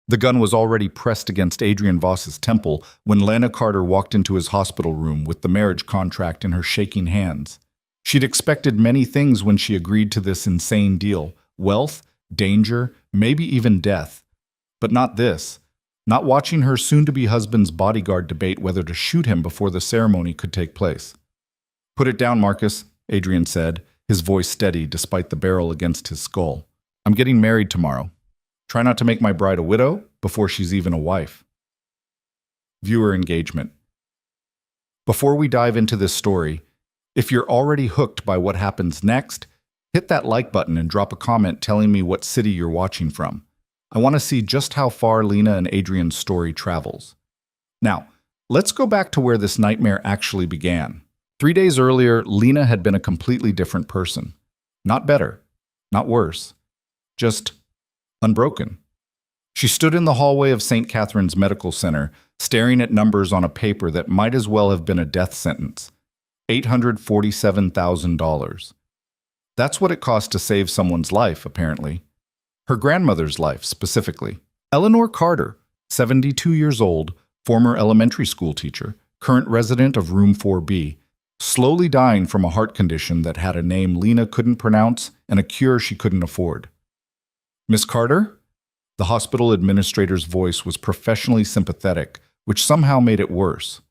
The gun was already pressed against Adrian Voss's temple when Lana Carter walked into his hospital room with the marriage contract in her shaking hands. She'd expected many things when she agreed to this insane deal: wealth, danger, maybe even death. But not this. Not watching her soon-to-be husband's bodyguard debate whether to shoot him before the ceremony could take place. "Put it down, Marcus," Adrian said, his voice steady despite the barrel against his skull. "I'm getting married tomorrow. Try not to make my bride a widow before she's even a wife." Viewer engagement. Before we dive into this story, if you're already hooked by what happens next, hit that like button and drop a comment telling me what city you're watching from. I want to see just how far Lena and Adrian's story travels. Now, let's go back to where this nightmare actually began. 3 days earlier, Lena had been a completely different person. Not better, not worse, just unbroken. She stood in the hallway of St. Catherine's Medical Center, staring at numbers on a paper that might as well have been a death sentence. $847,000. That's what it cost to save someone's life, apparently. Her grandmother's life, specifically. Eleanor Carter, 72 years old, former elementary school teacher, current resident of room 4B, slowly dying from a heart condition that had a name Lena couldn't pronounce and a cure she couldn't afford. "Miss Carter?" The hospital administrator's voice was professionally sympathetic, which somehow made it worse.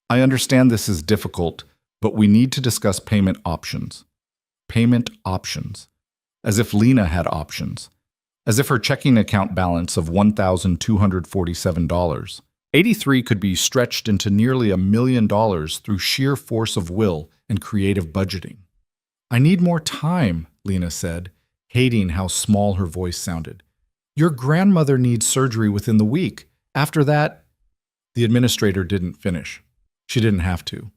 "I understand this is difficult, but we need to discuss payment options." Payment options. As if Lena had options. As if her checking account balance of $1,247. 83 could be stretched into nearly $1 million through sheer force of will and creative budgeting. "I need more time," Lena said, hating how small her voice sounded. "Your grandmother needs surgery within the week. After that..." The administrator didn't finish. She didn't have to.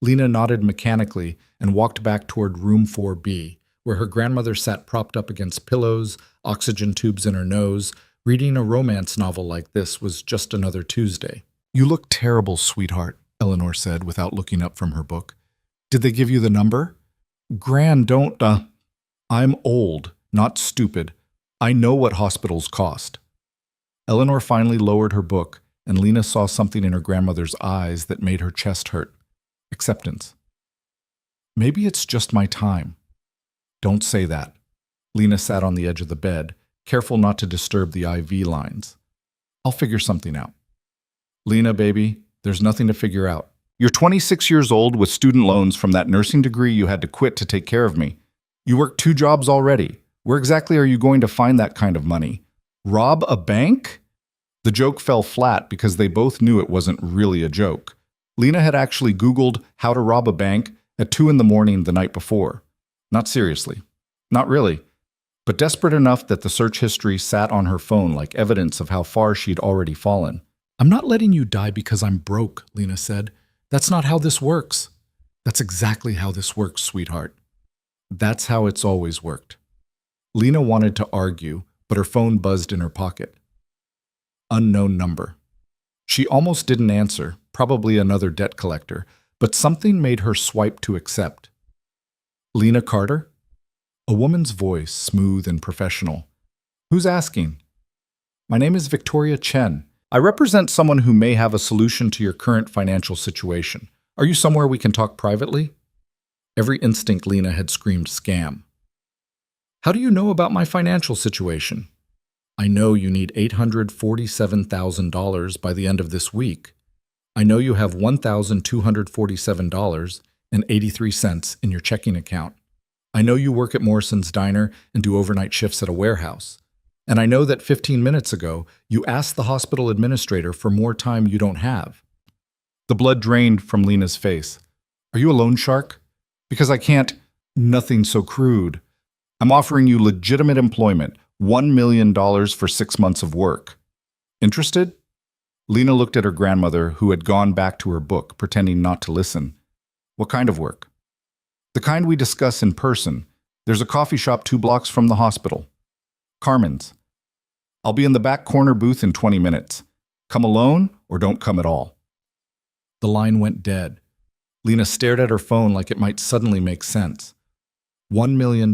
Lena nodded mechanically and walked back toward room 4B, where her grandmother sat propped up against pillows, oxygen tubes in her nose. Reading a romance novel like this was just another Tuesday. "You look terrible, sweetheart," Eleanor said without looking up from her book. "Did they give you the number?" Don't, I'm old, not stupid. I know what hospitals cost." Eleanor finally lowered her book, and Lena saw something in her grandmother's eyes that made her chest hurt. Acceptance. "Maybe it's just my time." "Don't say that." Lena sat on the edge of the bed, careful not to disturb the IV lines. "I'll figure something out." "Lena, baby, there's nothing to figure out. You're 26 years old with student loans from that nursing degree you had to quit to take care of me. You work 2 jobs already. Where exactly are you going to find that kind of money? Rob a bank?" The joke fell flat because they both knew it wasn't really a joke. Lena had actually Googled how to rob a bank at 2 in the morning the night before. Not seriously. Not really. But desperate enough that the search history sat on her phone like evidence of how far she'd already fallen. "I'm not letting you die because I'm broke," Lena said. "That's not how this works." "That's exactly how this works, sweetheart." That's how it's always worked. Lena wanted to argue, but her phone buzzed in her pocket. Unknown number. She almost didn't answer, probably another debt collector, but something made her swipe to accept. "Lena Carter?" A woman's voice, smooth and professional. "Who's asking?" "My name is Victoria Chen. I represent someone who may have a solution to your current financial situation. Are you somewhere we can talk privately?" Every instinct Lena had screamed scam. "How do you know about my financial situation?" "I know you need $847,000 by the end of this week. I know you have $1,247.83 in your checking account. I know you work at Morrison's Diner and do overnight shifts at a warehouse. And I know that 15 minutes ago, you asked the hospital administrator for more time you don't have." The blood drained from Lena's face. "Are you a loan shark? Because I can't..." "Nothing so crude. I'm offering you legitimate employment, $1 million for 6 months of work. Interested?" Lena looked at her grandmother, who had gone back to her book, pretending not to listen. "What kind of work?" "The kind we discuss in person. There's a coffee shop 2 blocks from the hospital. Carmen's. I'll be in the back corner booth in 20 minutes. Come alone or don't come at all." The line went dead. Lena stared at her phone like it might suddenly make sense. $1 million,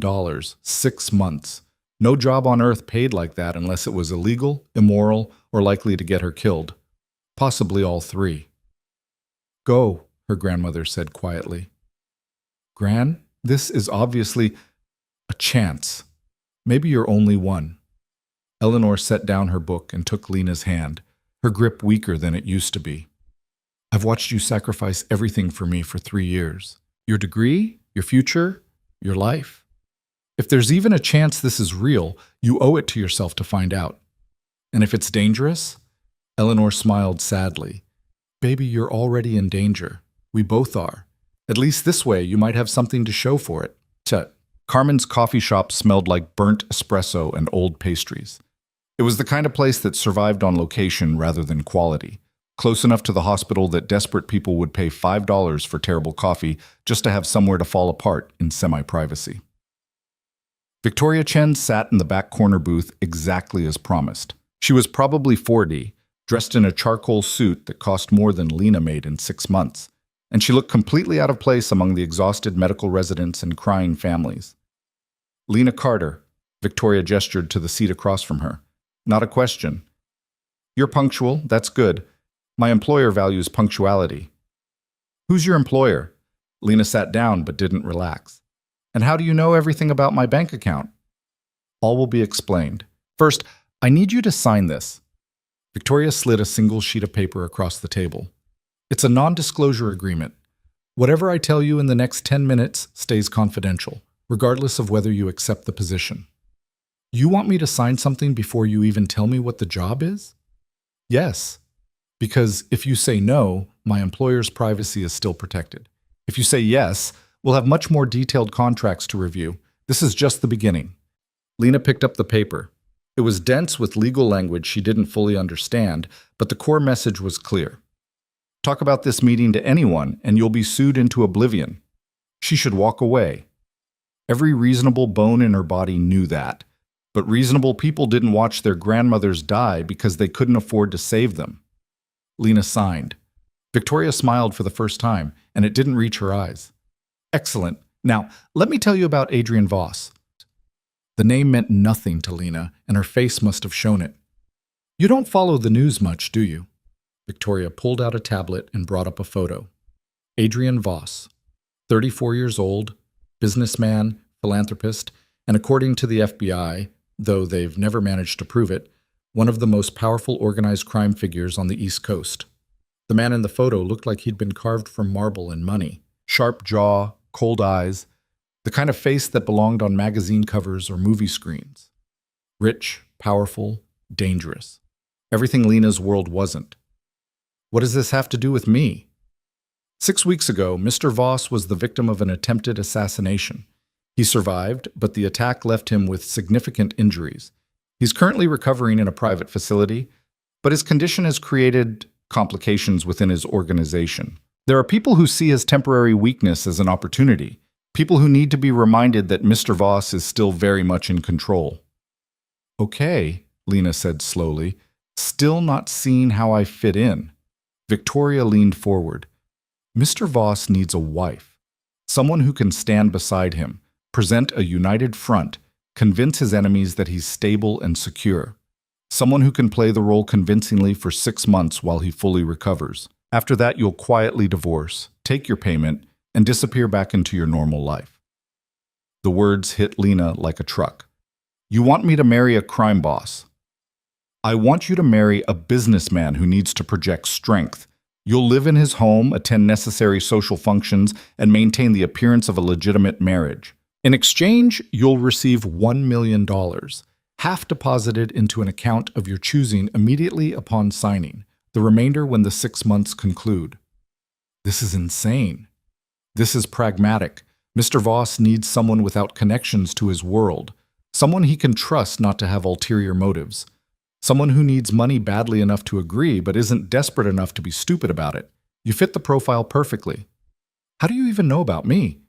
6 months. No job on earth paid like that unless it was illegal, immoral, or likely to get her killed. Possibly all three. Go, her grandmother said quietly. Gran, this is obviously a chance. Maybe your only one. Eleanor set down her book and took Lena's hand, her grip weaker than it used to be. I've watched you sacrifice everything for me for 3 years. Your degree, your future, your life. If there's even a chance this is real, you owe it to yourself to find out. And if it's dangerous? Eleanor smiled sadly. Baby, you're already in danger. We both are. At least this way, you might have something to show for it. Tut. Carmen's coffee shop smelled like burnt espresso and old pastries. It was the kind of place that survived on location rather than quality. Close enough to the hospital that desperate people would pay $5 for terrible coffee just to have somewhere to fall apart in semi-privacy. Victoria Chen sat in the back corner booth exactly as promised. She was probably 40, dressed in a charcoal suit that cost more than Lena made in 6 months, and she looked completely out of place among the exhausted medical residents and crying families. Lena Carter, Victoria gestured to the seat across from her. Not a question. You're punctual, that's good. My employer values punctuality. Who's your employer? Lena sat down but didn't relax. And how do you know everything about my bank account? All will be explained. First, I need you to sign this. Victoria slid a single sheet of paper across the table. It's a non-disclosure agreement. Whatever I tell you in the next 10 minutes stays confidential, regardless of whether you accept the position. You want me to sign something before you even tell me what the job is? Yes. Because if you say no, my employer's privacy is still protected. If you say yes, we'll have much more detailed contracts to review. This is just the beginning. Lena picked up the paper. It was dense with legal language she didn't fully understand, but the core message was clear. Talk about this meeting to anyone, and you'll be sued into oblivion. She should walk away. Every reasonable bone in her body knew that, but reasonable people didn't watch their grandmothers die because they couldn't afford to save them. Lena signed. Victoria smiled for the first time, and it didn't reach her eyes. Excellent. Now, let me tell you about Adrian Voss. The name meant nothing to Lena, and her face must have shown it. You don't follow the news much, do you? Victoria pulled out a tablet and brought up a photo. Adrian Voss, 34 years old, businessman, philanthropist, and according to the FBI, though they've never managed to prove it, one of the most powerful organized crime figures on the East Coast. The man in the photo looked like he'd been carved from marble and money. Sharp jaw, cold eyes, the kind of face that belonged on magazine covers or movie screens. Rich, powerful, dangerous. Everything Lena's world wasn't. What does this have to do with me? 6 weeks ago, Mr. Voss was the victim of an attempted assassination. He survived, but the attack left him with significant injuries. He's currently recovering in a private facility, but his condition has created complications within his organization. There are people who see his temporary weakness as an opportunity, people who need to be reminded that Mr. Voss is still very much in control. Okay, Lena said slowly, still not seeing how I fit in. Victoria leaned forward. Mr. Voss needs a wife, someone who can stand beside him, present a united front, convince his enemies that he's stable and secure. Someone who can play the role convincingly for 6 months while he fully recovers. After that, you'll quietly divorce, take your payment, and disappear back into your normal life. The words hit Lena like a truck. You want me to marry a crime boss. I want you to marry a businessman who needs to project strength. You'll live in his home, attend necessary social functions, and maintain the appearance of a legitimate marriage. In exchange, you'll receive $1 million, half deposited into an account of your choosing immediately upon signing, the remainder when the 6 months conclude. This is insane. This is pragmatic. Mr. Voss needs someone without connections to his world, someone he can trust not to have ulterior motives, someone who needs money badly enough to agree but isn't desperate enough to be stupid about it. You fit the profile perfectly. How do you even know about me?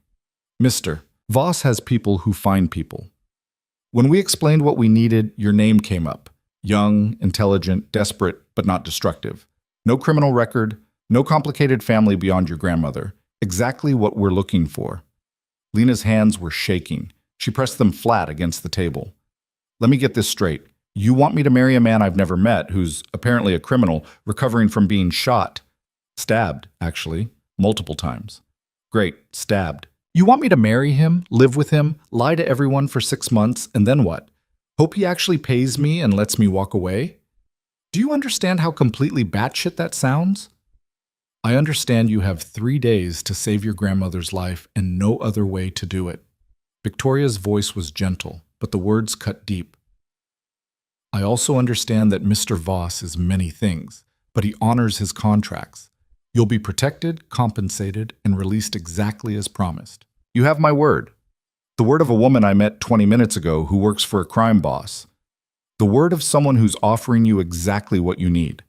Mr. Voss has people who find people. When we explained what we needed, your name came up. Young, intelligent, desperate, but not destructive. No criminal record, no complicated family beyond your grandmother. Exactly what we're looking for. Lena's hands were shaking. She pressed them flat against the table. Let me get this straight. You want me to marry a man I've never met, who's apparently a criminal, recovering from being shot. Stabbed, actually, multiple times. Great, stabbed. You want me to marry him, live with him, lie to everyone for 6 months, and then what? Hope he actually pays me and lets me walk away? Do you understand how completely batshit that sounds? I understand you have 3 days to save your grandmother's life and no other way to do it. Victoria's voice was gentle, but the words cut deep. I also understand that Mr. Voss is many things, but he honors his contracts. You'll be protected, compensated, and released exactly as promised. You have my word. The word of a woman I met 20 minutes ago who works for a crime boss. The word of someone who's offering you exactly what you need.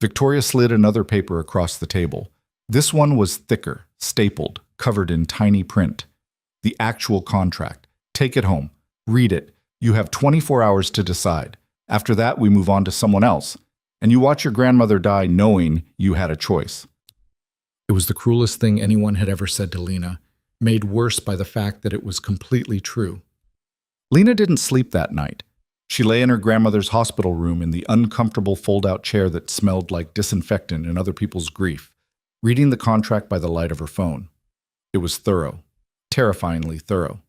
Victoria slid another paper across the table. This one was thicker, stapled, covered in tiny print. The actual contract. Take it home. Read it. You have 24 hours to decide. After that, we move on to someone else. And you watch your grandmother die knowing you had a choice. It was the cruelest thing anyone had ever said to Lena, made worse by the fact that it was completely true. Lena didn't sleep that night. She lay in her grandmother's hospital room in the uncomfortable fold-out chair that smelled like disinfectant and other people's grief, reading the contract by the light of her phone. It was thorough, terrifyingly thorough.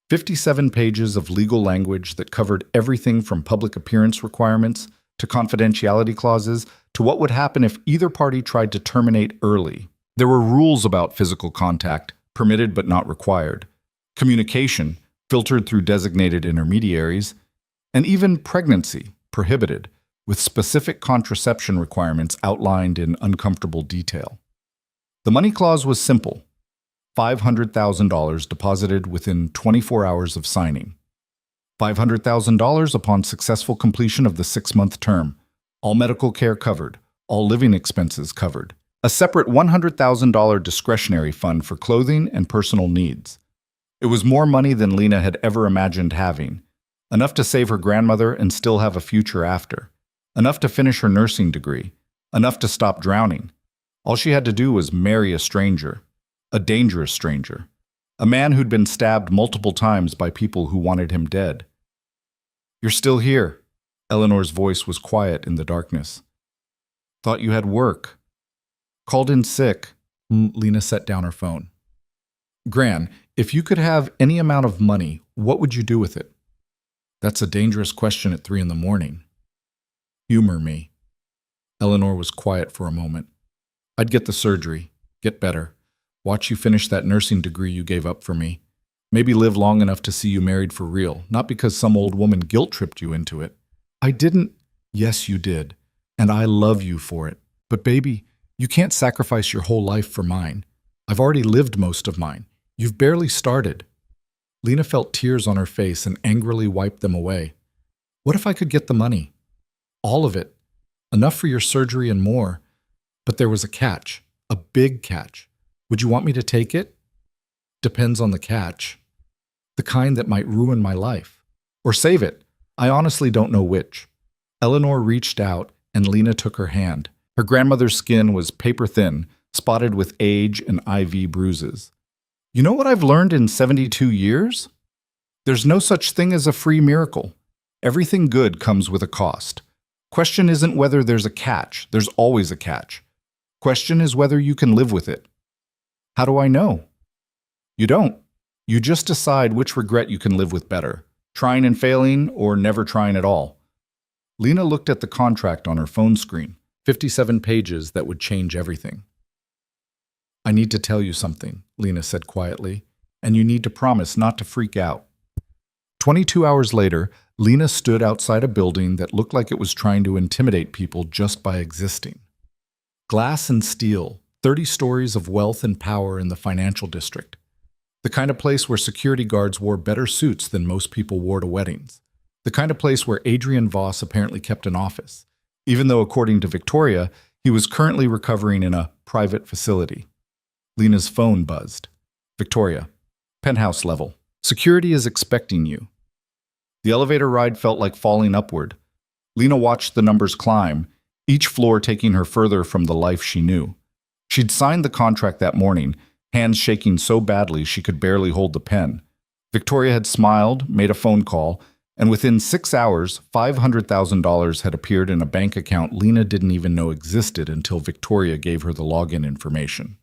57 pages of legal language that covered everything from public appearance requirements to confidentiality clauses to what would happen if either party tried to terminate early. There were rules about physical contact, permitted but not required, communication, filtered through designated intermediaries, and even pregnancy, prohibited, with specific contraception requirements outlined in uncomfortable detail. The money clause was simple: $500,000 deposited within 24 hours of signing. $500,000 upon successful completion of the 6-month term, all medical care covered, all living expenses covered, a separate $100,000 discretionary fund for clothing and personal needs. It was more money than Lena had ever imagined having, enough to save her grandmother and still have a future after, enough to finish her nursing degree, enough to stop drowning. All she had to do was marry a stranger, a dangerous stranger, a man who'd been stabbed multiple times by people who wanted him dead. You're still here. Eleanor's voice was quiet in the darkness. Thought you had work. Called in sick. Lena set down her phone. Gran, if you could have any amount of money, what would you do with it? That's a dangerous question at 3 a.m. Humor me. Eleanor was quiet for a moment. I'd get the surgery, get better, watch you finish that nursing degree you gave up for me. Maybe live long enough to see you married for real, not because some old woman guilt-tripped you into it. I didn't. Yes, you did. And I love you for it. But baby, you can't sacrifice your whole life for mine. I've already lived most of mine. You've barely started. Lena felt tears on her face and angrily wiped them away. What if I could get the money? All of it. Enough for your surgery and more. But there was a catch. A big catch. Would you want me to take it? Depends on the catch. The kind that might ruin my life. Or save it. I honestly don't know which. Eleanor reached out and Lena took her hand. Her grandmother's skin was paper thin, spotted with age and IV bruises. You know what I've learned in 72 years? There's no such thing as a free miracle. Everything good comes with a cost. Question isn't whether there's a catch. There's always a catch. Question is whether you can live with it. How do I know? You don't. You just decide which regret you can live with better, trying and failing or never trying at all. Lena looked at the contract on her phone screen, 57 pages that would change everything. I need to tell you something, Lena said quietly, and you need to promise not to freak out. 22 hours later, Lena stood outside a building that looked like it was trying to intimidate people just by existing. Glass and steel, 30 stories of wealth and power in the financial district. The kind of place where security guards wore better suits than most people wore to weddings. The kind of place where Adrian Voss apparently kept an office, even though, according to Victoria, he was currently recovering in a private facility. Lena's phone buzzed. Victoria, penthouse level. Security is expecting you. The elevator ride felt like falling upward. Lena watched the numbers climb, each floor taking her further from the life she knew. She'd signed the contract that morning, hands shaking so badly she could barely hold the pen. Victoria had smiled, made a phone call, And within 6 hours, $500,000 had appeared in a bank account Lena didn't even know existed until Victoria gave her the login information.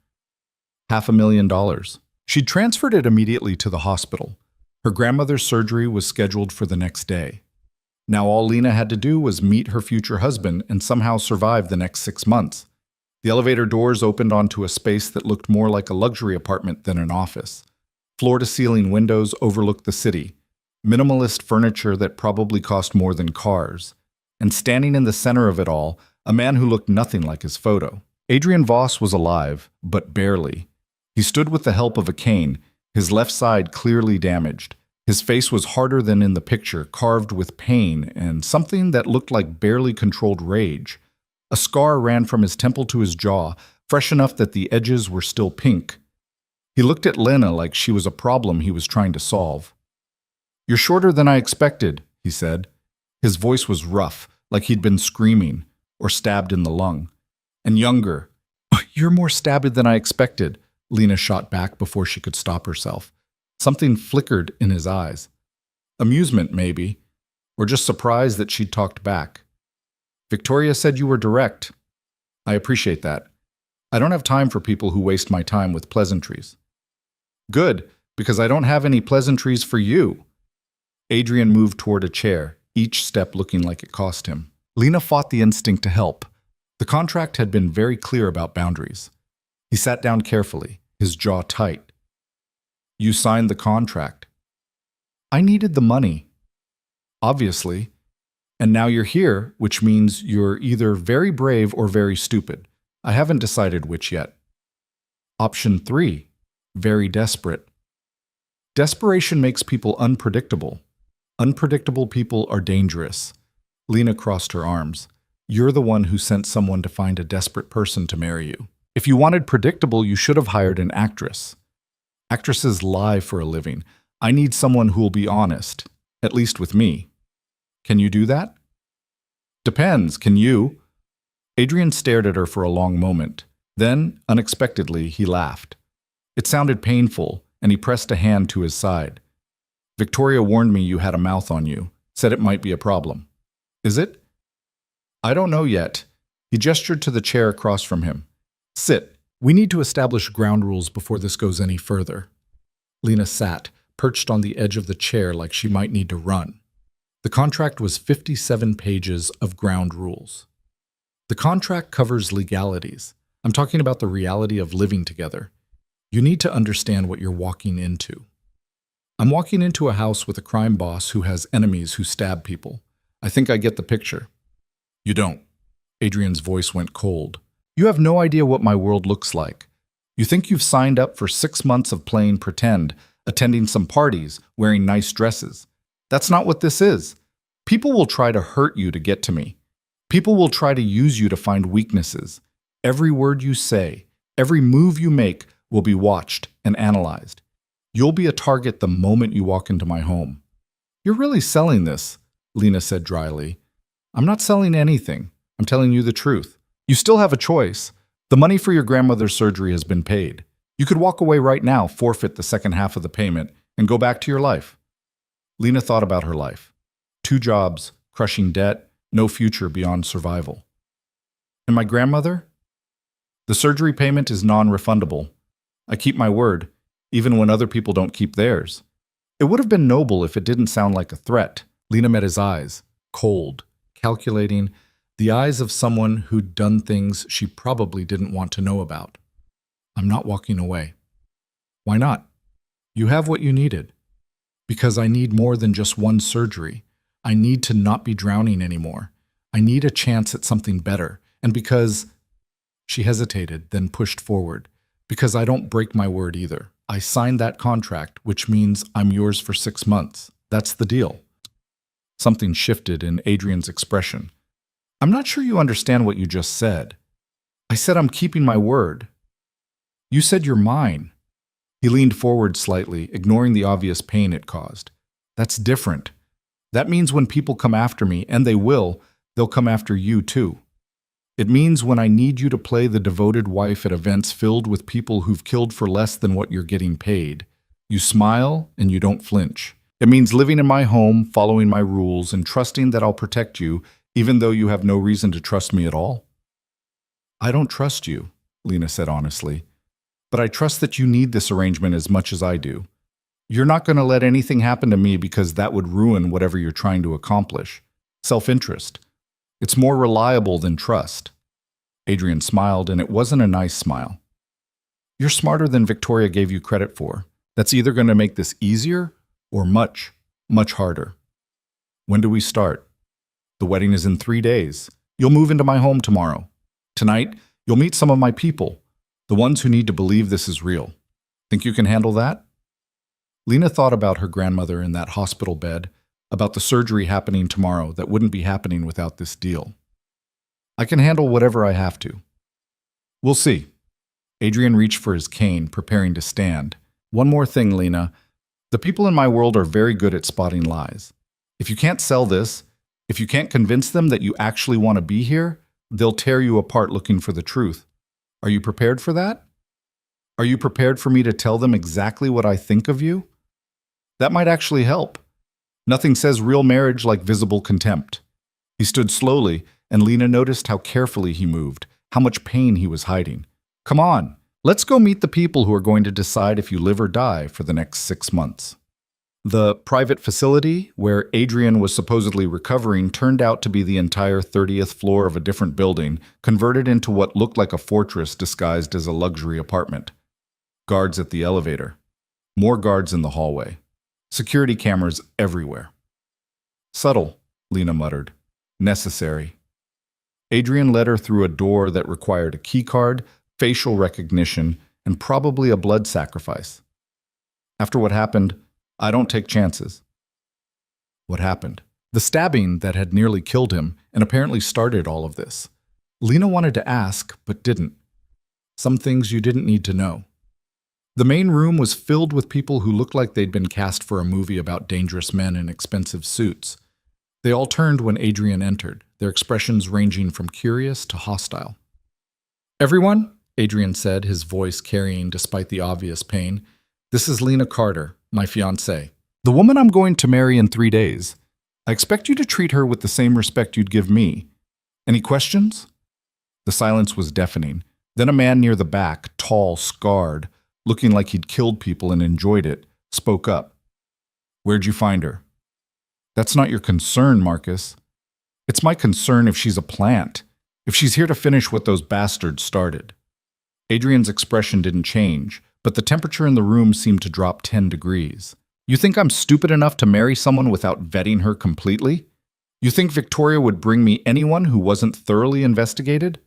$500,000. She transferred it immediately to the hospital. Her grandmother's surgery was scheduled for the next day. Now all Lena had to do was meet her future husband and somehow survive the next 6 months. The elevator doors opened onto a space that looked more like a luxury apartment than an office. Floor-to-ceiling windows overlooked the city. Minimalist furniture that probably cost more than cars. And standing in the center of it all, a man who looked nothing like his photo. Adrian Voss was alive, but barely. He stood with the help of a cane, his left side clearly damaged. His face was harder than in the picture, carved with pain and something that looked like barely controlled rage. A scar ran from his temple to his jaw, fresh enough that the edges were still pink. He looked at Lena like she was a problem he was trying to solve. "You're shorter than I expected," he said. His voice was rough, like he'd been screaming or stabbed in the lung. "And younger." "You're more stabbed than I expected," Lena shot back before she could stop herself. Something flickered in his eyes. Amusement, maybe, or just surprise that she'd talked back. "Victoria said you were direct. I appreciate that. I don't have time for people who waste my time with pleasantries." "Good, because I don't have any pleasantries for you." Adrian moved toward a chair, each step looking like it cost him. Lena fought the instinct to help. The contract had been very clear about boundaries. He sat down carefully, his jaw tight. "You signed the contract." "I needed the money." "Obviously. And now you're here, which means you're either very brave or very stupid. I haven't decided which yet." Option 3. Very desperate. Desperation makes people unpredictable. Unpredictable people are dangerous. Lena crossed her arms. "You're the one who sent someone to find a desperate person to marry you. If you wanted predictable, you should have hired an actress. Actresses lie for a living. I need someone who will be honest, at least with me. Can you do that?" "Depends, can you?" Adrian stared at her for a long moment. Then, unexpectedly, he laughed. It sounded painful, and he pressed a hand to his side. "Victoria warned me you had a mouth on you, said it might be a problem. Is it?" "I don't know yet." He gestured to the chair across from him. "Sit. We need to establish ground rules before this goes any further." Lena sat, perched on the edge of the chair like she might need to run. The contract was 57 pages of ground rules. The contract covers legalities. I'm talking about the reality of living together. You need to understand what you're walking into. I'm walking into a house with a crime boss who has enemies who stab people. I think I get the picture. "You don't." Adrian's voice went cold. "You have no idea what my world looks like. You think you've signed up for 6 months of playing pretend, attending some parties, wearing nice dresses. That's not what this is. People will try to hurt you to get to me. People will try to use you to find weaknesses. Every word you say, every move you make will be watched and analyzed. You'll be a target the moment you walk into my home." "You're really selling this," Lena said dryly. "I'm not selling anything. I'm telling you the truth. You still have a choice. The money for your grandmother's surgery has been paid. You could walk away right now, forfeit the second half of the payment, and go back to your life." Lena thought about her life. 2 jobs, crushing debt, no future beyond survival. "And my grandmother?" "The surgery payment is non-refundable. I keep my word, even when other people don't keep theirs." It would have been noble if it didn't sound like a threat. Lena met his eyes, cold, calculating, the eyes of someone who'd done things she probably didn't want to know about. "I'm not walking away." "Why not?" "You have what you needed." "Because I need more than just one surgery. I need to not be drowning anymore. I need a chance at something better. And because—" She hesitated, then pushed forward. "Because I don't break my word either. I signed that contract, which means I'm yours for 6 months. That's the deal." Something shifted in Adrian's expression. "I'm not sure you understand what you just said." "I said I'm keeping my word." "You said you're mine." He leaned forward slightly, ignoring the obvious pain it caused. "That's different. That means when people come after me, and they will, they'll come after you too. It means when I need you to play the devoted wife at events filled with people who've killed for less than what you're getting paid, you smile and you don't flinch. It means living in my home, following my rules, and trusting that I'll protect you, even though you have no reason to trust me at all. I don't trust you, Lena said honestly, but I trust that you need this arrangement as much as I do. You're not going to let anything happen to me because that would ruin whatever you're trying to accomplish. Self-interest. It's more reliable than trust. Adrian smiled, and it wasn't a nice smile. You're smarter than Victoria gave you credit for. That's either going to make this easier or much, much harder. When do we start? The wedding is in 3 days. You'll move into my home tomorrow. Tonight, you'll meet some of my people, the ones who need to believe this is real. Think you can handle that? Lena thought about her grandmother in that hospital bed, about the surgery happening tomorrow that wouldn't be happening without this deal. I can handle whatever I have to. We'll see. Adrian reached for his cane, preparing to stand. One more thing, Lena. The people in my world are very good at spotting lies. If you can't sell this, if you can't convince them that you actually want to be here, they'll tear you apart looking for the truth. Are you prepared for that? Are you prepared for me to tell them exactly what I think of you? That might actually help. Nothing says real marriage like visible contempt. He stood slowly, and Lena noticed how carefully he moved, how much pain he was hiding. Come on, let's go meet the people who are going to decide if you live or die for the next 6 months. The private facility, where Adrian was supposedly recovering, turned out to be the entire 30th floor of a different building, converted into what looked like a fortress disguised as a luxury apartment. Guards at the elevator. More guards in the hallway. Security cameras everywhere. Subtle, Lena muttered. Necessary. Adrian led her through a door that required a keycard, facial recognition, and probably a blood sacrifice. After what happened, I don't take chances. What happened? The stabbing that had nearly killed him and apparently started all of this. Lena wanted to ask, but didn't. Some things you didn't need to know. The main room was filled with people who looked like they'd been cast for a movie about dangerous men in expensive suits. They all turned when Adrian entered, their expressions ranging from curious to hostile. Everyone, Adrian said, his voice carrying despite the obvious pain, this is Lena Carter, my fiancée. The woman I'm going to marry in 3 days. I expect you to treat her with the same respect you'd give me. Any questions? The silence was deafening. Then a man near the back, tall, scarred, looking like he'd killed people and enjoyed it, spoke up. Where'd you find her? That's not your concern, Marcus. It's my concern if she's a plant, if she's here to finish what those bastards started. Adrian's expression didn't change, but the temperature in the room seemed to drop 10 degrees. You think I'm stupid enough to marry someone without vetting her completely? You think Victoria would bring me anyone who wasn't thoroughly investigated?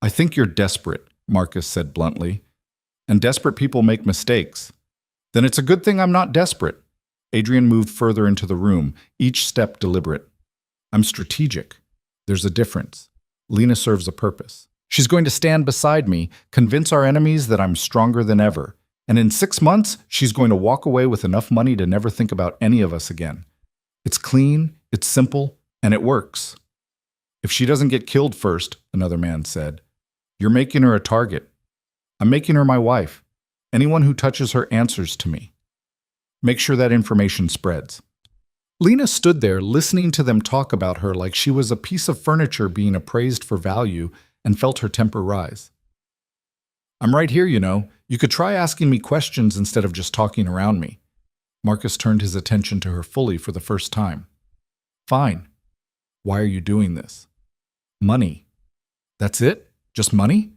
I think you're desperate, Marcus said bluntly. And desperate people make mistakes. Then it's a good thing I'm not desperate. Adrian moved further into the room, each step deliberate. I'm strategic. There's a difference. Lena serves a purpose. She's going to stand beside me, convince our enemies that I'm stronger than ever. And in 6 months, she's going to walk away with enough money to never think about any of us again. It's clean, it's simple, and it works. If she doesn't get killed first, another man said, you're making her a target. I'm making her my wife. Anyone who touches her answers to me. Make sure that information spreads. Lena stood there listening to them talk about her like she was a piece of furniture being appraised for value and felt her temper rise. I'm right here, you know. You could try asking me questions instead of just talking around me. Marcus turned his attention to her fully for the first time. Fine. Why are you doing this? Money. That's it? Just money?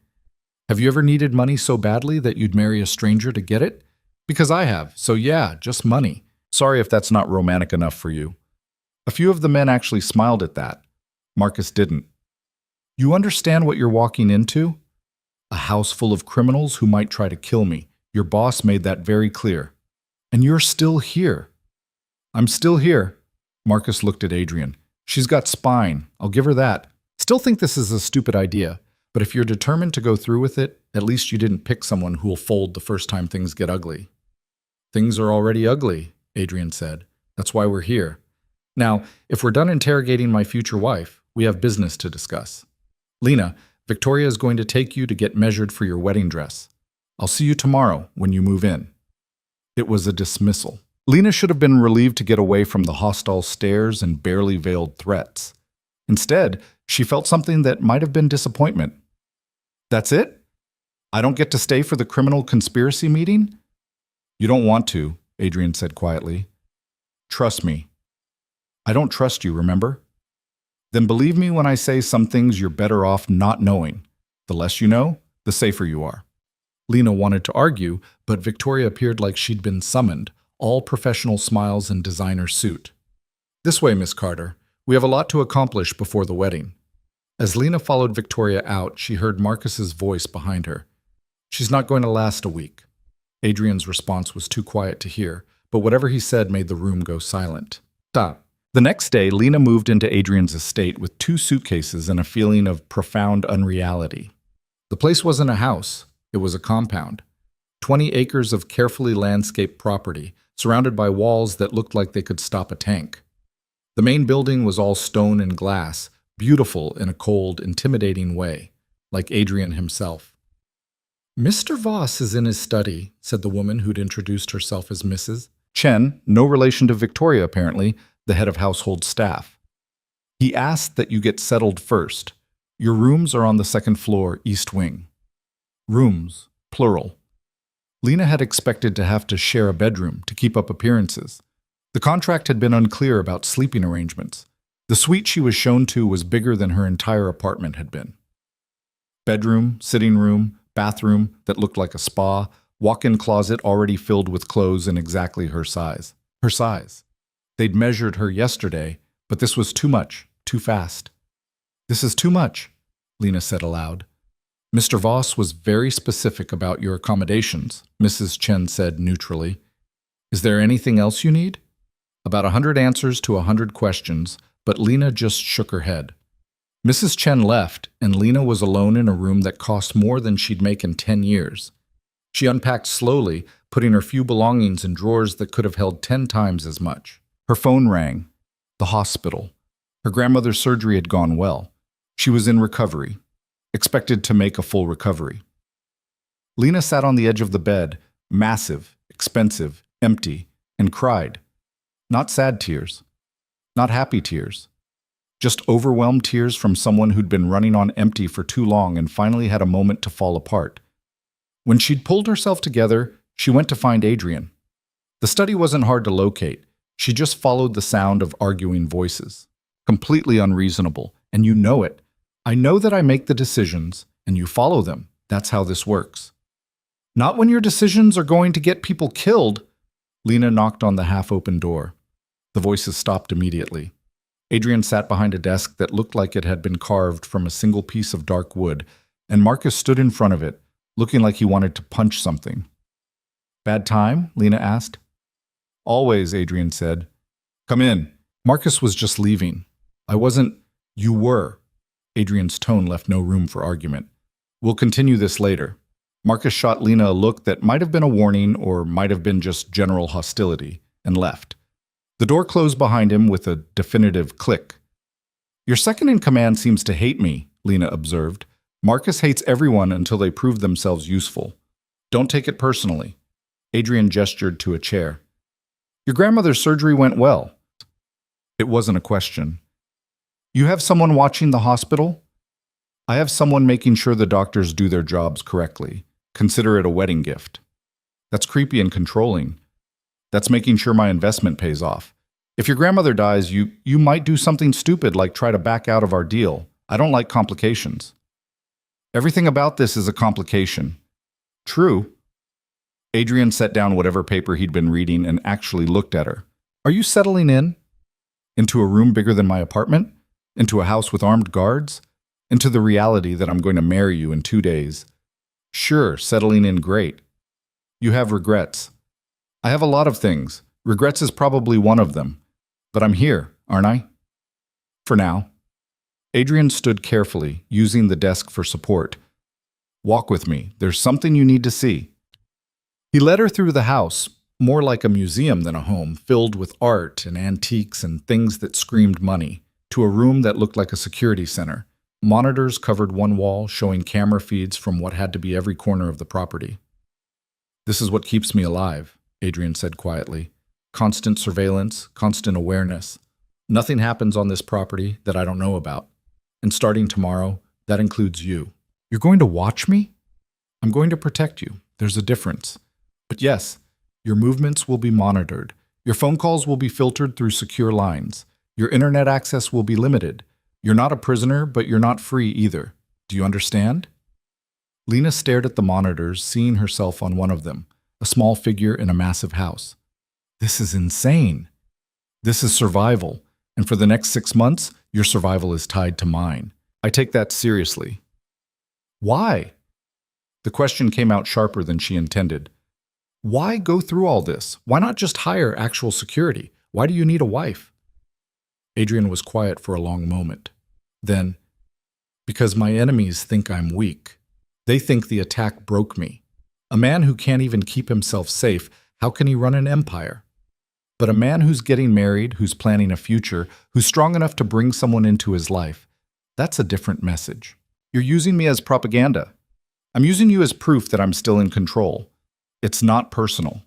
Have you ever needed money so badly that you'd marry a stranger to get it? Because I have, so yeah, just money. Sorry if that's not romantic enough for you. A few of the men actually smiled at that. Marcus didn't. You understand what you're walking into? A house full of criminals who might try to kill me. Your boss made that very clear. And you're still here. I'm still here. Marcus looked at Adrian. She's got spine. I'll give her that. Still think this is a stupid idea, but if you're determined to go through with it, at least you didn't pick someone who'll fold the first time things get ugly. Things are already ugly, Adrian said. That's why we're here. Now, if we're done interrogating my future wife, we have business to discuss. Lena, Victoria is going to take you to get measured for your wedding dress. I'll see you tomorrow when you move in. It was a dismissal. Lena should have been relieved to get away from the hostile stares and barely veiled threats. Instead, she felt something that might have been disappointment. That's it? I don't get to stay for the criminal conspiracy meeting? You don't want to, Adrian said quietly. Trust me. I don't trust you, remember? Then believe me when I say some things you're better off not knowing. The less you know, the safer you are. Lena wanted to argue, but Victoria appeared like she'd been summoned, all professional smiles and designer suit. This way, Miss Carter. We have a lot to accomplish before the wedding. As Lena followed Victoria out, she heard Marcus's voice behind her. She's not going to last a week. Adrian's response was too quiet to hear, but whatever he said made the room go silent. Stop. The next day, Lena moved into Adrian's estate with 2 suitcases and a feeling of profound unreality. The place wasn't a house, it was a compound. 20 acres of carefully landscaped property, surrounded by walls that looked like they could stop a tank. The main building was all stone and glass, beautiful in a cold, intimidating way, like Adrian himself. Mr. Voss is in his study, said the woman who'd introduced herself as Mrs. Chen, no relation to Victoria apparently, the head of household staff. He asked that you get settled first. Your rooms are on the 2nd floor, east wing. Rooms, plural. Lena had expected to have to share a bedroom to keep up appearances. The contract had been unclear about sleeping arrangements. The suite she was shown to was bigger than her entire apartment had been. Bedroom, sitting room, bathroom that looked like a spa, walk-in closet already filled with clothes in exactly her size. Her size. They'd measured her yesterday, but this was too much, too fast. This is too much, Lena said aloud. Mr. Voss was very specific about your accommodations, Mrs. Chen said neutrally. Is there anything else you need? About 100 answers to 100 questions, but Lena just shook her head. Mrs. Chen left, and Lena was alone in a room that cost more than she'd make in 10 years. She unpacked slowly, putting her few belongings in drawers that could have held 10 times as much. Her phone rang. The hospital. Her grandmother's surgery had gone well. She was in recovery, expected to make a full recovery. Lena sat on the edge of the bed, massive, expensive, empty, and cried. Not sad tears. Not happy tears. Just overwhelmed tears from someone who'd been running on empty for too long and finally had a moment to fall apart. When she'd pulled herself together, she went to find Adrian. The study wasn't hard to locate. She just followed the sound of arguing voices. Completely unreasonable, and you know it. I know that I make the decisions, and you follow them. That's how this works. Not when your decisions are going to get people killed. Lena knocked on the half-open door. The voices stopped immediately. Adrian sat behind a desk that looked like it had been carved from a single piece of dark wood, and Marcus stood in front of it, looking like he wanted to punch something. Bad time? Lena asked. Always, Adrian said. Come in. Marcus was just leaving. I wasn't. You were. Adrian's tone left no room for argument. We'll continue this later. Marcus shot Lena a look that might have been a warning or might have been just general hostility, and left. The door closed behind him with a definitive click. Your second-in-command seems to hate me, Lena observed. Marcus hates everyone until they prove themselves useful. Don't take it personally. Adrian gestured to a chair. Your grandmother's surgery went well. It wasn't a question. You have someone watching the hospital? I have someone making sure the doctors do their jobs correctly. Consider it a wedding gift. That's creepy and controlling. That's making sure my investment pays off. If your grandmother dies, you might do something stupid like try to back out of our deal. I don't like complications. Everything about this is a complication. True. Adrian set down whatever paper he'd been reading and actually looked at her. Are you settling in? Into a room bigger than my apartment? Into a house with armed guards? Into the reality that I'm going to marry you in 2 days? Sure, settling in great. You have regrets. I have a lot of things. Regrets is probably one of them. But I'm here, aren't I? For now. Adrian stood carefully, using the desk for support. Walk with me. There's something you need to see. He led her through the house, more like a museum than a home, filled with art and antiques and things that screamed money, to a room that looked like a security center. Monitors covered one wall, showing camera feeds from what had to be every corner of the property. This is what keeps me alive, Adrian said quietly. Constant surveillance, constant awareness. Nothing happens on this property that I don't know about. And starting tomorrow, that includes you. You're going to watch me? I'm going to protect you. There's a difference. But yes, your movements will be monitored. Your phone calls will be filtered through secure lines. Your internet access will be limited. You're not a prisoner, but you're not free either. Do you understand? Lena stared at the monitors, seeing herself on one of them, a small figure in a massive house. This is insane. This is survival. And for the next 6 months, your survival is tied to mine. I take that seriously. Why? The question came out sharper than she intended. Why go through all this? Why not just hire actual security? Why do you need a wife? Adrian was quiet for a long moment. Then, because my enemies think I'm weak. They think the attack broke me. A man who can't even keep himself safe, how can he run an empire? But a man who's getting married, who's planning a future, who's strong enough to bring someone into his life, that's a different message. You're using me as propaganda. I'm using you as proof that I'm still in control. It's not personal.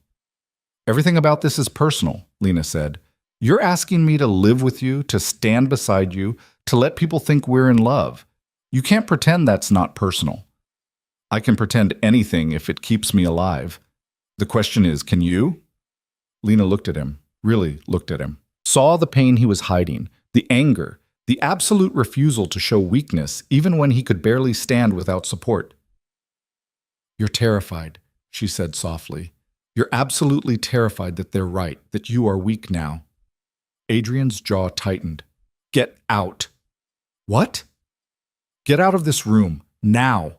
Everything about this is personal, Lena said. You're asking me to live with you, to stand beside you, to let people think we're in love. You can't pretend that's not personal. I can pretend anything if it keeps me alive. The question is, can you? Lena looked at him, really looked at him, saw the pain he was hiding, the anger, the absolute refusal to show weakness even when he could barely stand without support. You're terrified, she said softly. You're absolutely terrified that they're right, that you are weak now. Adrian's jaw tightened. Get out. What? Get out of this room, now.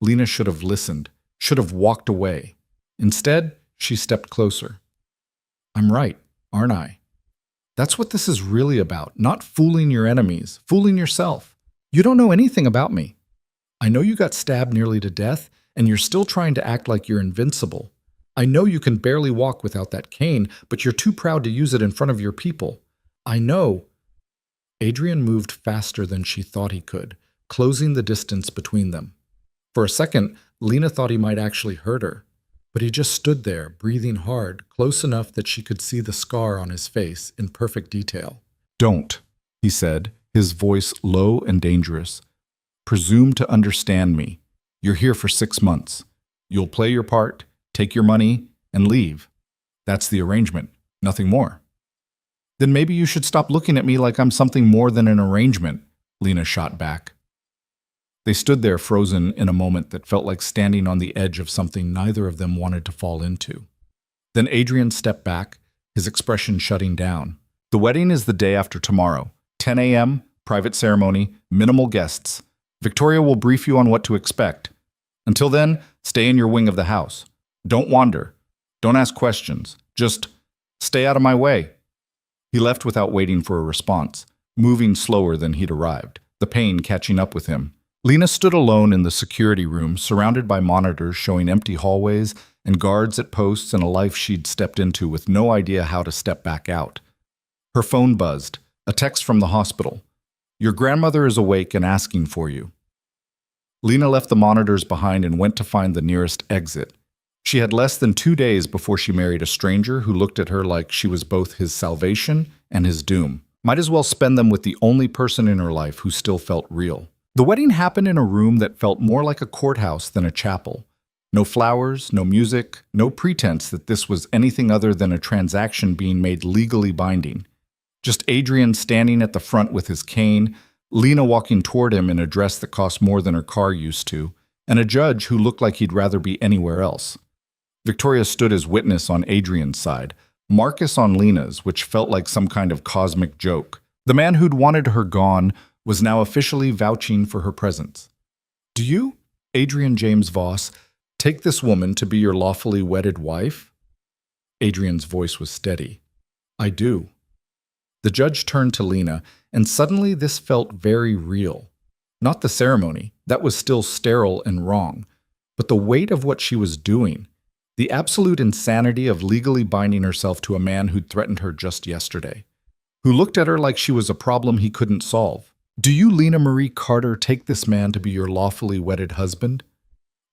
Lena should have listened, should have walked away. Instead, she stepped closer. I'm right, aren't I? That's what this is really about, not fooling your enemies, fooling yourself. You don't know anything about me. I know you got stabbed nearly to death, and you're still trying to act like you're invincible. I know you can barely walk without that cane, but you're too proud to use it in front of your people. I know. Adrian moved faster than she thought he could, closing the distance between them. For a second, Lena thought he might actually hurt her. But he just stood there, breathing hard, close enough that she could see the scar on his face in perfect detail. Don't, he said, his voice low and dangerous. Presume to understand me. You're here for 6 months. You'll play your part, take your money, and leave. That's the arrangement, nothing more. Then maybe you should stop looking at me like I'm something more than an arrangement, Lena shot back. They stood there frozen in a moment that felt like standing on the edge of something neither of them wanted to fall into. Then Adrian stepped back, his expression shutting down. The wedding is the day after tomorrow. 10 a.m., private ceremony, minimal guests. Victoria will brief you on what to expect. Until then, stay in your wing of the house. Don't wander. Don't ask questions. Just stay out of my way. He left without waiting for a response, moving slower than he'd arrived, the pain catching up with him. Lena stood alone in the security room, surrounded by monitors showing empty hallways and guards at posts and a life she'd stepped into with no idea how to step back out. Her phone buzzed, a text from the hospital. Your grandmother is awake and asking for you. Lena left the monitors behind and went to find the nearest exit. She had less than 2 days before she married a stranger who looked at her like she was both his salvation and his doom. Might as well spend them with the only person in her life who still felt real. The wedding happened in a room that felt more like a courthouse than a chapel. No flowers, no music, no pretense that this was anything other than a transaction being made legally binding. Just Adrian standing at the front with his cane, Lena walking toward him in a dress that cost more than her car used to, and a judge who looked like he'd rather be anywhere else. Victoria stood as witness on Adrian's side, Marcus on Lena's, which felt like some kind of cosmic joke. The man who'd wanted her gone was now officially vouching for her presence. Do you, Adrian James Voss, take this woman to be your lawfully wedded wife? Adrian's voice was steady. I do. The judge turned to Lena, and suddenly this felt very real. Not the ceremony, that was still sterile and wrong, but the weight of what she was doing, the absolute insanity of legally binding herself to a man who'd threatened her just yesterday, who looked at her like she was a problem he couldn't solve. Do you, Lena Marie Carter, take this man to be your lawfully wedded husband?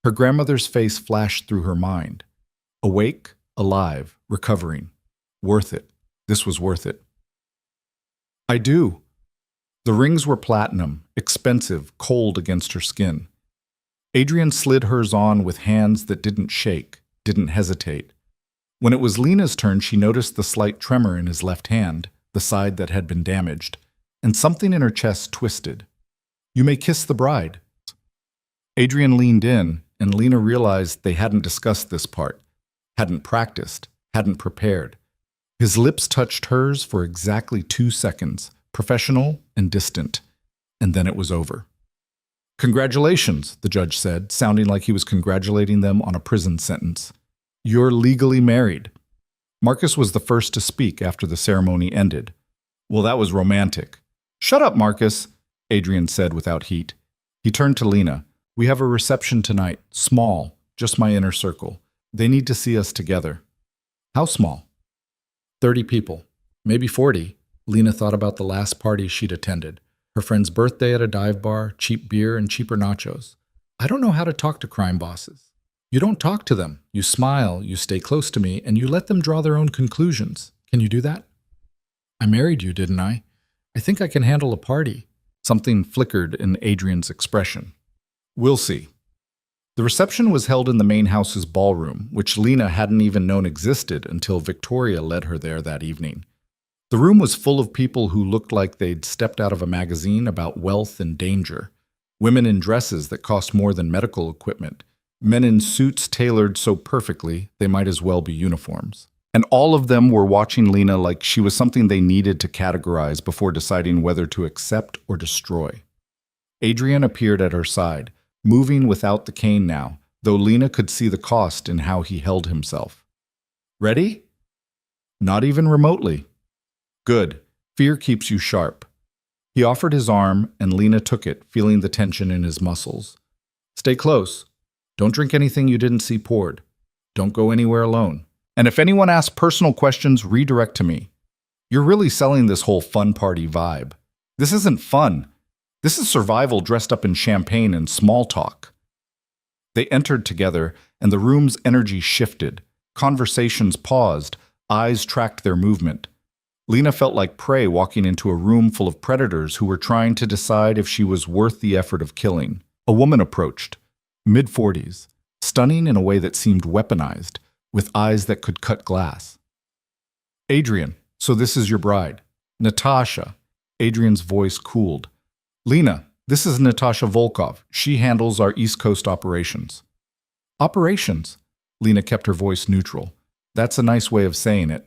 Her grandmother's face flashed through her mind. Awake, alive, recovering. Worth it. This was worth it. I do. The rings were platinum, expensive, cold against her skin. Adrian slid hers on with hands that didn't shake, didn't hesitate. When it was Lena's turn, she noticed the slight tremor in his left hand, the side that had been damaged, and something in her chest twisted. You may kiss the bride. Adrian leaned in, and Lena realized they hadn't discussed this part, hadn't practiced, hadn't prepared. His lips touched hers for exactly 2 seconds, professional and distant, and then it was over. Congratulations, the judge said, sounding like he was congratulating them on a prison sentence. You're legally married. Marcus was the first to speak after the ceremony ended. Well, that was romantic. Shut up, Marcus, Adrian said without heat. He turned to Lena. We have a reception tonight, small, just my inner circle. They need to see us together. How small? 30 people, maybe 40. Lena thought about the last party she'd attended. Her friend's birthday at a dive bar, cheap beer, and cheaper nachos. I don't know how to talk to crime bosses. You don't talk to them. You smile, you stay close to me, and you let them draw their own conclusions. Can you do that? I married you, didn't I? I think I can handle a party. Something flickered in Adrian's expression. We'll see. The reception was held in the main house's ballroom, which Lena hadn't even known existed until Victoria led her there that evening. The room was full of people who looked like they'd stepped out of a magazine about wealth and danger. Women in dresses that cost more than medical equipment. Men in suits tailored so perfectly they might as well be uniforms. And all of them were watching Lena like she was something they needed to categorize before deciding whether to accept or destroy. Adrian appeared at her side, moving without the cane now, though Lena could see the cost in how he held himself. Ready? Not even remotely. Good. Fear keeps you sharp. He offered his arm, and Lena took it, feeling the tension in his muscles. Stay close. Don't drink anything you didn't see poured. Don't go anywhere alone. And if anyone asks personal questions, redirect to me. You're really selling this whole fun party vibe. This isn't fun. This is survival dressed up in champagne and small talk. They entered together, and the room's energy shifted. Conversations paused. Eyes tracked their movement. Lena felt like prey walking into a room full of predators who were trying to decide if she was worth the effort of killing. A woman approached, mid-40s, stunning in a way that seemed weaponized, with eyes that could cut glass. Adrian, so this is your bride. Natasha. Adrian's voice cooled. Lena, this is Natasha Volkov. She handles our East Coast operations. Operations? Lena kept her voice neutral. That's a nice way of saying it.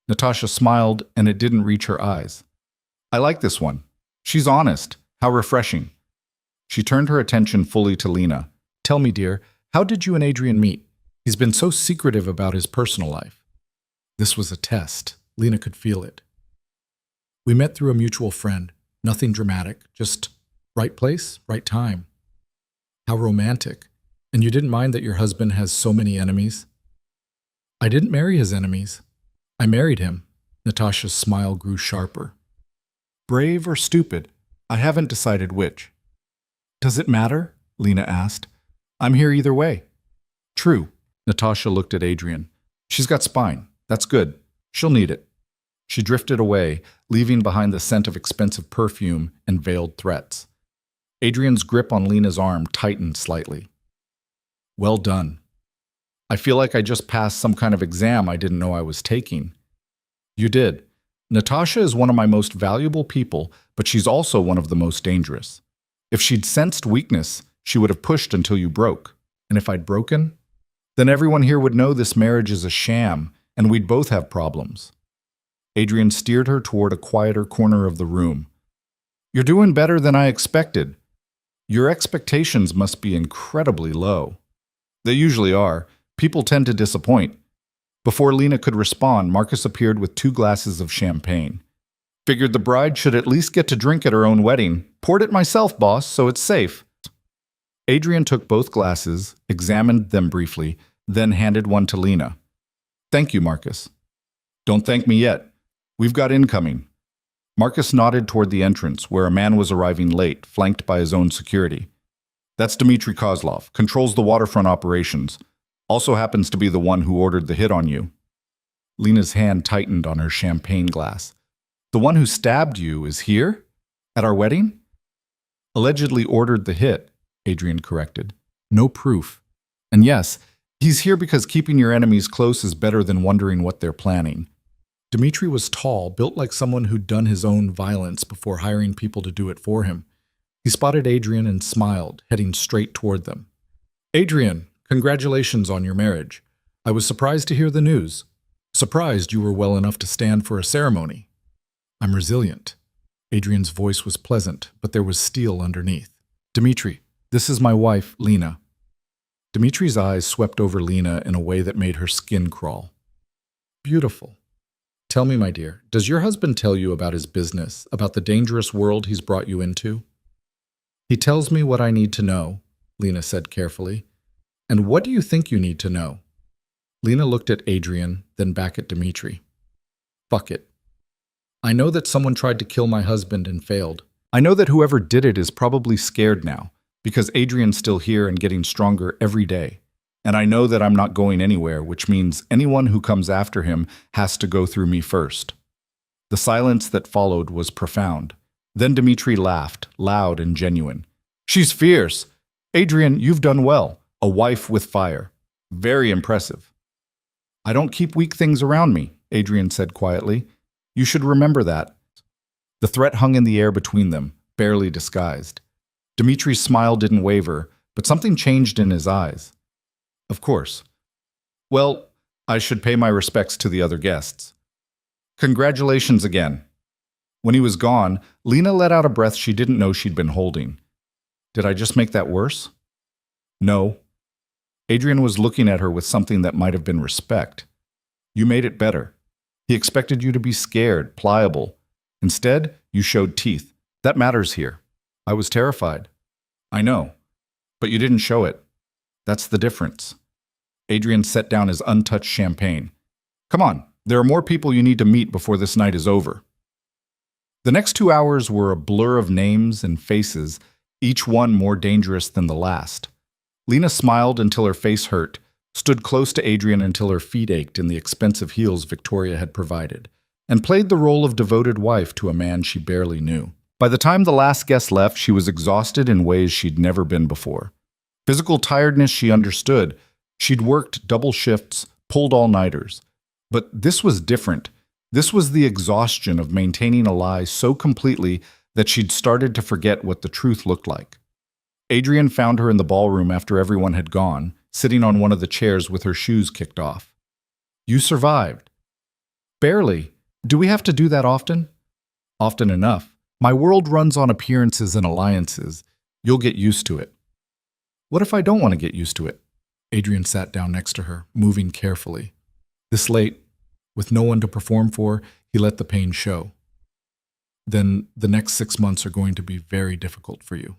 Natasha smiled, and it didn't reach her eyes. I like this one. She's honest. How refreshing. She turned her attention fully to Lena. Tell me, dear, how did you and Adrian meet? He's been so secretive about his personal life. This was a test. Lena could feel it. We met through a mutual friend. Nothing dramatic, just right place, right time. How romantic. And you didn't mind that your husband has so many enemies? I didn't marry his enemies. I married him. Natasha's smile grew sharper. Brave or stupid? I haven't decided which. Does it matter? Lena asked. I'm here either way. True. Natasha looked at Adrian. She's got spine. That's good. She'll need it. She drifted away, leaving behind the scent of expensive perfume and veiled threats. Adrian's grip on Lena's arm tightened slightly. Well done. I feel like I just passed some kind of exam I didn't know I was taking. You did. Natasha is one of my most valuable people, but she's also one of the most dangerous. If she'd sensed weakness, she would have pushed until you broke. And if I'd broken, then everyone here would know this marriage is a sham, and we'd both have problems. Adrian steered her toward a quieter corner of the room. You're doing better than I expected. Your expectations must be incredibly low. They usually are. People tend to disappoint. Before Lena could respond, Marcus appeared with 2 glasses of champagne. Figured the bride should at least get to drink at her own wedding. Poured it myself, boss, so it's safe. Adrian took both glasses, examined them briefly, then handed one to Lena. Thank you, Marcus. Don't thank me yet. We've got incoming. Marcus nodded toward the entrance, where a man was arriving late, flanked by his own security. That's Dmitry Kozlov, controls the waterfront operations. Also happens to be the one who ordered the hit on you. Lena's hand tightened on her champagne glass. The one who stabbed you is here? At our wedding? Allegedly ordered the hit, Adrian corrected. No proof. And yes, he's here because keeping your enemies close is better than wondering what they're planning. Dmitri was tall, built like someone who'd done his own violence before hiring people to do it for him. He spotted Adrian and smiled, heading straight toward them. Adrian, congratulations on your marriage. I was surprised to hear the news. Surprised you were well enough to stand for a ceremony. I'm resilient. Adrian's voice was pleasant, but there was steel underneath. Dmitri, this is my wife, Lena. Dmitri's eyes swept over Lena in a way that made her skin crawl. Beautiful. Tell me, my dear, does your husband tell you about his business, about the dangerous world he's brought you into? He tells me what I need to know, Lena said carefully. And what do you think you need to know? Lena looked at Adrian, then back at Dmitri. Fuck it. I know that someone tried to kill my husband and failed. I know that whoever did it is probably scared now, because Adrian's still here and getting stronger every day. And I know that I'm not going anywhere, which means anyone who comes after him has to go through me first. The silence that followed was profound. Then Dmitri laughed, loud and genuine. She's fierce. Adrian, you've done well. A wife with fire. Very impressive. I don't keep weak things around me, Adrian said quietly. You should remember that. The threat hung in the air between them, barely disguised. Dmitri's smile didn't waver, but something changed in his eyes. Of course. Well, I should pay my respects to the other guests. Congratulations again. When he was gone, Lena let out a breath she didn't know she'd been holding. Did I just make that worse? No. Adrian was looking at her with something that might have been respect. You made it better. He expected you to be scared, pliable. Instead, you showed teeth. That matters here. I was terrified. I know. But you didn't show it. That's the difference. Adrian set down his untouched champagne. Come on, there are more people you need to meet before this night is over. The next 2 hours were a blur of names and faces, each one more dangerous than the last. Lena smiled until her face hurt, stood close to Adrian until her feet ached in the expensive heels Victoria had provided, and played the role of devoted wife to a man she barely knew. By the time the last guest left, she was exhausted in ways she'd never been before. Physical tiredness she understood. She'd worked double shifts, pulled all-nighters. But this was different. This was the exhaustion of maintaining a lie so completely that she'd started to forget what the truth looked like. Adrian found her in the ballroom after everyone had gone, sitting on one of the chairs with her shoes kicked off. You survived. Barely. Do we have to do that often? Often enough. My world runs on appearances and alliances. You'll get used to it. What if I don't want to get used to it? Adrian sat down next to her, moving carefully. This late, with no one to perform for, he let the pain show. Then the next 6 months are going to be very difficult for you.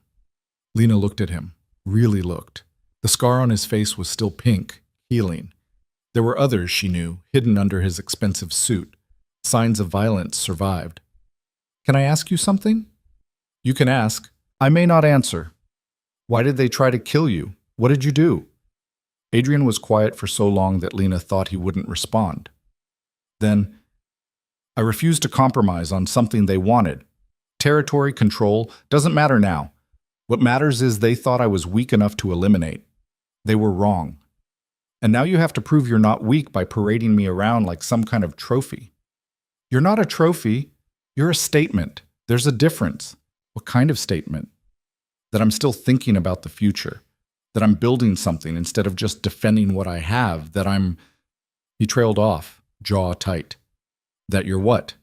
Lena looked at him, really looked. The scar on his face was still pink, healing. There were others, she knew, hidden under his expensive suit. Signs of violence survived. Can I ask you something? You can ask. I may not answer. Why did they try to kill you? What did you do? Adrian was quiet for so long that Lena thought he wouldn't respond. Then, I refused to compromise on something they wanted. Territory, control, doesn't matter now. What matters is they thought I was weak enough to eliminate. They were wrong. And now you have to prove you're not weak by parading me around like some kind of trophy. You're not a trophy. You're a statement. There's a difference. What kind of statement? That I'm still thinking about the future. That I'm building something instead of just defending what I have. That I'm... He trailed off, jaw tight. That you're what?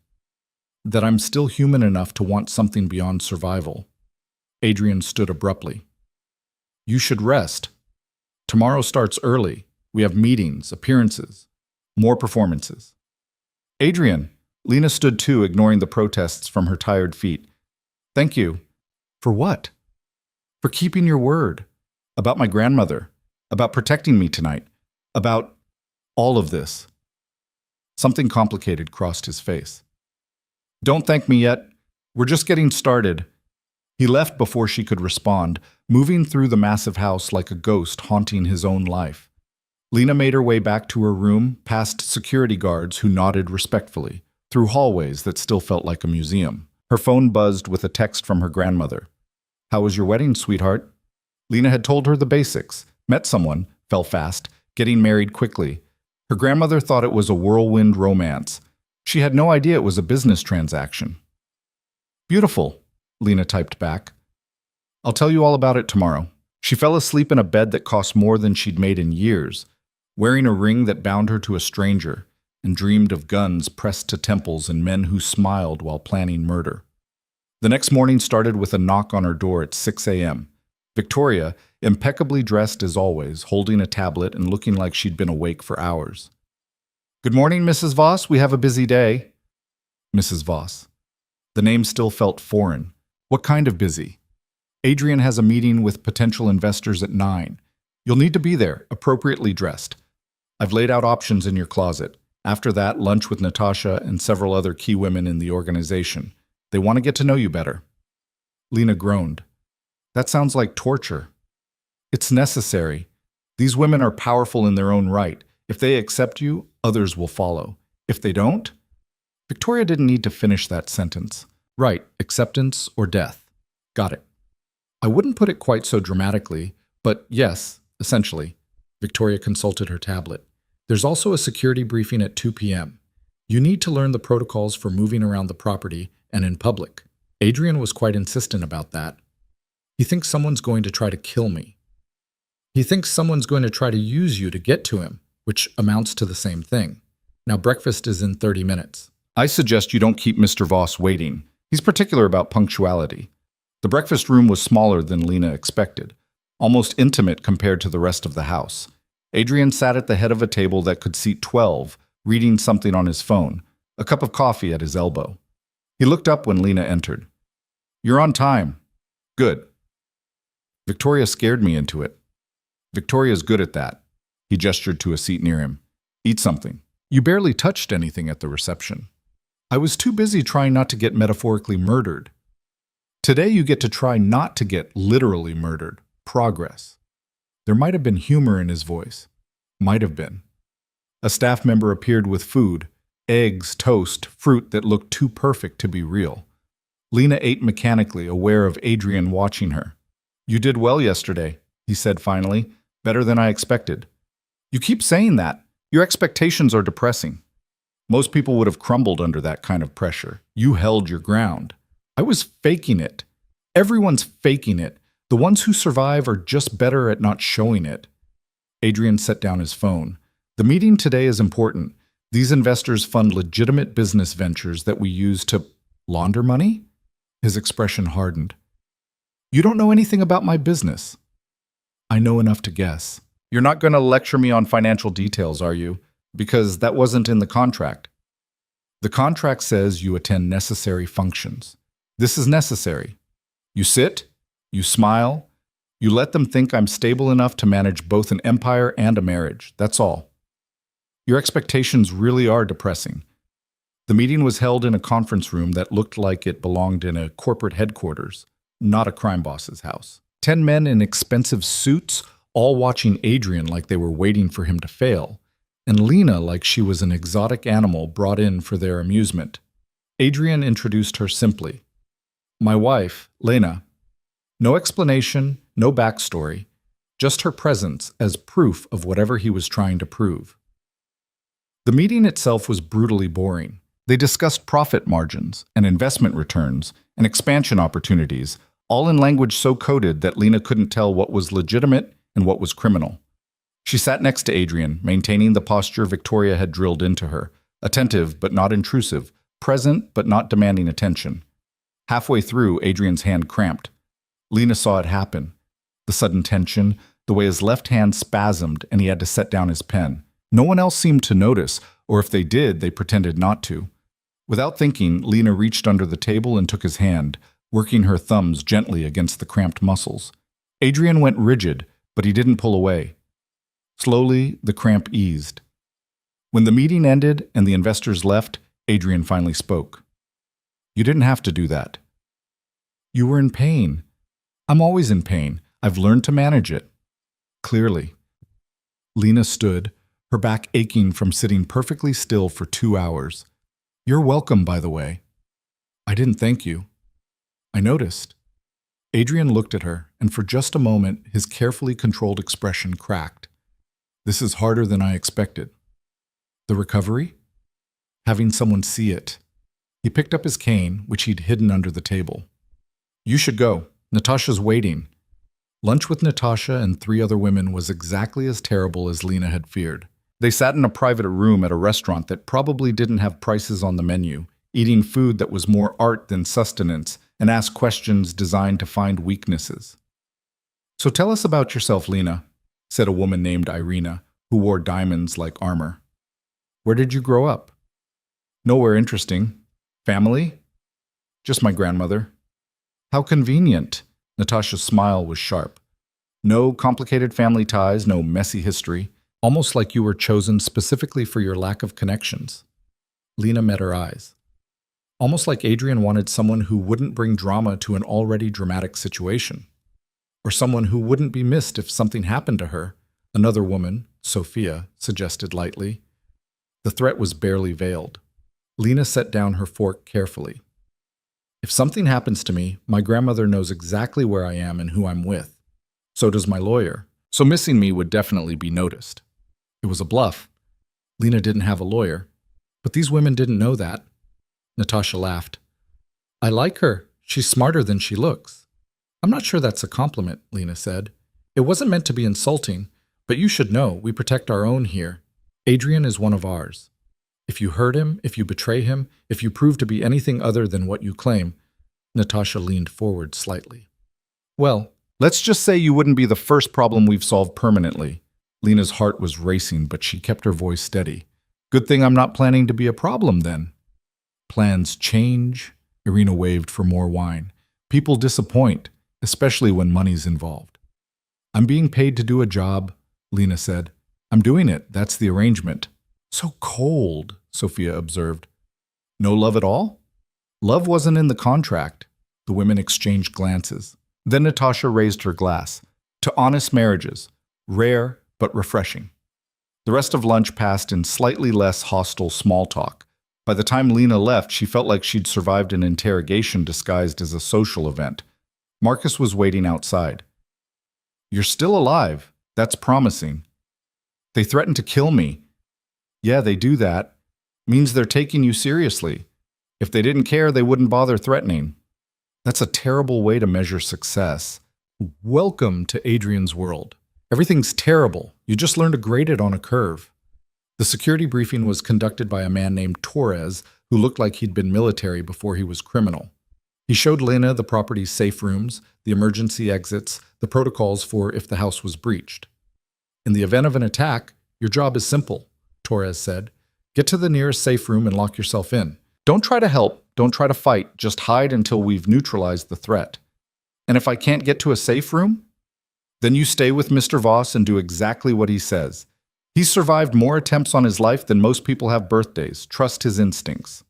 That I'm still human enough to want something beyond survival. Adrian stood abruptly. You should rest. Tomorrow starts early. We have meetings, appearances, more performances. Adrian, Lena stood too, ignoring the protests from her tired feet. Thank you. For what? For keeping your word. About my grandmother. About protecting me tonight. About all of this. Something complicated crossed his face. Don't thank me yet. We're just getting started. He left before she could respond, moving through the massive house like a ghost haunting his own life. Lena made her way back to her room, past security guards who nodded respectfully, through hallways that still felt like a museum. Her phone buzzed with a text from her grandmother. "How was your wedding, sweetheart?" Lena had told her the basics. Met someone, fell fast, getting married quickly. Her grandmother thought it was a whirlwind romance. She had no idea it was a business transaction. "Beautiful," Lena typed back. "I'll tell you all about it tomorrow." She fell asleep in a bed that cost more than she'd made in years, wearing a ring that bound her to a stranger, and dreamed of guns pressed to temples and men who smiled while planning murder. The next morning started with a knock on her door at 6 a.m. Victoria, impeccably dressed as always, holding a tablet and looking like she'd been awake for hours. "Good morning, Mrs. Voss. We have a busy day." Mrs. Voss. The name still felt foreign. What kind of busy? "Adrian has a meeting with potential investors at 9. You'll need to be there, appropriately dressed. I've laid out options in your closet. After that, lunch with Natasha and several other key women in the organization. They want to get to know you better." Lena groaned. "That sounds like torture." "It's necessary. These women are powerful in their own right. If they accept you, others will follow. If they don't..." Victoria didn't need to finish that sentence. "Right, acceptance or death. Got it." "I wouldn't put it quite so dramatically, but yes, essentially." Victoria consulted her tablet. "There's also a security briefing at 2 p.m. You need to learn the protocols for moving around the property and in public." Adrian was quite insistent about that. "He thinks someone's going to try to kill me. He thinks someone's going to try to use you to get to him, which amounts to the same thing. Now breakfast is in 30 minutes. I suggest you don't keep Mr. Voss waiting. He's particular about punctuality." The breakfast room was smaller than Lena expected, almost intimate compared to the rest of the house. Adrian sat at the head of a table that could seat 12, reading something on his phone, a cup of coffee at his elbow. He looked up when Lena entered. "You're on time." "Good." "Victoria scared me into it." "Victoria's good at that." He gestured to a seat near him. "Eat something." "You barely touched anything at the reception." "I was too busy trying not to get metaphorically murdered." "Today you get to try not to get literally murdered. Progress." There might have been humor in his voice. Might have been. A staff member appeared with food, eggs, toast, fruit that looked too perfect to be real. Lena ate mechanically, aware of Adrian watching her. "You did well yesterday," he said finally. "Better than I expected." "You keep saying that. Your expectations are depressing." "Most people would have crumbled under that kind of pressure. You held your ground." "I was faking it." "Everyone's faking it. The ones who survive are just better at not showing it." Adrian set down his phone. "The meeting today is important. These investors fund legitimate business ventures that we use to launder money?" His expression hardened. "You don't know anything about my business." "I know enough to guess." "You're not going to lecture me on financial details, are you? Because that wasn't in the contract." "The contract says you attend necessary functions. This is necessary. You sit, you smile, you let them think I'm stable enough to manage both an empire and a marriage. That's all. Your expectations really are depressing." The meeting was held in a conference room that looked like it belonged in a corporate headquarters, not a crime boss's house. 10 men in expensive suits, all watching Adrian like they were waiting for him to fail, and Lena like she was an exotic animal brought in for their amusement. Adrian introduced her simply. "My wife, Lena." No explanation, no backstory, just her presence as proof of whatever he was trying to prove. The meeting itself was brutally boring. They discussed profit margins and investment returns and expansion opportunities, all in language so coded that Lena couldn't tell what was legitimate and what was criminal. She sat next to Adrian, maintaining the posture Victoria had drilled into her, attentive but not intrusive, present but not demanding attention. Halfway through, Adrian's hand cramped. Lena saw it happen. The sudden tension, the way his left hand spasmed and he had to set down his pen. No one else seemed to notice, or if they did, they pretended not to. Without thinking, Lena reached under the table and took his hand, working her thumbs gently against the cramped muscles. Adrian went rigid, but he didn't pull away. Slowly, the cramp eased. When the meeting ended and the investors left, Adrian finally spoke. "You didn't have to do that." "You were in pain." "I'm always in pain. I've learned to manage it." "Clearly." Lena stood, her back aching from sitting perfectly still for 2 hours. You're welcome, by the way. I didn't thank you. I noticed. Adrian looked at her, and for just a moment, his carefully controlled expression cracked. This is harder than I expected. The recovery? Having someone see it. He picked up his cane, which he'd hidden under the table. You should go. Natasha's waiting. Lunch with Natasha and 3 other women was exactly as terrible as Lena had feared. They sat in a private room at a restaurant that probably didn't have prices on the menu, eating food that was more art than sustenance, and asked questions designed to find weaknesses. So tell us about yourself, Lena, said a woman named Irina, who wore diamonds like armor. Where did you grow up? Nowhere interesting. Family? Just my grandmother. How convenient. Natasha's smile was sharp. No complicated family ties, no messy history. Almost like you were chosen specifically for your lack of connections. Lena met her eyes. Almost like Adrian wanted someone who wouldn't bring drama to an already dramatic situation. Or someone who wouldn't be missed if something happened to her, another woman, Sophia, suggested lightly. The threat was barely veiled. Lena set down her fork carefully. If something happens to me, my grandmother knows exactly where I am and who I'm with. So does my lawyer. So missing me would definitely be noticed. It was a bluff. Lena didn't have a lawyer. But these women didn't know that. Natasha laughed. I like her. She's smarter than she looks. I'm not sure that's a compliment, Lena said. It wasn't meant to be insulting, but you should know we protect our own here. Adrian is one of ours. If you hurt him, if you betray him, if you prove to be anything other than what you claim, Natasha leaned forward slightly. Well, let's just say you wouldn't be the first problem we've solved permanently. Lena's heart was racing, but she kept her voice steady. Good thing I'm not planning to be a problem then. Plans change. Irina waved for more wine. People disappoint, especially when money's involved. I'm being paid to do a job, Lena said. I'm doing it. That's the arrangement. So cold, Sophia observed. No love at all? Love wasn't in the contract. The women exchanged glances. Then Natasha raised her glass. To honest marriages. Rare, but refreshing. The rest of lunch passed in slightly less hostile small talk. By the time Lena left, she felt like she'd survived an interrogation disguised as a social event. Marcus was waiting outside. You're still alive. That's promising. They threatened to kill me. Yeah, they do that. Means they're taking you seriously. If they didn't care, they wouldn't bother threatening. That's a terrible way to measure success. Welcome to Adrian's world. Everything's terrible. You just learned to grade it on a curve. The security briefing was conducted by a man named Torres, who looked like he'd been military before he was criminal. He showed Lena the property's safe rooms, the emergency exits, the protocols for if the house was breached. In the event of an attack, your job is simple, Torres said. Get to the nearest safe room and lock yourself in. Don't try to help, don't try to fight, just hide until we've neutralized the threat. And if I can't get to a safe room? Then you stay with Mr. Voss and do exactly what he says. He's survived more attempts on his life than most people have birthdays. Trust his instincts.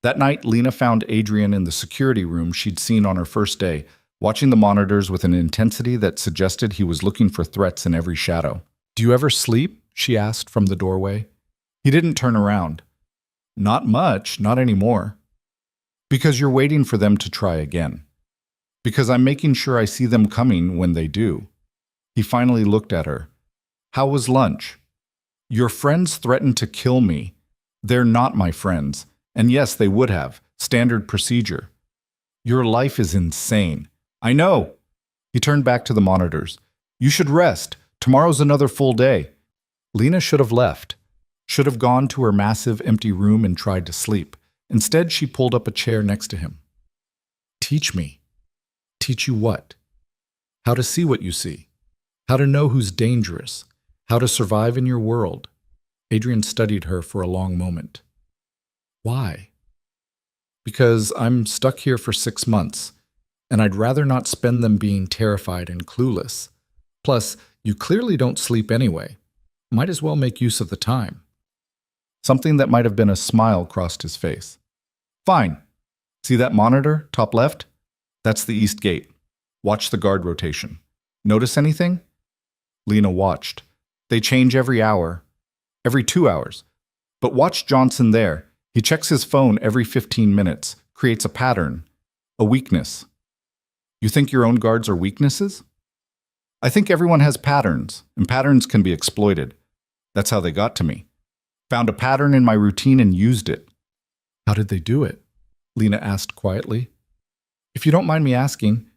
That night, Lena found Adrian in the security room she'd seen on her first day, watching the monitors with an intensity that suggested he was looking for threats in every shadow. Do you ever sleep? She asked from the doorway. He didn't turn around. Not much, not anymore. Because you're waiting for them to try again. Because I'm making sure I see them coming when they do. He finally looked at her. How was lunch? Your friends threatened to kill me. They're not my friends. And yes, they would have. Standard procedure. Your life is insane. I know. He turned back to the monitors. You should rest. Tomorrow's another full day. Lena should have left. Should have gone to her massive empty room and tried to sleep. Instead, she pulled up a chair next to him. Teach me. Teach you what? How to see what you see. How to know who's dangerous. How to survive in your world. Adrian studied her for a long moment. Why? Because I'm stuck here for 6 months, and I'd rather not spend them being terrified and clueless. Plus, you clearly don't sleep anyway. Might as well make use of the time. Something that might have been a smile crossed his face. Fine. See that monitor, top left? That's the east gate. Watch the guard rotation. Notice anything? Lena watched. They change every hour, every 2 hours. But watch Johnson there. He checks his phone every 15 minutes, creates a pattern, a weakness. You think your own guards are weaknesses? I think everyone has patterns, and patterns can be exploited. That's how they got to me. Found a pattern in my routine and used it. How did they do it? Lena asked quietly. If you don't mind me asking.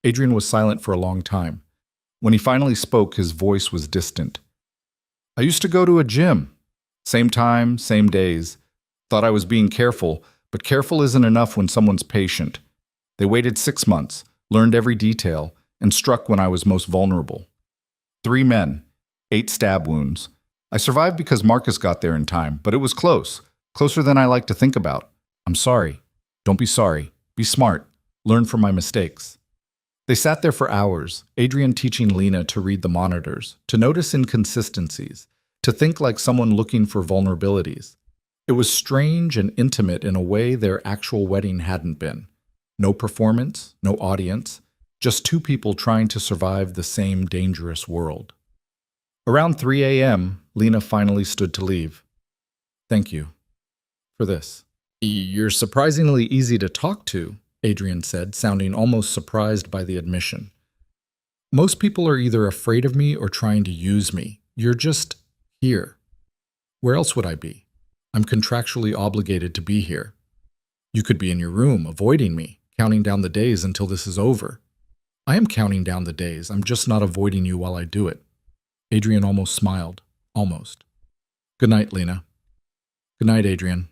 Adrian was silent for a long time. When he finally spoke, his voice was distant. I used to go to a gym. Same time, same days. Thought I was being careful, but careful isn't enough when someone's patient. They waited 6 months, learned every detail, and struck when I was most vulnerable. 3 men, 8 stab wounds. I survived because Marcus got there in time, but it was close. Closer than I like to think about. I'm sorry. Don't be sorry. Be smart. Learn from my mistakes. They sat there for hours, Adrian teaching Lena to read the monitors, to notice inconsistencies, to think like someone looking for vulnerabilities. It was strange and intimate in a way their actual wedding hadn't been. No performance, no audience, just 2 people trying to survive the same dangerous world. Around 3 a.m., Lena finally stood to leave. Thank you for this. You're surprisingly easy to talk to, Adrian said, sounding almost surprised by the admission. Most people are either afraid of me or trying to use me. You're just here. Where else would I be? I'm contractually obligated to be here. You could be in your room, avoiding me, counting down the days until this is over. I am counting down the days. I'm just not avoiding you while I do it. Adrian almost smiled. Almost. Good night, Lena. Good night, Adrian.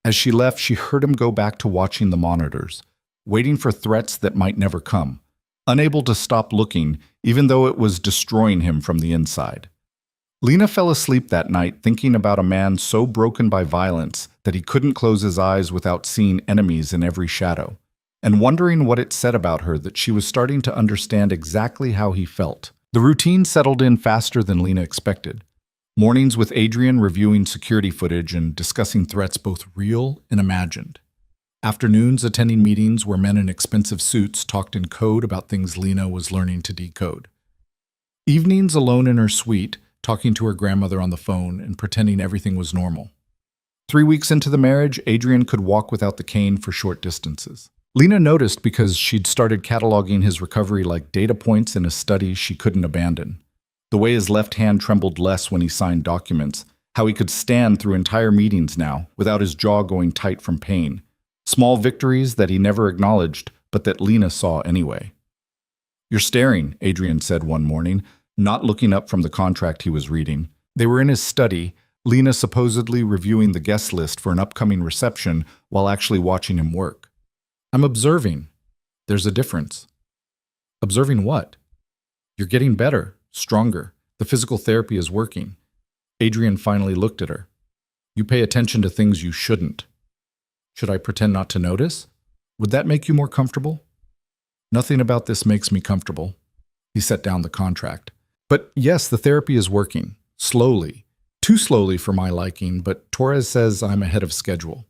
As she left, she heard him go back to watching the monitors, waiting for threats that might never come, unable to stop looking, even though it was destroying him from the inside. Lena fell asleep that night thinking about a man so broken by violence that he couldn't close his eyes without seeing enemies in every shadow, and wondering what it said about her that she was starting to understand exactly how he felt. The routine settled in faster than Lena expected. Mornings with Adrian reviewing security footage and discussing threats both real and imagined. Afternoons attending meetings where men in expensive suits talked in code about things Lena was learning to decode. Evenings alone in her suite, talking to her grandmother on the phone and pretending everything was normal. 3 weeks into the marriage, Adrian could walk without the cane for short distances. Lena noticed because she'd started cataloging his recovery like data points in a study she couldn't abandon. The way his left hand trembled less when he signed documents, how he could stand through entire meetings now without his jaw going tight from pain. Small victories that he never acknowledged, but that Lena saw anyway. You're staring, Adrian said one morning, not looking up from the contract he was reading. They were in his study, Lena supposedly reviewing the guest list for an upcoming reception while actually watching him work. I'm observing. There's a difference. Observing what? You're getting better. Stronger. The physical therapy is working. Adrian finally looked at her. You pay attention to things you shouldn't. Should I pretend not to notice? Would that make you more comfortable? Nothing about this makes me comfortable. He set down the contract. But yes, the therapy is working. Slowly. Too slowly for my liking, but Torres says I'm ahead of schedule.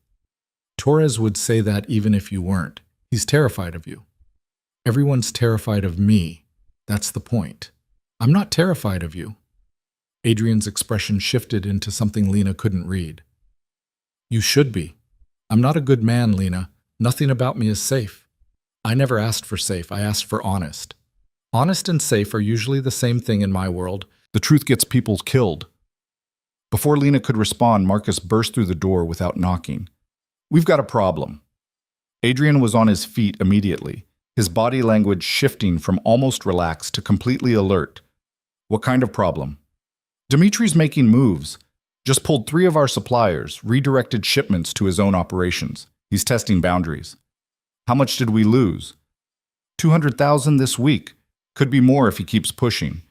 Torres would say that even if you weren't. He's terrified of you. Everyone's terrified of me. That's the point. I'm not terrified of you. Adrian's expression shifted into something Lena couldn't read. You should be. I'm not a good man, Lena. Nothing about me is safe. I never asked for safe. I asked for honest. Honest and safe are usually the same thing in my world. The truth gets people killed. Before Lena could respond, Marcus burst through the door without knocking. We've got a problem. Adrian was on his feet immediately, his body language shifting from almost relaxed to completely alert. What kind of problem? Dimitri's making moves. Just pulled 3 of our suppliers, redirected shipments to his own operations. He's testing boundaries. How much did we lose? 200,000 this week. Could be more if he keeps pushing.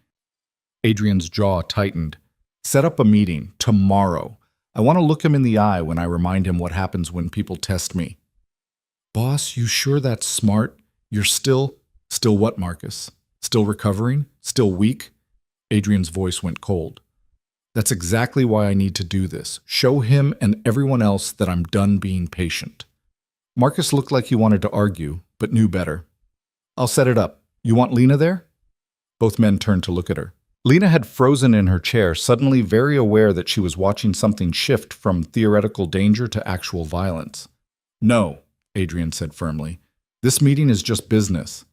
Adrian's jaw tightened. Set up a meeting tomorrow. I want to look him in the eye when I remind him what happens when people test me. Boss, you sure that's smart? You're still what, Marcus? Still recovering? Still weak? Adrian's voice went cold. That's exactly why I need to do this. Show him and everyone else that I'm done being patient. Marcus looked like he wanted to argue, but knew better. I'll set it up. You want Lena there? Both men turned to look at her. Lena had frozen in her chair, suddenly very aware that she was watching something shift from theoretical danger to actual violence. No, Adrian said firmly. This meeting is just business.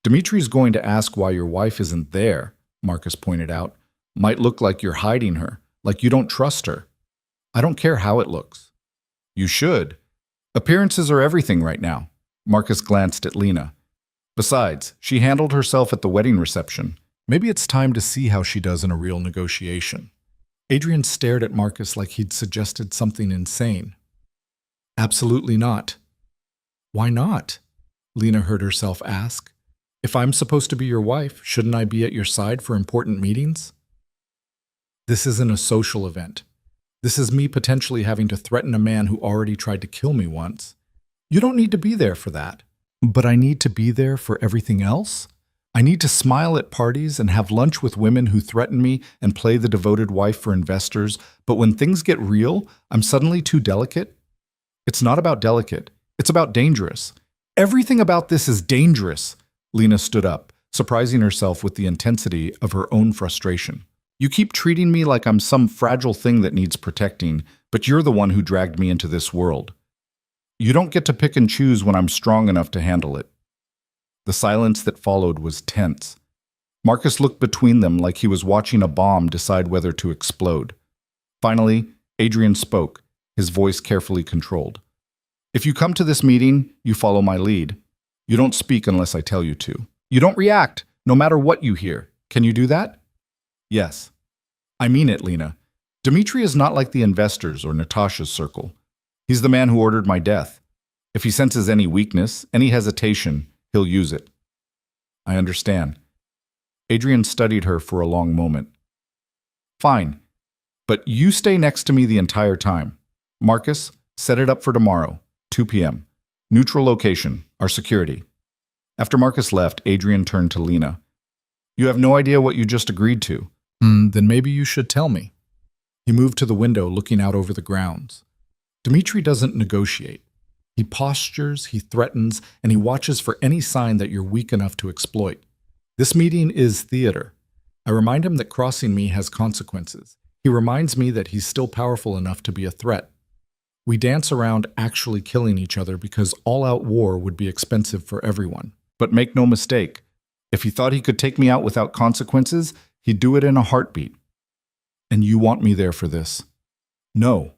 Dimitri's going to ask why your wife isn't there, Marcus pointed out. Might look like you're hiding her, like you don't trust her. I don't care how it looks. You should. Appearances are everything right now. Marcus glanced at Lena. Besides, she handled herself at the wedding reception. Maybe it's time to see how she does in a real negotiation. Adrian stared at Marcus like he'd suggested something insane. Absolutely not. Why not? Lena heard herself ask. If I'm supposed to be your wife, shouldn't I be at your side for important meetings? This isn't a social event. This is me potentially having to threaten a man who already tried to kill me once. You don't need to be there for that. But I need to be there for everything else? I need to smile at parties and have lunch with women who threaten me and play the devoted wife for investors, but when things get real, I'm suddenly too delicate? It's not about delicate. It's about dangerous. Everything about this is dangerous. Lena stood up, surprising herself with the intensity of her own frustration. You keep treating me like I'm some fragile thing that needs protecting, but you're the one who dragged me into this world. You don't get to pick and choose when I'm strong enough to handle it. The silence that followed was tense. Marcus looked between them like he was watching a bomb decide whether to explode. Finally, Adrian spoke, his voice carefully controlled. If you come to this meeting, you follow my lead. You don't speak unless I tell you to. You don't react, no matter what you hear. Can you do that? Yes. I mean it, Lena. Dimitri is not like the investors or Natasha's circle. He's the man who ordered my death. If he senses any weakness, any hesitation, he'll use it. I understand. Adrian studied her for a long moment. Fine. But you stay next to me the entire time. Marcus, set it up for tomorrow, 2 p.m. Neutral location, our security. After Marcus left, Adrian turned to Lena. You have no idea what you just agreed to. Then maybe you should tell me. He moved to the window, looking out over the grounds. Dimitri doesn't negotiate. He postures, he threatens, and he watches for any sign that you're weak enough to exploit. This meeting is theater. I remind him that crossing me has consequences. He reminds me that he's still powerful enough to be a threat. We dance around actually killing each other because all-out war would be expensive for everyone. But make no mistake, if he thought he could take me out without consequences, he'd do it in a heartbeat. And you want me there for this? No.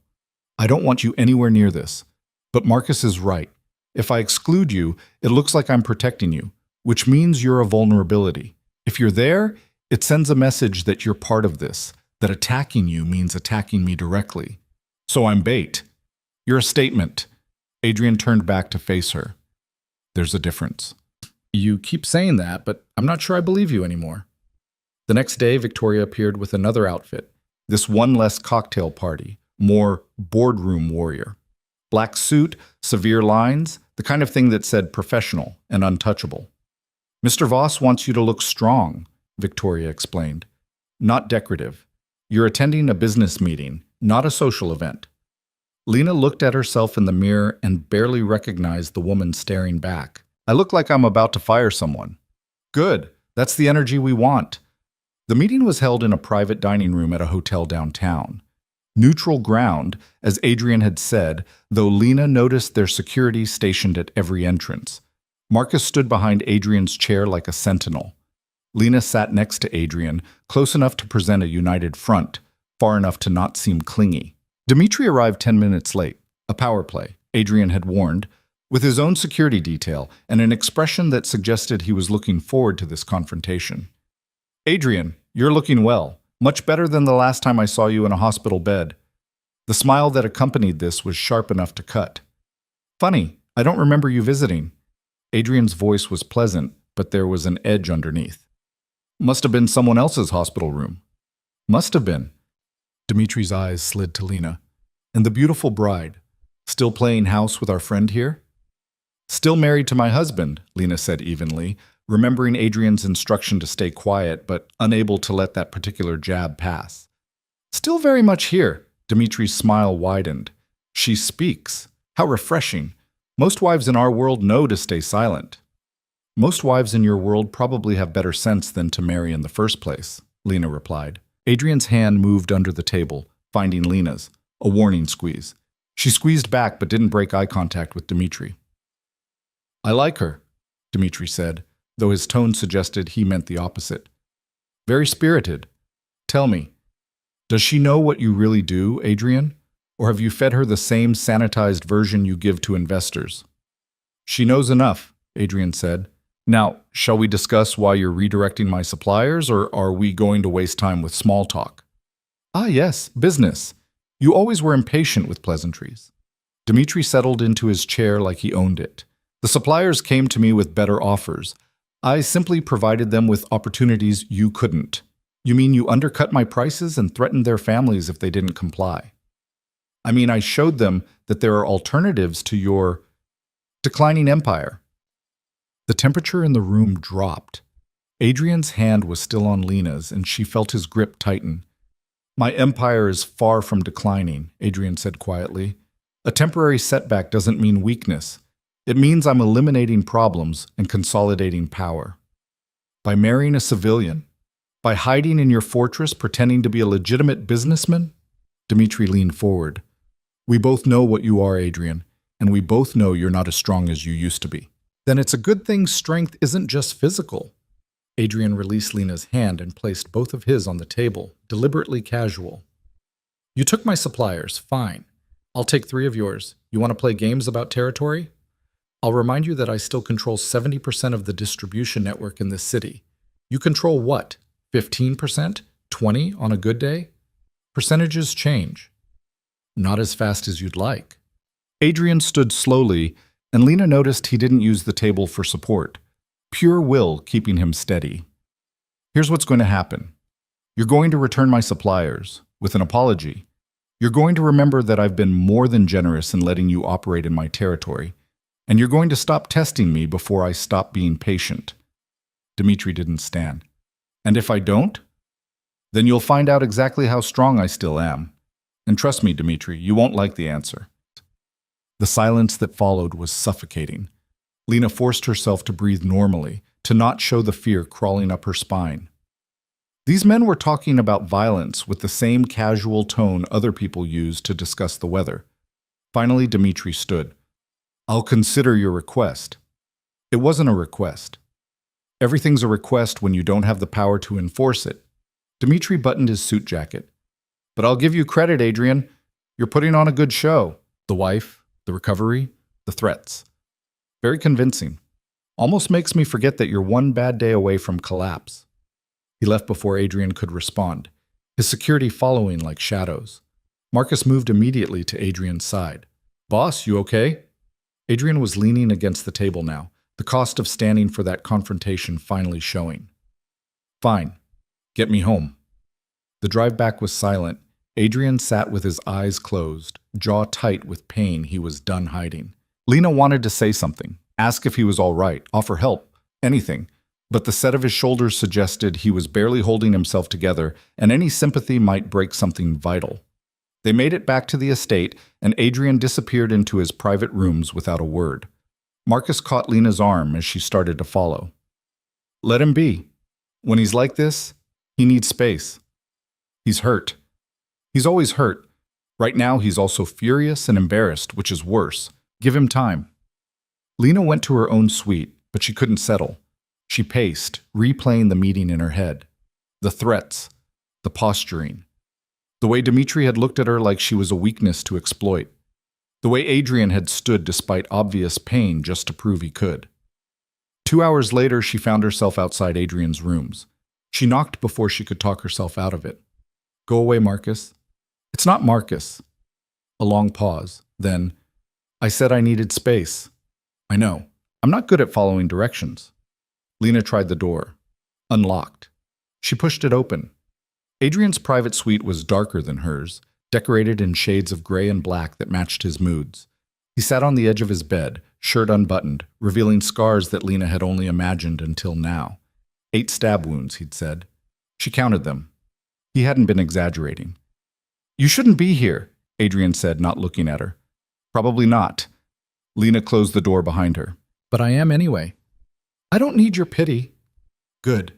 I don't want you anywhere near this. But Marcus is right. If I exclude you, it looks like I'm protecting you, which means you're a vulnerability. If you're there, it sends a message that you're part of this, that attacking you means attacking me directly. So I'm bait. You're a statement. Adrian turned back to face her. There's a difference. You keep saying that, but I'm not sure I believe you anymore. The next day, Victoria appeared with another outfit. This one less cocktail party, more boardroom warrior. Black suit, severe lines, the kind of thing that said professional and untouchable. Mr. Voss wants you to look strong, Victoria explained. Not decorative. You're attending a business meeting, not a social event. Lena looked at herself in the mirror and barely recognized the woman staring back. I look like I'm about to fire someone. Good. That's the energy we want. The meeting was held in a private dining room at a hotel downtown. Neutral ground, as Adrian had said, though Lena noticed their security stationed at every entrance. Marcus stood behind Adrian's chair like a sentinel. Lena sat next to Adrian, close enough to present a united front, far enough to not seem clingy. Dimitri arrived 10 minutes late, a power play, Adrian had warned, with his own security detail and an expression that suggested he was looking forward to this confrontation. Adrian, you're looking well. Much better than the last time I saw you in a hospital bed. The smile that accompanied this was sharp enough to cut. Funny, I don't remember you visiting. Adrian's voice was pleasant, but there was an edge underneath. Must have been someone else's hospital room. Must have been. Dimitri's eyes slid to Lena. And the beautiful bride, still playing house with our friend here? Still married to my husband, Lena said evenly, remembering Adrian's instruction to stay quiet, but unable to let that particular jab pass. Still very much here. Dimitri's smile widened. She speaks. How refreshing. Most wives in our world know to stay silent. Most wives in your world probably have better sense than to marry in the first place. Lena replied. Adrian's hand moved under the table, finding Lena's, a warning squeeze. She squeezed back but didn't break eye contact with Dmitri. I like her, Dmitri said, though his tone suggested he meant the opposite. Very spirited. Tell me, does she know what you really do, Adrian? Or have you fed her the same sanitized version you give to investors? She knows enough, Adrian said. Now, shall we discuss why you're redirecting my suppliers, or are we going to waste time with small talk? Ah, yes, business. You always were impatient with pleasantries. Dmitri settled into his chair like he owned it. The suppliers came to me with better offers. I simply provided them with opportunities you couldn't. You mean you undercut my prices and threatened their families if they didn't comply? I mean, I showed them that there are alternatives to your declining empire. The temperature in the room dropped. Adrian's hand was still on Lena's, and she felt his grip tighten. My empire is far from declining, Adrian said quietly. A temporary setback doesn't mean weakness. It means I'm eliminating problems and consolidating power. By marrying a civilian, by hiding in your fortress pretending to be a legitimate businessman? Dmitri leaned forward. We both know what you are, Adrian, and we both know you're not as strong as you used to be. Then it's a good thing strength isn't just physical. Adrian released Lena's hand and placed both of his on the table, deliberately casual. You took my suppliers, fine. I'll take 3 of yours. You want to play games about territory? I'll remind you that I still control 70% of the distribution network in this city. You control what? 15%? 20% on a good day? Percentages change. Not as fast as you'd like. Adrian stood slowly, and Lena noticed he didn't use the table for support. Pure will keeping him steady. Here's what's going to happen. You're going to return my suppliers, with an apology. You're going to remember that I've been more than generous in letting you operate in my territory, and you're going to stop testing me before I stop being patient. Dmitri didn't stand. And if I don't? Then you'll find out exactly how strong I still am. And trust me, Dmitri, you won't like the answer. The silence that followed was suffocating. Lena forced herself to breathe normally, to not show the fear crawling up her spine. These men were talking about violence with the same casual tone other people used to discuss the weather. Finally, Dmitri stood. I'll consider your request. It wasn't a request. Everything's a request when you don't have the power to enforce it. Dmitri buttoned his suit jacket. But I'll give you credit, Adrian. You're putting on a good show. The wife, the recovery, the threats. Very convincing. Almost makes me forget that you're one bad day away from collapse. He left before Adrian could respond, his security following like shadows. Marcus moved immediately to Adrian's side. Boss, you okay? Adrian was leaning against the table now, the cost of standing for that confrontation finally showing. Fine. Get me home. The drive back was silent. Adrian sat with his eyes closed, jaw tight with pain he was done hiding. Lena wanted to say something, ask if he was all right, offer help, anything, but the set of his shoulders suggested he was barely holding himself together, and any sympathy might break something vital. They made it back to the estate, and Adrian disappeared into his private rooms without a word. Marcus caught Lena's arm as she started to follow. Let him be. When he's like this, he needs space. He's hurt. He's always hurt. Right now, he's also furious and embarrassed, which is worse. Give him time. Lena went to her own suite, but she couldn't settle. She paced, replaying the meeting in her head. The threats, the posturing. The way Dmitri had looked at her like she was a weakness to exploit. The way Adrian had stood despite obvious pain just to prove he could. 2 hours later, she found herself outside Adrian's rooms. She knocked before she could talk herself out of it. Go away, Marcus. It's not Marcus. A long pause. Then, I said I needed space. I know. I'm not good at following directions. Lena tried the door. Unlocked. She pushed it open. Adrian's private suite was darker than hers, decorated in shades of gray and black that matched his moods. He sat on the edge of his bed, shirt unbuttoned, revealing scars that Lena had only imagined until now. 8 stab wounds, he'd said. She counted them. He hadn't been exaggerating. You shouldn't be here, Adrian said, not looking at her. Probably not. Lena closed the door behind her. But I am anyway. I don't need your pity. Good,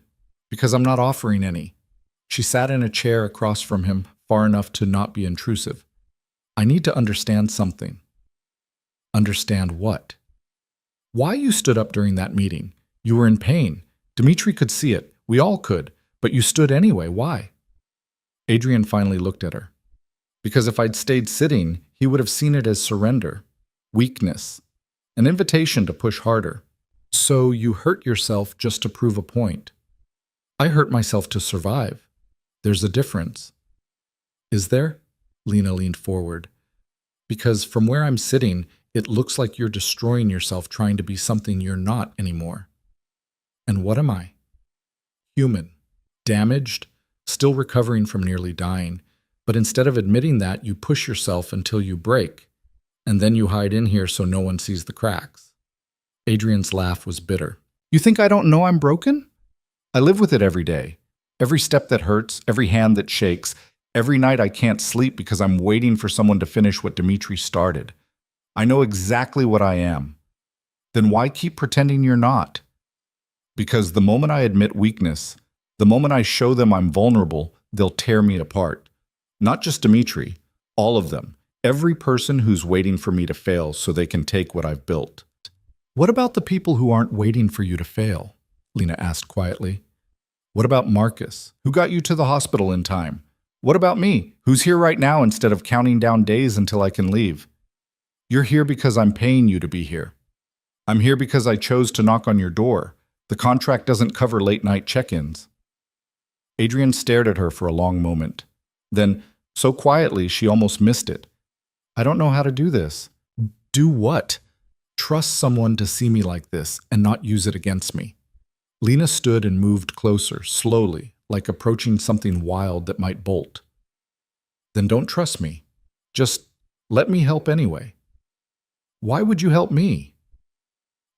because I'm not offering any. She sat in a chair across from him, far enough to not be intrusive. I need to understand something. Understand what? Why you stood up during that meeting? You were in pain. Dmitri could see it. We all could. But you stood anyway. Why? Adrian finally looked at her. Because if I'd stayed sitting, he would have seen it as surrender, weakness, an invitation to push harder. So you hurt yourself just to prove a point. I hurt myself to survive. There's a difference. Is there? Lena leaned forward. Because from where I'm sitting, it looks like you're destroying yourself trying to be something you're not anymore. And what am I? Human. Damaged, still recovering from nearly dying. But instead of admitting that, you push yourself until you break. And then you hide in here so no one sees the cracks. Adrian's laugh was bitter. You think I don't know I'm broken? I live with it every day. Every step that hurts, every hand that shakes, every night I can't sleep because I'm waiting for someone to finish what Dmitri started. I know exactly what I am. Then why keep pretending you're not? Because the moment I admit weakness, the moment I show them I'm vulnerable, they'll tear me apart. Not just Dmitri, all of them. Every person who's waiting for me to fail so they can take what I've built. What about the people who aren't waiting for you to fail? Lena asked quietly. What about Marcus, who got you to the hospital in time? What about me, who's here right now instead of counting down days until I can leave? You're here because I'm paying you to be here. I'm here because I chose to knock on your door. The contract doesn't cover late-night check-ins. Adrian stared at her for a long moment. Then, so quietly, she almost missed it. I don't know how to do this. Do what? Trust someone to see me like this and not use it against me. Lena stood and moved closer, slowly, like approaching something wild that might bolt. Then don't trust me. Just let me help anyway. Why would you help me?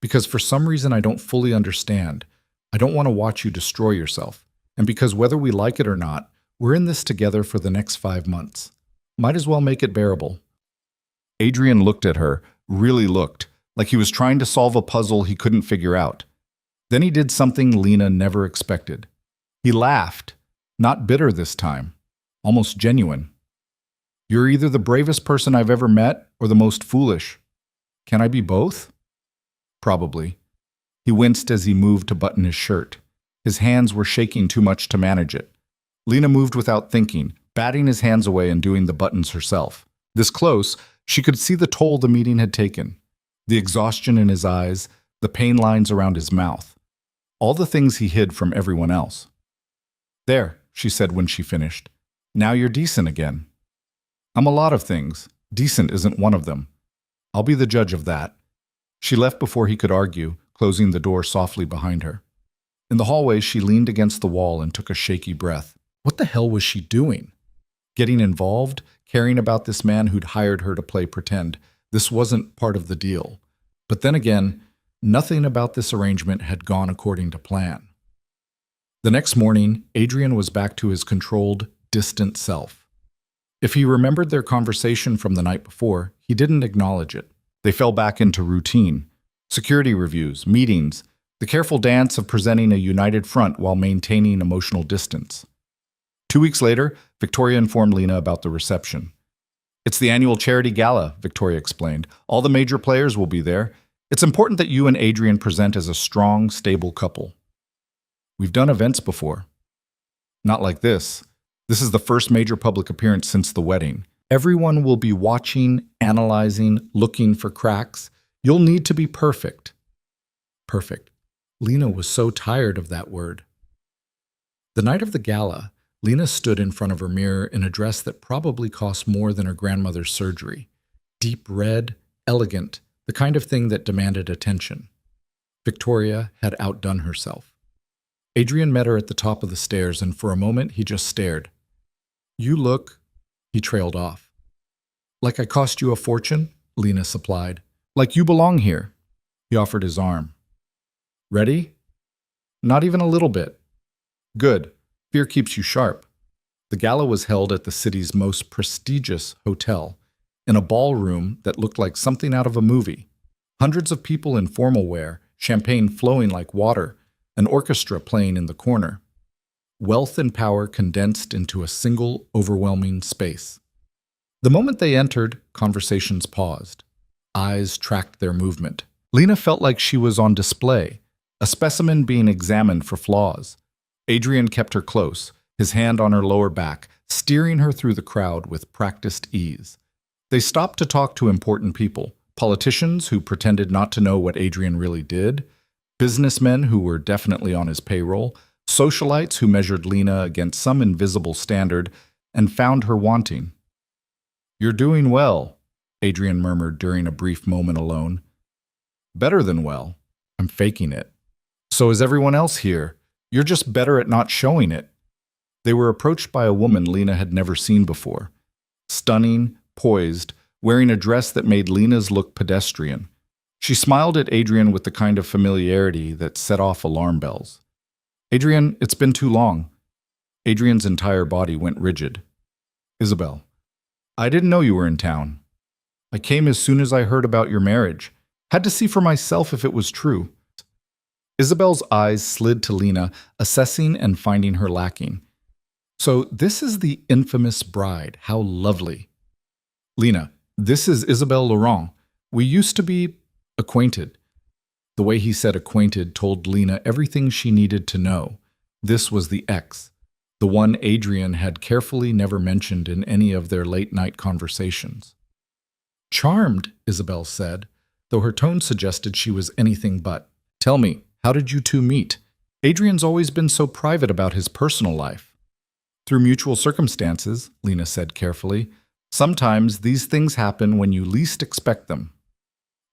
Because for some reason I don't fully understand. I don't want to watch you destroy yourself. And because whether we like it or not, we're in this together for the next 5 months. Might as well make it bearable. Adrian looked at her, really looked, like he was trying to solve a puzzle he couldn't figure out. Then he did something Lena never expected. He laughed, not bitter this time, almost genuine. You're either the bravest person I've ever met or the most foolish. Can I be both? Probably. He winced as he moved to button his shirt. His hands were shaking too much to manage it. Lena moved without thinking, batting his hands away and doing the buttons herself. This close, she could see the toll the meeting had taken. The exhaustion in his eyes, the pain lines around his mouth. All the things he hid from everyone else. There, she said when she finished. Now you're decent again. I'm a lot of things. Decent isn't one of them. I'll be the judge of that. She left before he could argue, closing the door softly behind her. In the hallway, she leaned against the wall and took a shaky breath. What the hell was she doing? Getting involved? Caring about this man who'd hired her to play pretend? This wasn't part of the deal. But then again, nothing about this arrangement had gone according to plan. The next morning, Adrian was back to his controlled, distant self. If he remembered their conversation from the night before, he didn't acknowledge it. They fell back into routine. Security reviews, meetings, the careful dance of presenting a united front while maintaining emotional distance. 2 weeks later, Victoria informed Lena about the reception. It's the annual charity gala, Victoria explained. All the major players will be there. It's important that you and Adrian present as a strong, stable couple. We've done events before. Not like this. This is the first major public appearance since the wedding. Everyone will be watching, analyzing, looking for cracks. You'll need to be perfect. Perfect. Lena was so tired of that word. The night of the gala, Lena stood in front of her mirror in a dress that probably cost more than her grandmother's surgery. Deep red, elegant, the kind of thing that demanded attention. Victoria had outdone herself. Adrian met her at the top of the stairs, and for a moment he just stared. You look, he trailed off. Like I cost you a fortune? Lena supplied. Like you belong here. He offered his arm. Ready? Not even a little bit. Good. Fear keeps you sharp. The gala was held at the city's most prestigious hotel, in a ballroom that looked like something out of a movie. Hundreds of people in formal wear, champagne flowing like water, an orchestra playing in the corner. wealth and power condensed into a single, overwhelming space. The moment they entered, conversations paused. Eyes tracked their movement. Lena felt like she was on display, a specimen being examined for flaws. Adrian kept her close, his hand on her lower back, steering her through the crowd with practiced ease. They stopped to talk to important people, politicians who pretended not to know what Adrian really did, businessmen who were definitely on his payroll, socialites who measured Lena against some invisible standard and found her wanting. "You're doing well," Adrian murmured during a brief moment alone. "Better than well. I'm faking it. So is everyone else here. You're just better at not showing it." They were approached by a woman Lena had never seen before. Stunning, poised, wearing a dress that made Lena's look pedestrian. She smiled at Adrian with the kind of familiarity that set off alarm bells. "Adrian, it's been too long." Adrian's entire body went rigid. "Isabel, I didn't know you were in town. I came as soon as I heard about your marriage. Had to see for myself if it was true." Isabel's eyes slid to Lena, assessing and finding her lacking. "So this is the infamous bride. How lovely." "Lena, this is Isabelle Laurent. We used to be acquainted." The way he said acquainted told Lena everything she needed to know. This was the ex, the one Adrian had carefully never mentioned in any of their late-night conversations. "Charmed," Isabel said, though her tone suggested she was anything but. "Tell me, how did you two meet? Adrian's always been so private about his personal life." "Through mutual circumstances," Lena said carefully. "Sometimes these things happen when you least expect them."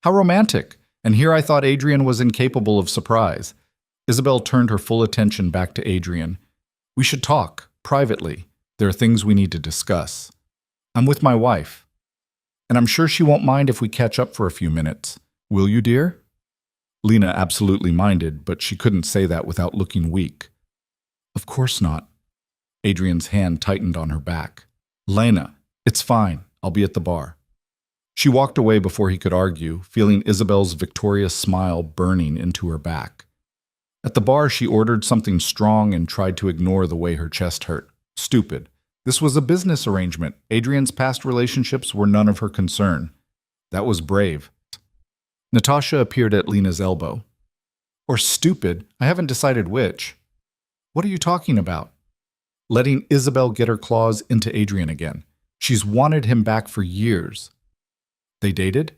"How romantic! And here I thought Adrian was incapable of surprise." Isabel turned her full attention back to Adrian. "We should talk, privately. There are things we need to discuss. I'm with my wife, and I'm sure she won't mind if we catch up for a few minutes. Will you, dear?" Lena absolutely minded, but she couldn't say that without looking weak. "Of course not." Adrian's hand tightened on her back. "Lena, it's fine. I'll be at the bar." She walked away before he could argue, feeling Isabel's victorious smile burning into her back. At the bar, she ordered something strong and tried to ignore the way her chest hurt. Stupid. This was a business arrangement. Adrian's past relationships were none of her concern. That was brave. Natasha appeared at Lena's elbow. "Or stupid, I haven't decided which." "What are you talking about?" "Letting Isabel get her claws into Adrian again. She's wanted him back for years." "They dated?"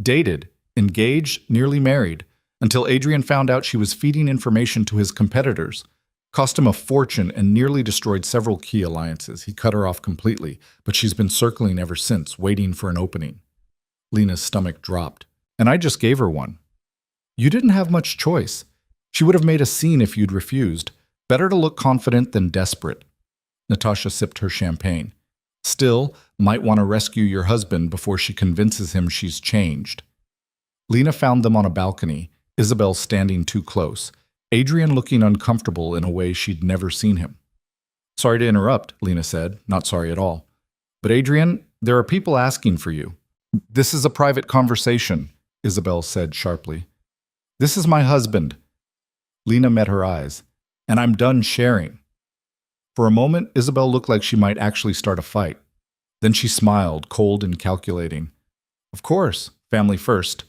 "Dated, engaged, nearly married, until Adrian found out she was feeding information to his competitors. Cost him a fortune and nearly destroyed several key alliances. He cut her off completely, but she's been circling ever since, waiting for an opening." Lena's stomach dropped. "And I just gave her one." "You didn't have much choice. She would have made a scene if you'd refused. Better to look confident than desperate." Natasha sipped her champagne. "Still, might want to rescue your husband before she convinces him she's changed." Lena found them on a balcony, Isabel standing too close, Adrian looking uncomfortable in a way she'd never seen him. "Sorry to interrupt," Lena said, not sorry at all. "But Adrian, there are people asking for you." "This is a private conversation," Isabel said sharply. "This is my husband." Lena met her eyes. "And I'm done sharing." For a moment, Isabel looked like she might actually start a fight. Then she smiled, cold and calculating. "Of course, family first.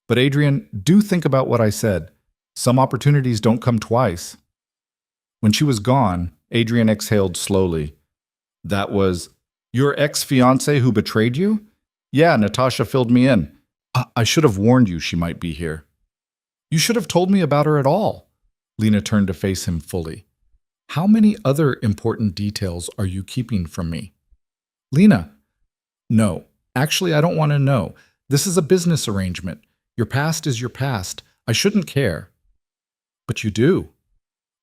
But Adrian, do think about what I said. Some opportunities don't come twice." When she was gone, Adrian exhaled slowly. "That was your ex-fiancé who betrayed you?" "Yeah, Natasha filled me in. I should have warned you she might be here." "You should have told me about her at all." Lena turned to face him fully. "How many other important details are you keeping from me?" "Lena." "No, actually I don't want to know. This is a business arrangement. Your past is your past. I shouldn't care." "But you do."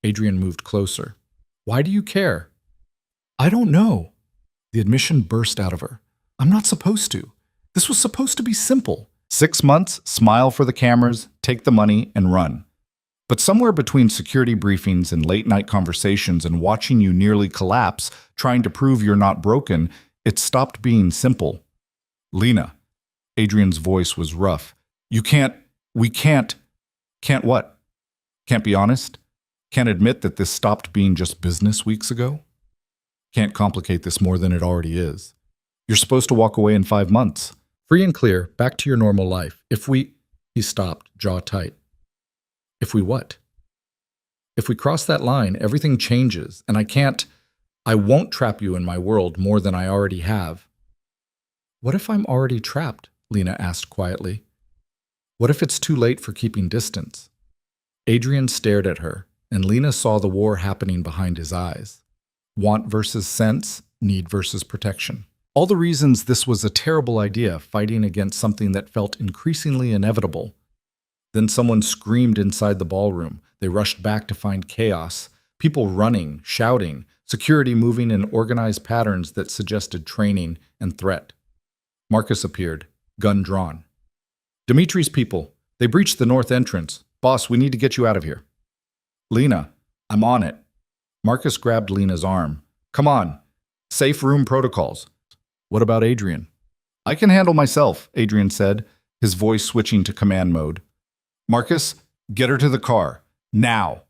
Adrian moved closer. "Why do you care?" "I don't know." The admission burst out of her. "I'm not supposed to. This was supposed to be simple. 6 months, smile for the cameras, take the money, and run. But somewhere between security briefings and late-night conversations and watching you nearly collapse, trying to prove you're not broken, it stopped being simple." "Lena." Adrian's voice was rough. We can't. Can't what? Can't be honest?" Can't admit that this stopped being just business weeks ago? Can't complicate this more than it already is. You're supposed to walk away in 5 months. Free and clear, back to your normal life. If we... He stopped, jaw tight. If we what? If we cross that line, everything changes, and I won't trap you in my world more than I already have. What if I'm already trapped? Lena asked quietly. What if it's too late for keeping distance? Adrian stared at her, and Lena saw the war happening behind his eyes. Want versus sense, need versus protection. All the reasons this was a terrible idea, fighting against something that felt increasingly inevitable. Then someone screamed inside the ballroom. They rushed back to find chaos, people running, shouting, security moving in organized patterns that suggested training and threat. Marcus appeared, gun drawn. Dimitri's people, they breached the north entrance. Boss, we need to get you out of here. Lena, I'm on it. Marcus grabbed Lena's arm. Come on, safe room protocols. What about Adrian? I can handle myself, Adrian said, his voice switching to command mode. Marcus, get her to the car. Now.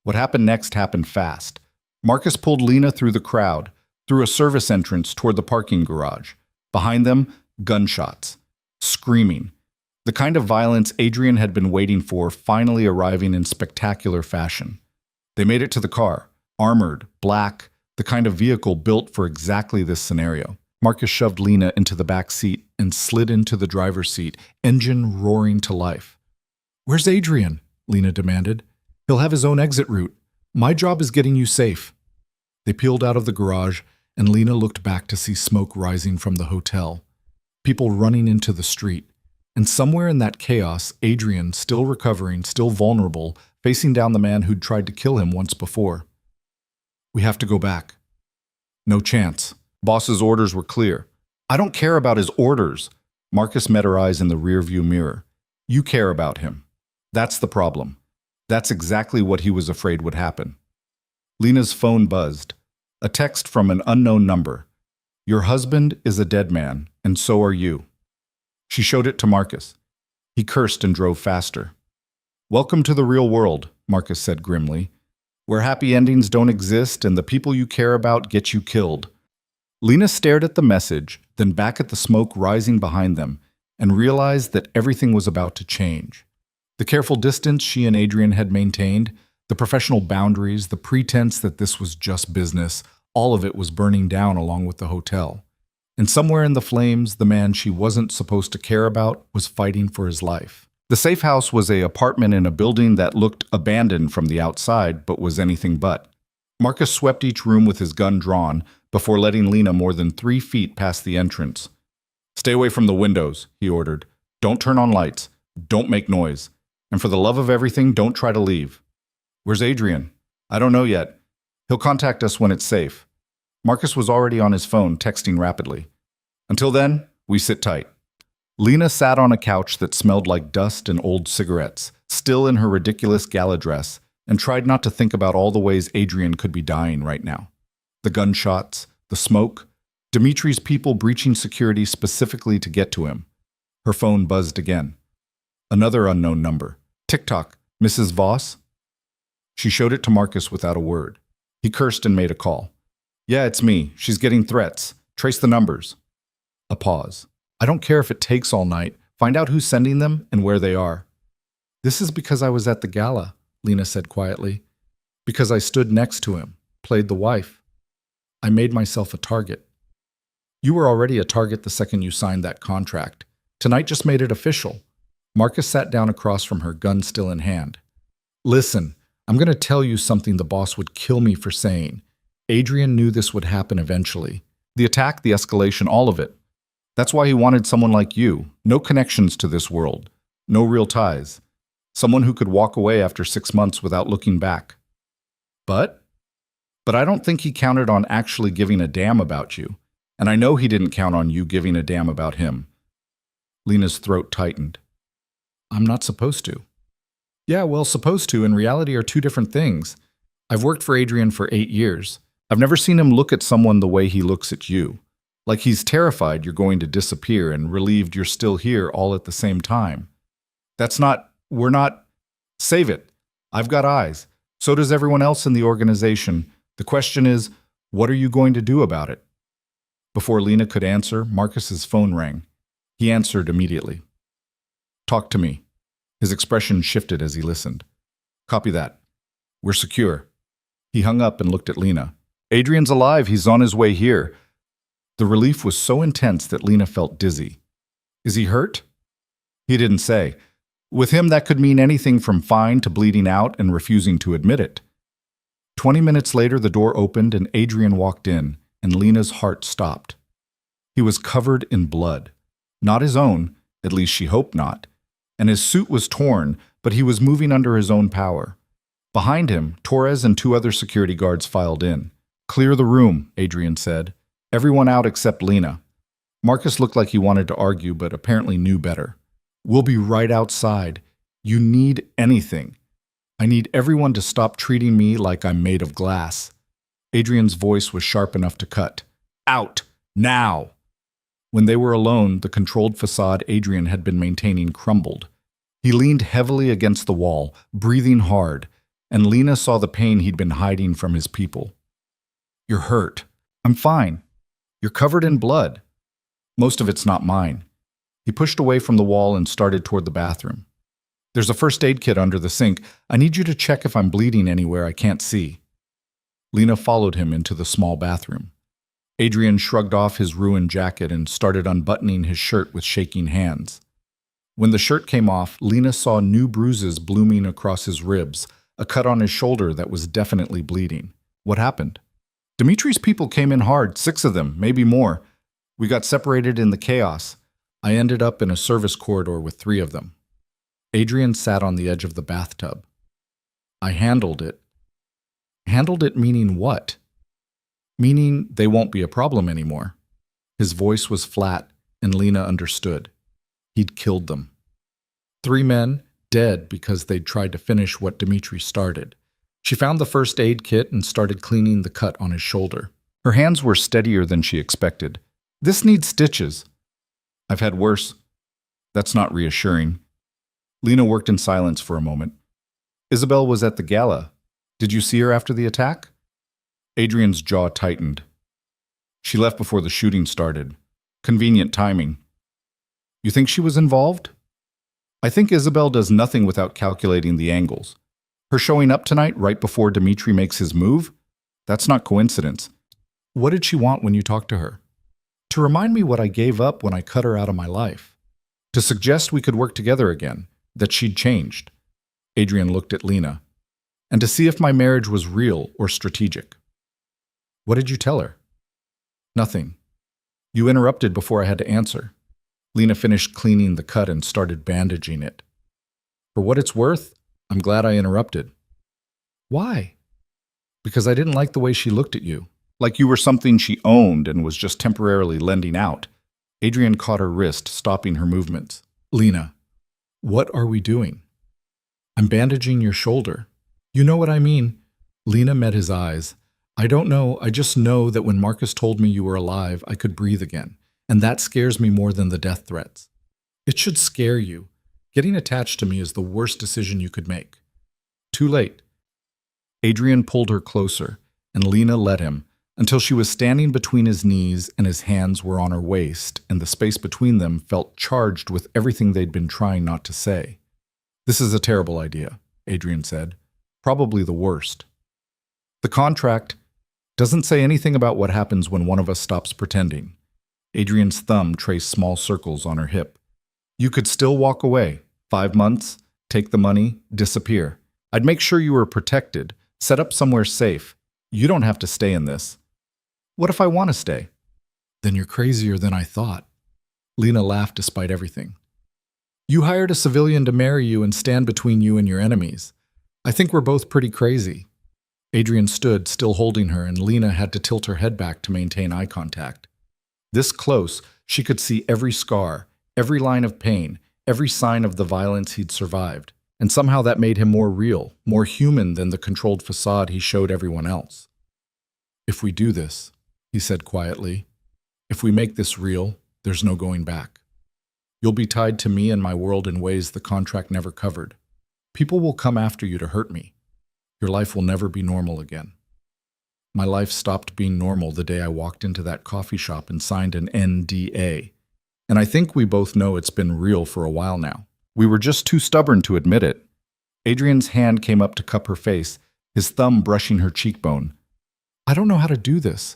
What happened next happened fast. Marcus pulled Lena through the crowd, through a service entrance toward the parking garage. Behind them, gunshots. Screaming. The kind of violence Adrian had been waiting for finally arriving in spectacular fashion. They made it to the car, armored, black, the kind of vehicle built for exactly this scenario. Marcus shoved Lena into the back seat and slid into the driver's seat, engine roaring to life. Where's Adrian? Lena demanded. He'll have his own exit route. My job is getting you safe. They peeled out of the garage, and Lena looked back to see smoke rising from the hotel. People running into the street. And somewhere in that chaos, Adrian, still recovering, still vulnerable, facing down the man who'd tried to kill him once before. We have to go back. No chance. Boss's orders were clear. I don't care about his orders. Marcus met her eyes in the rearview mirror. You care about him. That's the problem. That's exactly what he was afraid would happen. Lena's phone buzzed. A text from an unknown number. Your husband is a dead man, and so are you. She showed it to Marcus. He cursed and drove faster. Welcome to the real world, Marcus said grimly, where happy endings don't exist and the people you care about get you killed. Lena stared at the message, then back at the smoke rising behind them, and realized that everything was about to change. The careful distance she and Adrian had maintained, the professional boundaries, the pretense that this was just business, all of it was burning down along with the hotel. And somewhere in the flames, the man she wasn't supposed to care about was fighting for his life. The safe house was an apartment in a building that looked abandoned from the outside, but was anything but. Marcus swept each room with his gun drawn before letting Lena more than 3 feet past the entrance. Stay away from the windows, he ordered. Don't turn on lights. Don't make noise. And for the love of everything, don't try to leave. Where's Adrian? I don't know yet. He'll contact us when it's safe. Marcus was already on his phone, texting rapidly. Until then, we sit tight. Lena sat on a couch that smelled like dust and old cigarettes, still in her ridiculous gala dress, and tried not to think about all the ways Adrian could be dying right now. The gunshots, the smoke, Dimitri's people breaching security specifically to get to him. Her phone buzzed again. Another unknown number. TikTok, Mrs. Voss? She showed it to Marcus without a word. He cursed and made a call. Yeah, it's me. She's getting threats. Trace the numbers. A pause. I don't care if it takes all night. Find out who's sending them and where they are. This is because I was at the gala, Lena said quietly. Because I stood next to him, played the wife. I made myself a target. You were already a target the second you signed that contract. Tonight just made it official. Marcus sat down across from her, gun still in hand. Listen, I'm going to tell you something the boss would kill me for saying. Adrian knew this would happen eventually. The attack, the escalation, all of it. That's why he wanted someone like you. No connections to this world. No real ties. Someone who could walk away after 6 months without looking back. But I don't think he counted on actually giving a damn about you. And I know he didn't count on you giving a damn about him. Lena's throat tightened. I'm not supposed to. Yeah, well, supposed to and reality are two different things. I've worked for Adrian for 8 years. I've never seen him look at someone the way he looks at you. Like he's terrified you're going to disappear and relieved you're still here all at the same time. We're not, save it. I've got eyes. So does everyone else in the organization. The question is, what are you going to do about it? Before Lena could answer, Marcus's phone rang. He answered immediately. Talk to me. His expression shifted as he listened. Copy that. We're secure. He hung up and looked at Lena. Adrian's alive. He's on his way here. The relief was so intense that Lena felt dizzy. Is he hurt? He didn't say. With him, that could mean anything from fine to bleeding out and refusing to admit it. 20 minutes later, the door opened and Adrian walked in, and Lena's heart stopped. He was covered in blood. Not his own, at least she hoped not, and his suit was torn, but he was moving under his own power. Behind him, Torres and 2 other security guards filed in. Clear the room, Adrian said. Everyone out except Lena. Marcus looked like he wanted to argue, but apparently knew better. We'll be right outside. You need anything. I need everyone to stop treating me like I'm made of glass. Adrian's voice was sharp enough to cut. Out! Now! When they were alone, the controlled facade Adrian had been maintaining crumbled. He leaned heavily against the wall, breathing hard, and Lena saw the pain he'd been hiding from his people. You're hurt. I'm fine. You're covered in blood. Most of it's not mine. He pushed away from the wall and started toward the bathroom. There's a first aid kit under the sink. I need you to check if I'm bleeding anywhere I can't see. Lena followed him into the small bathroom. Adrian shrugged off his ruined jacket and started unbuttoning his shirt with shaking hands. When the shirt came off, Lena saw new bruises blooming across his ribs, a cut on his shoulder that was definitely bleeding. What happened? Dimitri's people came in hard, 6 of them, maybe more. We got separated in the chaos. I ended up in a service corridor with 3 of them. Adrian sat on the edge of the bathtub. I handled it. Handled it meaning what? Meaning they won't be a problem anymore. His voice was flat, and Lena understood. He'd killed them. 3 men, dead because they'd tried to finish what Dimitri started. She found the first aid kit and started cleaning the cut on his shoulder. Her hands were steadier than she expected. This needs stitches. I've had worse. That's not reassuring. Lena worked in silence for a moment. Isabel was at the gala. Did you see her after the attack? Adrian's jaw tightened. She left before the shooting started. Convenient timing. You think she was involved? I think Isabel does nothing without calculating the angles. Her showing up tonight right before Dimitri makes his move? That's not coincidence. What did she want when you talked to her? To remind me what I gave up when I cut her out of my life. To suggest we could work together again, that she'd changed. Adrian looked at Lena. And to see if my marriage was real or strategic. What did you tell her? Nothing. You interrupted before I had to answer. Lena finished cleaning the cut and started bandaging it. For what it's worth, I'm glad I interrupted. Why? Because I didn't like the way she looked at you. Like you were something she owned and was just temporarily lending out. Adrian caught her wrist, stopping her movements. Lena, what are we doing? I'm bandaging your shoulder. You know what I mean? Lena met his eyes. I don't know, I just know that when Marcus told me you were alive, I could breathe again. And that scares me more than the death threats. It should scare you. Getting attached to me is the worst decision you could make. Too late. Adrian pulled her closer, and Lena let him, until she was standing between his knees and his hands were on her waist, and the space between them felt charged with everything they'd been trying not to say. This is a terrible idea, Adrian said. Probably the worst. The contract doesn't say anything about what happens when one of us stops pretending. Adrian's thumb traced small circles on her hip. You could still walk away. 5 months, take the money, disappear. I'd make sure you were protected, set up somewhere safe. You don't have to stay in this. What if I want to stay? Then you're crazier than I thought. Lena laughed despite everything. You hired a civilian to marry you and stand between you and your enemies. I think we're both pretty crazy. Adrian stood, still holding her, and Lena had to tilt her head back to maintain eye contact. This close, she could see every scar, every line of pain, every sign of the violence he'd survived. And somehow that made him more real, more human than the controlled facade he showed everyone else. If we do this, he said quietly, if we make this real, there's no going back. You'll be tied to me and my world in ways the contract never covered. People will come after you to hurt me. Your life will never be normal again. My life stopped being normal the day I walked into that coffee shop and signed an NDA. And I think we both know it's been real for a while now. We were just too stubborn to admit it. Adrian's hand came up to cup her face, his thumb brushing her cheekbone. I don't know how to do this.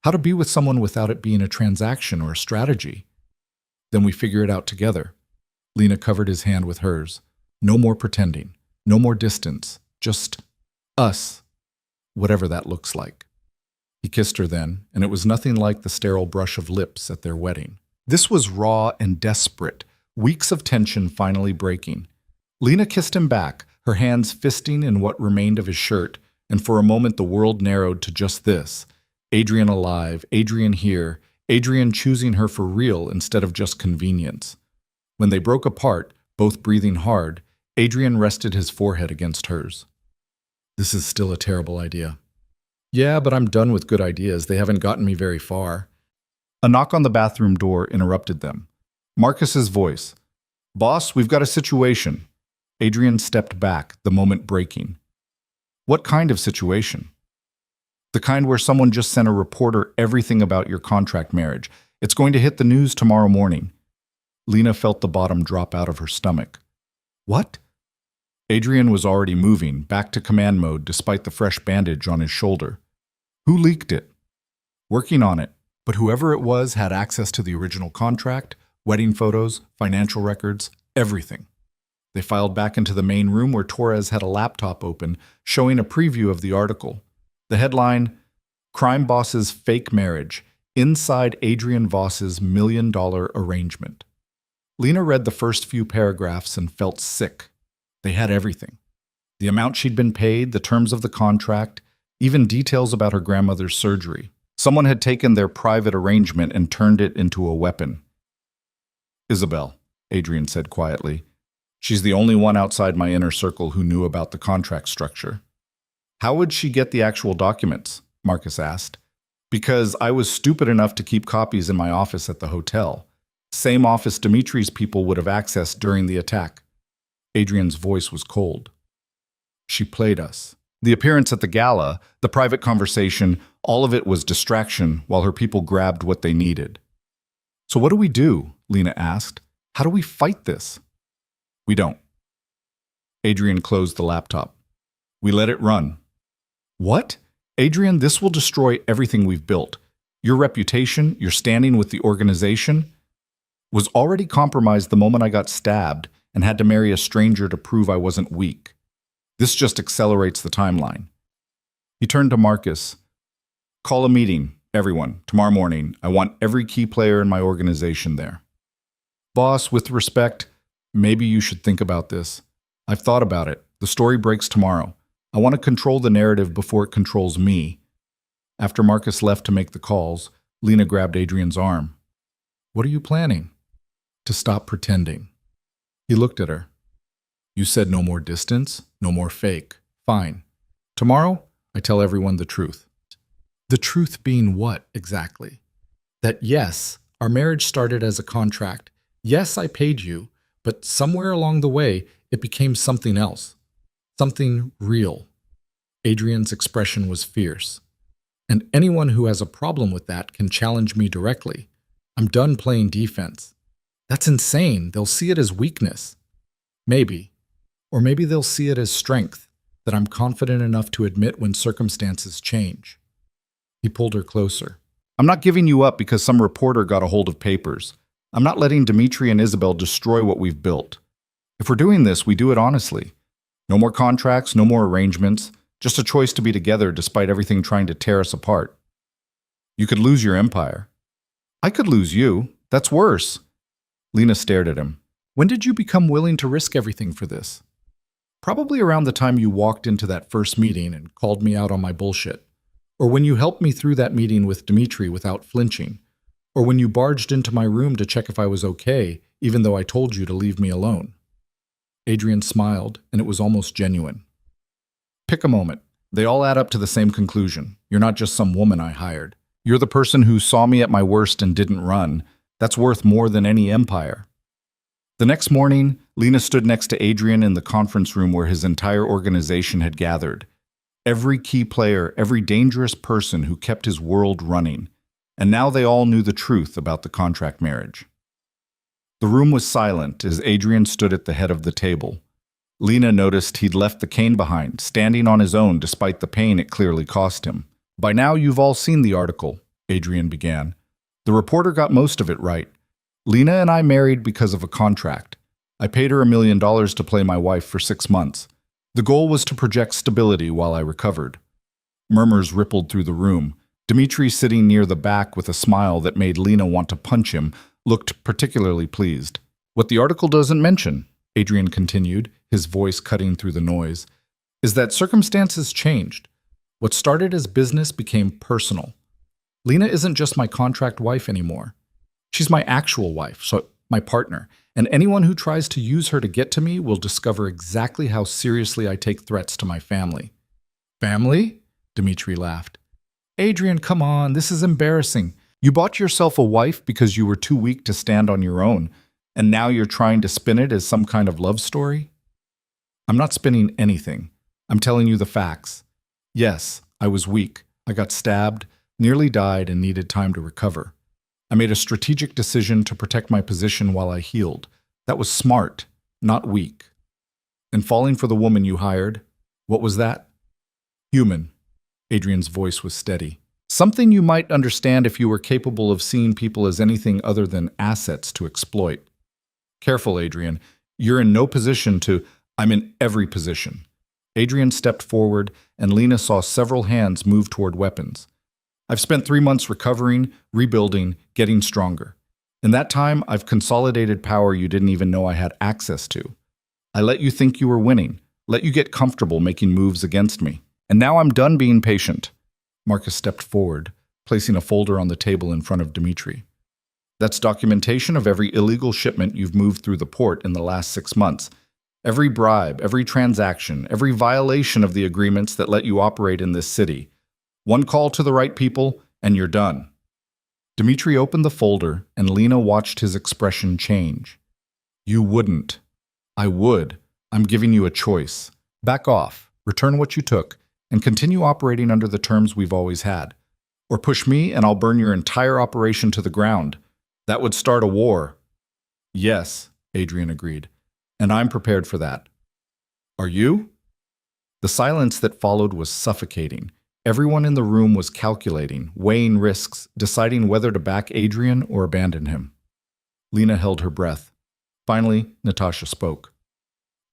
How to be with someone without it being a transaction or a strategy. Then we figure it out together. Lena covered his hand with hers. No more pretending. No more distance. Just us. Whatever that looks like. He kissed her then, and it was nothing like the sterile brush of lips at their wedding. This was raw and desperate, weeks of tension finally breaking. Lena kissed him back, her hands fisting in what remained of his shirt, and for a moment the world narrowed to just this. Adrian alive, Adrian here, Adrian choosing her for real instead of just convenience. When they broke apart, both breathing hard, Adrian rested his forehead against hers. This is still a terrible idea. Yeah, but I'm done with good ideas. They haven't gotten me very far. A knock on the bathroom door interrupted them. Marcus's voice. Boss, we've got a situation. Adrian stepped back, the moment breaking. What kind of situation? The kind where someone just sent a reporter everything about your contract marriage. It's going to hit the news tomorrow morning. Lena felt the bottom drop out of her stomach. What? Adrian was already moving, back to command mode despite the fresh bandage on his shoulder. Who leaked it? Working on it, but whoever it was had access to the original contract, wedding photos, financial records, everything. They filed back into the main room where Torres had a laptop open, showing a preview of the article. The headline, Crime Boss's Fake Marriage, Inside Adrian Voss's $1 million Arrangement. Lena read the first few paragraphs and felt sick. They had everything. The amount she'd been paid, the terms of the contract, even details about her grandmother's surgery. Someone had taken their private arrangement and turned it into a weapon. Isabel, Adrian said quietly. She's the only one outside my inner circle who knew about the contract structure. How would she get the actual documents? Marcus asked. Because I was stupid enough to keep copies in my office at the hotel. Same office Dimitri's people would have accessed during the attack. Adrian's voice was cold. She played us. The appearance at the gala, the private conversation, all of it was distraction while her people grabbed what they needed. So what do we do? Lena asked. How do we fight this? We don't. Adrian closed the laptop. We let it run. What? Adrian, this will destroy everything we've built. Your reputation, your standing with the organization, was already compromised the moment I got stabbed and had to marry a stranger to prove I wasn't weak. This just accelerates the timeline. He turned to Marcus. Call a meeting, everyone, tomorrow morning. I want every key player in my organization there. Boss, with respect, maybe you should think about this. I've thought about it. The story breaks tomorrow. I want to control the narrative before it controls me. After Marcus left to make the calls, Lena grabbed Adrian's arm. What are you planning? To stop pretending. He looked at her. You said no more distance, no more fake. Fine. Tomorrow, I tell everyone the truth. The truth being what, exactly? That yes, our marriage started as a contract. Yes, I paid you, but somewhere along the way, it became something else. Something real. Adrian's expression was fierce. And anyone who has a problem with that can challenge me directly. I'm done playing defense. That's insane. They'll see it as weakness. Maybe. Or maybe they'll see it as strength, that I'm confident enough to admit when circumstances change. He pulled her closer. I'm not giving you up because some reporter got a hold of papers. I'm not letting Dimitri and Isabel destroy what we've built. If we're doing this, we do it honestly. No more contracts, no more arrangements, just a choice to be together despite everything trying to tear us apart. You could lose your empire. I could lose you. That's worse. Lena stared at him. When did you become willing to risk everything for this? Probably around the time you walked into that first meeting and called me out on my bullshit. Or when you helped me through that meeting with Dimitri without flinching. Or when you barged into my room to check if I was okay, even though I told you to leave me alone. Adrian smiled, and it was almost genuine. Pick a moment. They all add up to the same conclusion. You're not just some woman I hired. You're the person who saw me at my worst and didn't run. That's worth more than any empire. The next morning, Lena stood next to Adrian in the conference room where his entire organization had gathered. Every key player, every dangerous person who kept his world running. And now they all knew the truth about the contract marriage. The room was silent as Adrian stood at the head of the table. Lena noticed he'd left the cane behind, standing on his own despite the pain it clearly cost him. "By now you've all seen the article," Adrian began. "The reporter got most of it right. Lena and I married because of a contract. I paid her $1 million to play my wife for 6 months. The goal was to project stability while I recovered." Murmurs rippled through the room. Dmitri, sitting near the back with a smile that made Lena want to punch him, looked particularly pleased. "What the article doesn't mention," Adrian continued, his voice cutting through the noise, "is that circumstances changed. What started as business became personal. Lena isn't just my contract wife anymore. She's my actual wife, so my partner, and anyone who tries to use her to get to me will discover exactly how seriously I take threats to my family." "Family?" Dmitri laughed. "Adrian, come on, this is embarrassing. You bought yourself a wife because you were too weak to stand on your own, and now you're trying to spin it as some kind of love story?" "I'm not spinning anything. I'm telling you the facts. Yes, I was weak. I got stabbed, nearly died, and needed time to recover. I made a strategic decision to protect my position while I healed. That was smart, not weak. And falling for the woman you hired, what was that?" "Human." Adrian's voice was steady. "Something you might understand if you were capable of seeing people as anything other than assets to exploit." "Careful, Adrian. You're in no position to—" "I'm in every position." Adrian stepped forward, and Lena saw several hands move toward weapons. "I've spent 3 months recovering, rebuilding, getting stronger. In that time, I've consolidated power you didn't even know I had access to. I let you think you were winning, let you get comfortable making moves against me. And now I'm done being patient." Marcus stepped forward, placing a folder on the table in front of Dmitri. "That's documentation of every illegal shipment you've moved through the port in the last 6 months. Every bribe, every transaction, every violation of the agreements that let you operate in this city. One call to the right people, and you're done." Dmitri opened the folder, and Lena watched his expression change. "You wouldn't. I would. I'm giving you a choice. Back off, return what you took, and continue operating under the terms we've always had. Or push me and I'll burn your entire operation to the ground. That would start a war." "Yes," Adrian agreed, "and I'm prepared for that." "Are you?" The silence that followed was suffocating. Everyone in the room was calculating, weighing risks, deciding whether to back Adrian or abandon him. Lena held her breath. Finally, Natasha spoke.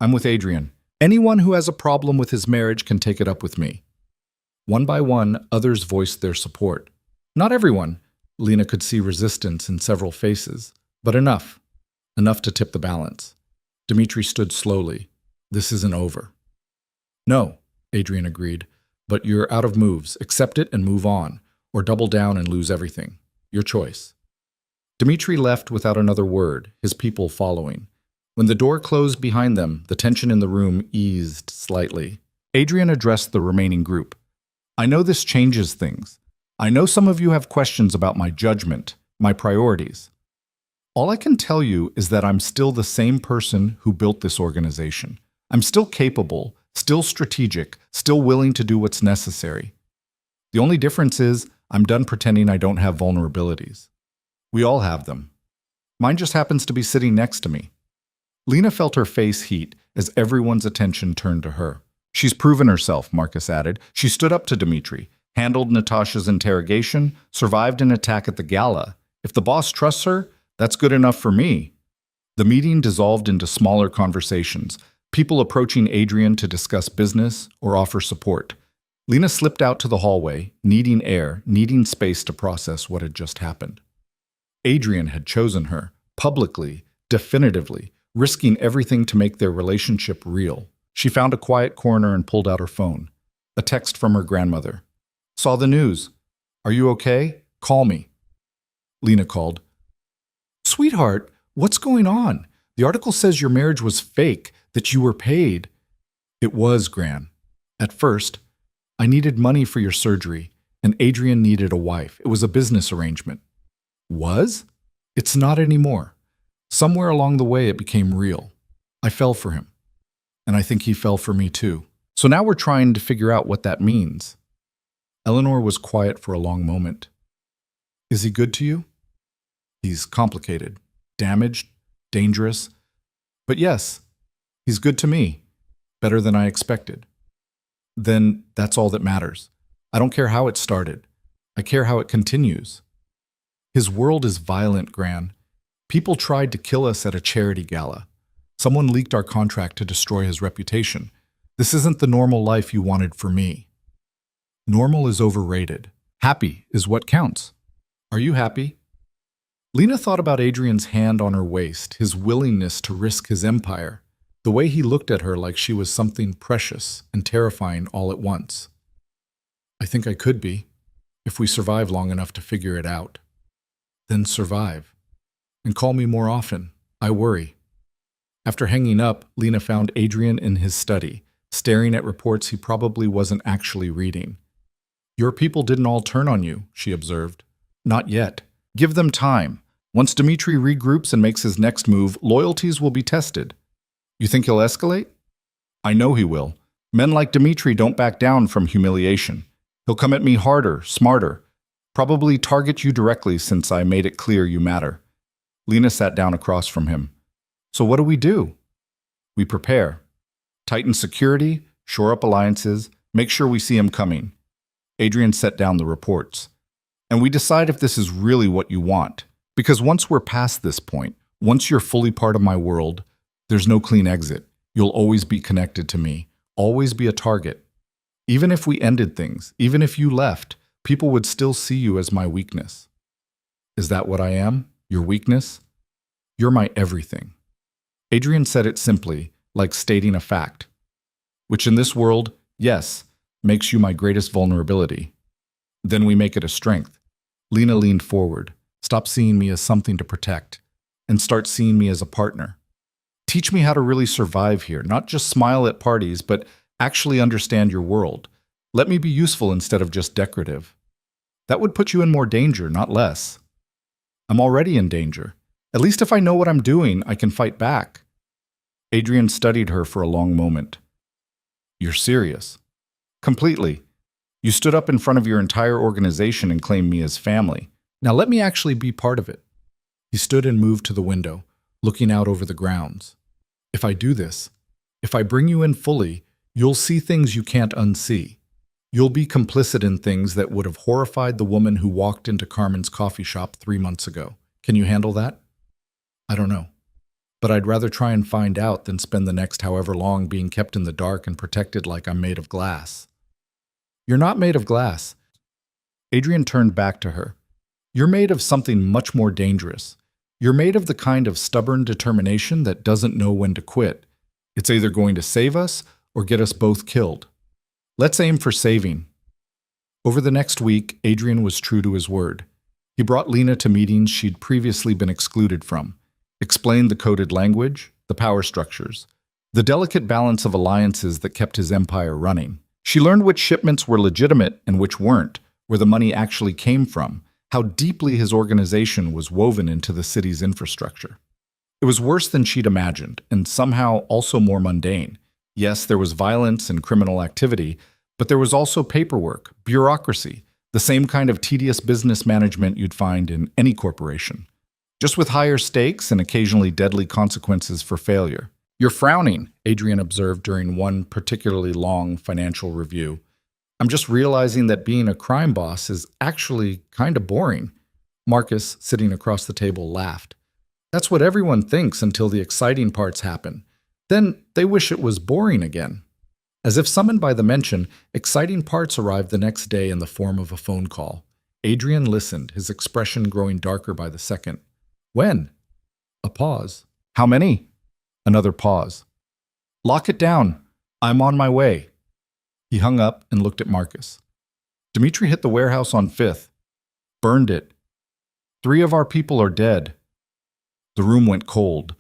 "I'm with Adrian. Anyone who has a problem with his marriage can take it up with me." One by one, others voiced their support. Not everyone. Lena could see resistance in several faces, but enough. Enough to tip the balance. Dmitri stood slowly. "This isn't over." "No," Adrian agreed, "but you're out of moves. Accept it and move on, or double down and lose everything. Your choice." Dmitri left without another word, his people following. When the door closed behind them, the tension in the room eased slightly. Adrian addressed the remaining group. "I know this changes things. I know some of you have questions about my judgment, my priorities. All I can tell you is that I'm still the same person who built this organization. I'm still capable, still strategic, still willing to do what's necessary. The only difference is I'm done pretending I don't have vulnerabilities. We all have them. Mine just happens to be sitting next to me." Lena felt her face heat as everyone's attention turned to her. "She's proven herself," Marcus added. "She stood up to Dmitri, handled Natasha's interrogation, survived an attack at the gala. If the boss trusts her, that's good enough for me." The meeting dissolved into smaller conversations, people approaching Adrian to discuss business or offer support. Lena slipped out to the hallway, needing air, needing space to process what had just happened. Adrian had chosen her, publicly, definitively, risking everything to make their relationship real. She found a quiet corner and pulled out her phone. A text from her grandmother. "Saw the news. Are you okay? Call me." Lena called. "Sweetheart, what's going on? The article says your marriage was fake, that you were paid." "It was, Gran. At first, I needed money for your surgery, and Adrian needed a wife. It was a business arrangement." "Was? It's not anymore. Somewhere along the way it became real. I fell for him, and I think he fell for me too. So now we're trying to figure out what that means. Eleanor was quiet for a long moment. Is he good to you? He's complicated, damaged, dangerous. But yes, he's good to me, better than I expected. Then that's all that matters. I don't care how it started. I care how it continues. His world is violent, Gran. People tried to kill us at a charity gala. Someone leaked our contract to destroy his reputation. This isn't the normal life you wanted for me. Normal is overrated. Happy is what counts. Are you happy? Lena thought about Adrian's hand on her waist, his willingness to risk his empire, the way he looked at her like she was something precious and terrifying all at once. I think I could be, if we survive long enough to figure it out. Then survive. And call me more often. I worry. After hanging up, Lena found Adrian in his study, staring at reports he probably wasn't actually reading. Your people didn't all turn on you, she observed. Not yet. Give them time. Once Dmitri regroups and makes his next move, loyalties will be tested. You think he'll escalate? I know he will. Men like Dmitri don't back down from humiliation. He'll come at me harder, smarter. Probably target you directly since I made it clear you matter. Lena sat down across from him. So what do? We prepare. Tighten security, shore up alliances, make sure we see him coming. Adrian set down the reports. And we decide if this is really what you want. Because once we're past this point, once you're fully part of my world, there's no clean exit. You'll always be connected to me, always be a target. Even if we ended things, even if you left, people would still see you as my weakness. Is that what I am? Your weakness? You're my everything. Adrian said it simply, like stating a fact. Which in this world, yes, makes you my greatest vulnerability. Then we make it a strength. Lena leaned forward. Stop seeing me as something to protect, and start seeing me as a partner. Teach me how to really survive here, not just smile at parties, but actually understand your world. Let me be useful instead of just decorative. That would put you in more danger, not less. I'm already in danger. At least if I know what I'm doing, I can fight back. Adrian studied her for a long moment. You're serious? Completely. You stood up in front of your entire organization and claimed me as family. Now let me actually be part of it. He stood and moved to the window, looking out over the grounds. If I do this, if I bring you in fully, you'll see things you can't unsee. You'll be complicit in things that would have horrified the woman who walked into Carmen's coffee shop 3 months ago. Can you handle that? I don't know. But I'd rather try and find out than spend the next however long being kept in the dark and protected like I'm made of glass. You're not made of glass. Adrian turned back to her. You're made of something much more dangerous. You're made of the kind of stubborn determination that doesn't know when to quit. It's either going to save us or get us both killed. Let's aim for saving. Over the next week, Adrian was true to his word. He brought Lena to meetings she'd previously been excluded from, explained the coded language, the power structures, the delicate balance of alliances that kept his empire running. She learned which shipments were legitimate and which weren't, where the money actually came from, how deeply his organization was woven into the city's infrastructure. It was worse than she'd imagined, and somehow also more mundane. Yes, there was violence and criminal activity, but there was also paperwork, bureaucracy, the same kind of tedious business management you'd find in any corporation, just with higher stakes and occasionally deadly consequences for failure. You're frowning, Adrian observed during one particularly long financial review. I'm just realizing that being a crime boss is actually kind of boring. Marcus, sitting across the table, laughed. That's what everyone thinks until the exciting parts happen. Then they wish it was boring again. As if summoned by the mention, exciting parts arrived the next day in the form of a phone call. Adrian listened, his expression growing darker by the second. When? A pause. How many? Another pause. Lock it down. I'm on my way. He hung up and looked at Marcus. Dmitri hit the warehouse on 5th. Burned it. 3 of our people are dead. The room went cold.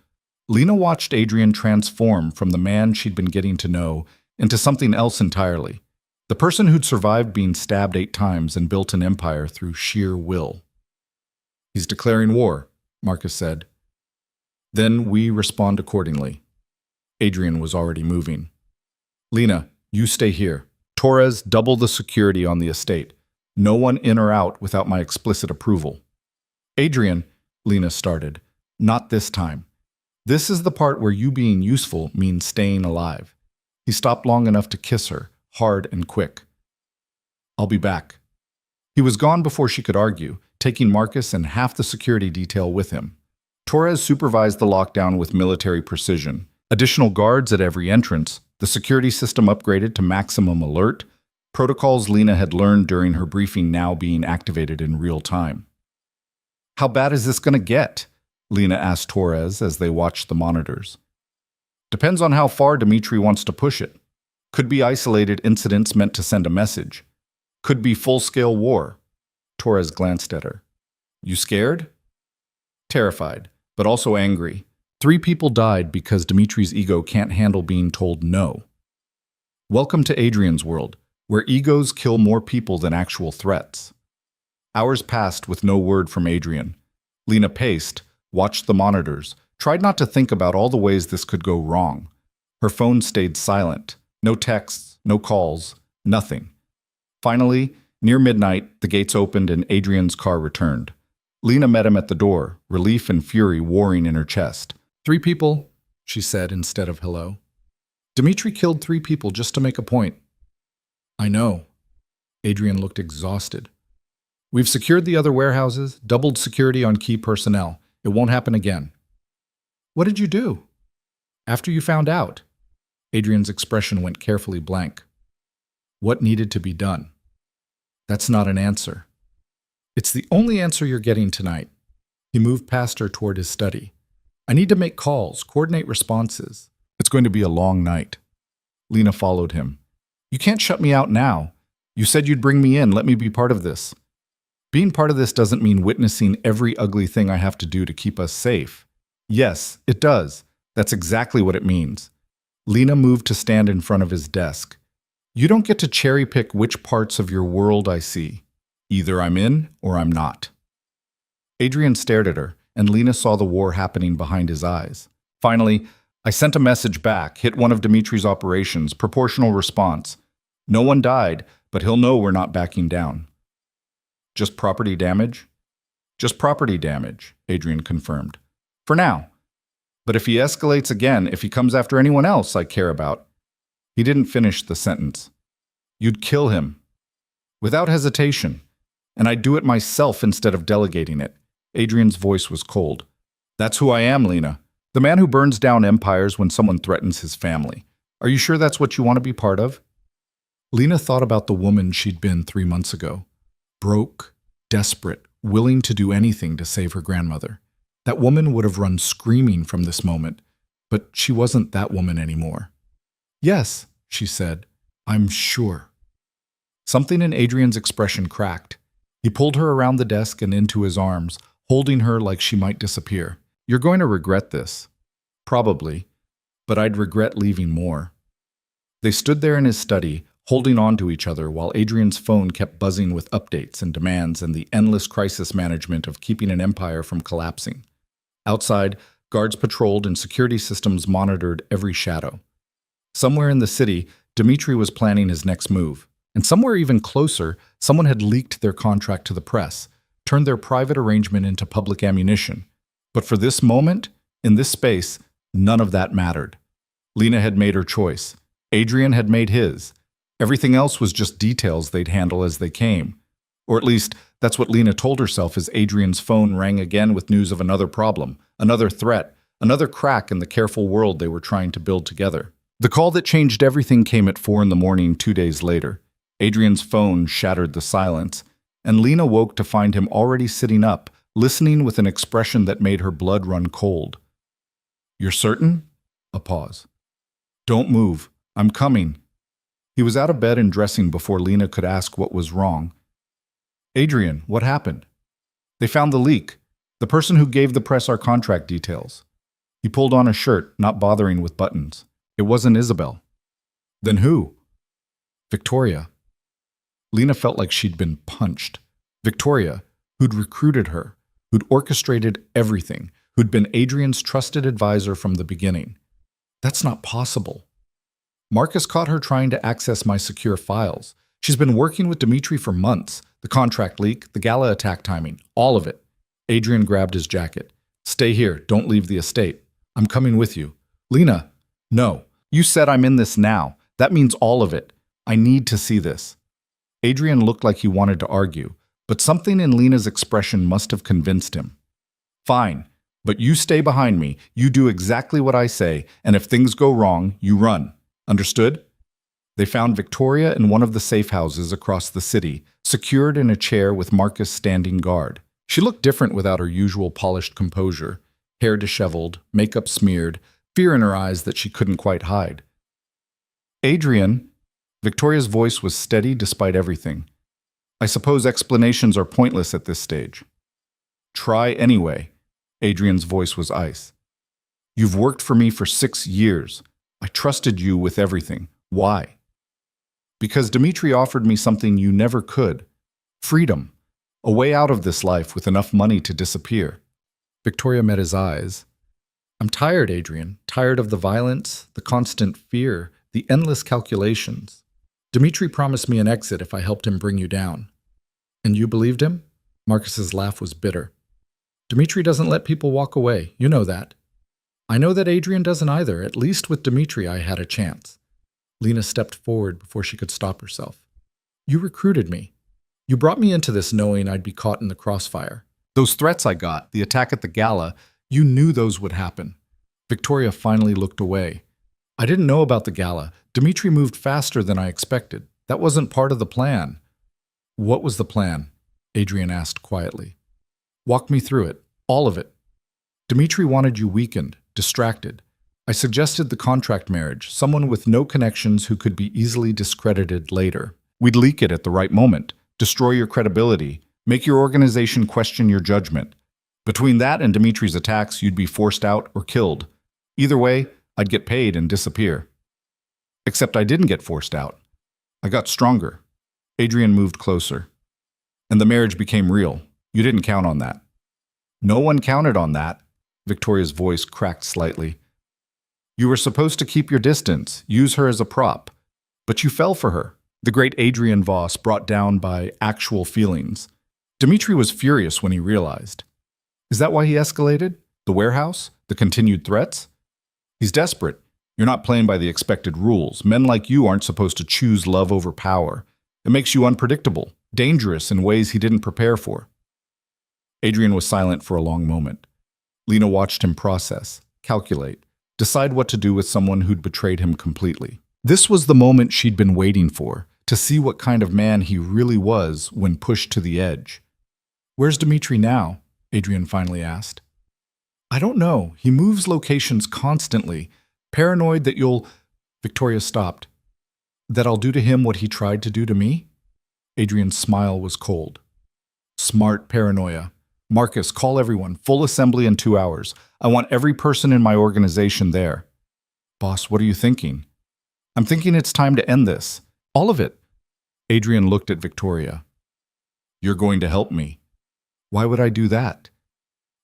Lena watched Adrian transform from the man she'd been getting to know into something else entirely. The person who'd survived being stabbed 8 times and built an empire through sheer will. He's declaring war, Marcus said. Then we respond accordingly. Adrian was already moving. Lena, you stay here. Torres, double the security on the estate. No one in or out without my explicit approval. Adrian, Lena started, not this time. This is the part where you being useful means staying alive. He stopped long enough to kiss her, hard and quick. I'll be back. He was gone before she could argue, taking Marcus and half the security detail with him. Torres supervised the lockdown with military precision. Additional guards at every entrance, the security system upgraded to maximum alert, protocols Lena had learned during her briefing now being activated in real time. How bad is this going to get? Lena asked Torres as they watched the monitors. Depends on how far Dmitri wants to push it. Could be isolated incidents meant to send a message. Could be full-scale war. Torres glanced at her. You scared? Terrified, but also angry. 3 people died because Dmitri's ego can't handle being told no. Welcome to Adrian's world, where egos kill more people than actual threats. Hours passed with no word from Adrian. Lena paced, watched the monitors, tried not to think about all the ways this could go wrong. Her phone stayed silent. No texts, no calls, nothing. Finally, near midnight, the gates opened and Adrian's car returned. Lena met him at the door, relief and fury warring in her chest. 3 people, she said instead of hello. Dmitri killed 3 people just to make a point. I know. Adrian looked exhausted. We've secured the other warehouses, doubled security on key personnel. It won't happen again. What did you do? After you found out? Adrian's expression went carefully blank. What needed to be done? That's not an answer. It's the only answer you're getting tonight. He moved past her toward his study. I need to make calls, coordinate responses. It's going to be a long night. Lena followed him. You can't shut me out now. You said you'd bring me in, let me be part of this. Being part of this doesn't mean witnessing every ugly thing I have to do to keep us safe. Yes, it does. That's exactly what it means. Lena moved to stand in front of his desk. You don't get to cherry pick which parts of your world I see. Either I'm in or I'm not. Adrian stared at her, and Lena saw the war happening behind his eyes. Finally, I sent a message back, hit one of Dmitri's operations, proportional response. No one died, but he'll know we're not backing down. Just property damage? Just property damage, Adrian confirmed. For now. But if he escalates again, if he comes after anyone else I care about. He didn't finish the sentence. You'd kill him. Without hesitation. And I'd do it myself instead of delegating it. Adrian's voice was cold. That's who I am, Lena. The man who burns down empires when someone threatens his family. Are you sure that's what you want to be part of? Lena thought about the woman she'd been 3 months ago. Broke, desperate, willing to do anything to save her grandmother. That woman would have run screaming from this moment, but she wasn't that woman anymore. Yes, she said, I'm sure. Something in Adrian's expression cracked. He pulled her around the desk and into his arms, holding her like she might disappear. You're going to regret this. Probably, but I'd regret leaving more. They stood there in his study, holding on to each other while Adrian's phone kept buzzing with updates and demands and the endless crisis management of keeping an empire from collapsing. Outside, guards patrolled and security systems monitored every shadow. Somewhere in the city, Dmitri was planning his next move. And somewhere even closer, someone had leaked their contract to the press, turned their private arrangement into public ammunition. But for this moment, in this space, none of that mattered. Lena had made her choice. Adrian had made his. Everything else was just details they'd handle as they came. Or at least, that's what Lena told herself as Adrian's phone rang again with news of another problem, another threat, another crack in the careful world they were trying to build together. The call that changed everything came at 4 a.m. 2 days later. Adrian's phone shattered the silence, and Lena woke to find him already sitting up, listening with an expression that made her blood run cold. You're certain? A pause. Don't move. I'm coming. He was out of bed and dressing before Lena could ask what was wrong. Adrian, what happened? They found the leak. The person who gave the press our contract details. He pulled on a shirt, not bothering with buttons. It wasn't Isabel. Then who? Victoria. Lena felt like she'd been punched. Victoria, who'd recruited her, who'd orchestrated everything, who'd been Adrian's trusted advisor from the beginning. That's not possible. Marcus caught her trying to access my secure files. She's been working with Dimitri for months. The contract leak, the gala attack timing, all of it. Adrian grabbed his jacket. Stay here. Don't leave the estate. I'm coming with you. Lena, no. You said I'm in this now. That means all of it. I need to see this. Adrian looked like he wanted to argue, but something in Lena's expression must have convinced him. Fine, but you stay behind me. You do exactly what I say, and if things go wrong, you run. Understood? They found Victoria in one of the safe houses across the city, secured in a chair with Marcus standing guard. She looked different without her usual polished composure, hair disheveled, makeup smeared, fear in her eyes that she couldn't quite hide. Adrian, Victoria's voice was steady despite everything. I suppose explanations are pointless at this stage. Try anyway. Adrian's voice was ice. You've worked for me for 6 years. I trusted you with everything. Why? Because Dimitri offered me something you never could. Freedom. A way out of this life with enough money to disappear. Victoria met his eyes. I'm tired, Adrian. Tired of the violence, the constant fear, the endless calculations. Dimitri promised me an exit if I helped him bring you down. And you believed him? Marcus's laugh was bitter. Dimitri doesn't let people walk away. You know that. I know that Adrian doesn't either. At least with Dimitri I had a chance. Lena stepped forward before she could stop herself. You recruited me. You brought me into this knowing I'd be caught in the crossfire. Those threats I got, the attack at the gala, you knew those would happen. Victoria finally looked away. I didn't know about the gala. Dimitri moved faster than I expected. That wasn't part of the plan. What was the plan? Adrian asked quietly. Walk me through it. All of it. Dimitri wanted you weakened, distracted. I suggested the contract marriage, someone with no connections who could be easily discredited later. We'd leak it at the right moment, destroy your credibility, make your organization question your judgment. Between that and Dimitri's attacks, you'd be forced out or killed. Either way, I'd get paid and disappear. Except I didn't get forced out. I got stronger. Adrian moved closer. And the marriage became real. You didn't count on that. No one counted on that. Victoria's voice cracked slightly. You were supposed to keep your distance, use her as a prop. But you fell for her. The great Adrian Voss brought down by actual feelings. Dimitri was furious when he realized. Is that why he escalated? The warehouse? The continued threats? He's desperate. You're not playing by the expected rules. Men like you aren't supposed to choose love over power. It makes you unpredictable, dangerous in ways he didn't prepare for. Adrian was silent for a long moment. Lena watched him process, calculate, decide what to do with someone who'd betrayed him completely. This was the moment she'd been waiting for, to see what kind of man he really was when pushed to the edge. Where's Dimitri now? Adrian finally asked. I don't know. He moves locations constantly, paranoid that you'll... Victoria stopped. That I'll do to him what he tried to do to me? Adrian's smile was cold. Smart paranoia. Marcus, call everyone. Full assembly in 2 hours. I want every person in my organization there. Boss, what are you thinking? I'm thinking it's time to end this. All of it. Adrian looked at Victoria. You're going to help me. Why would I do that?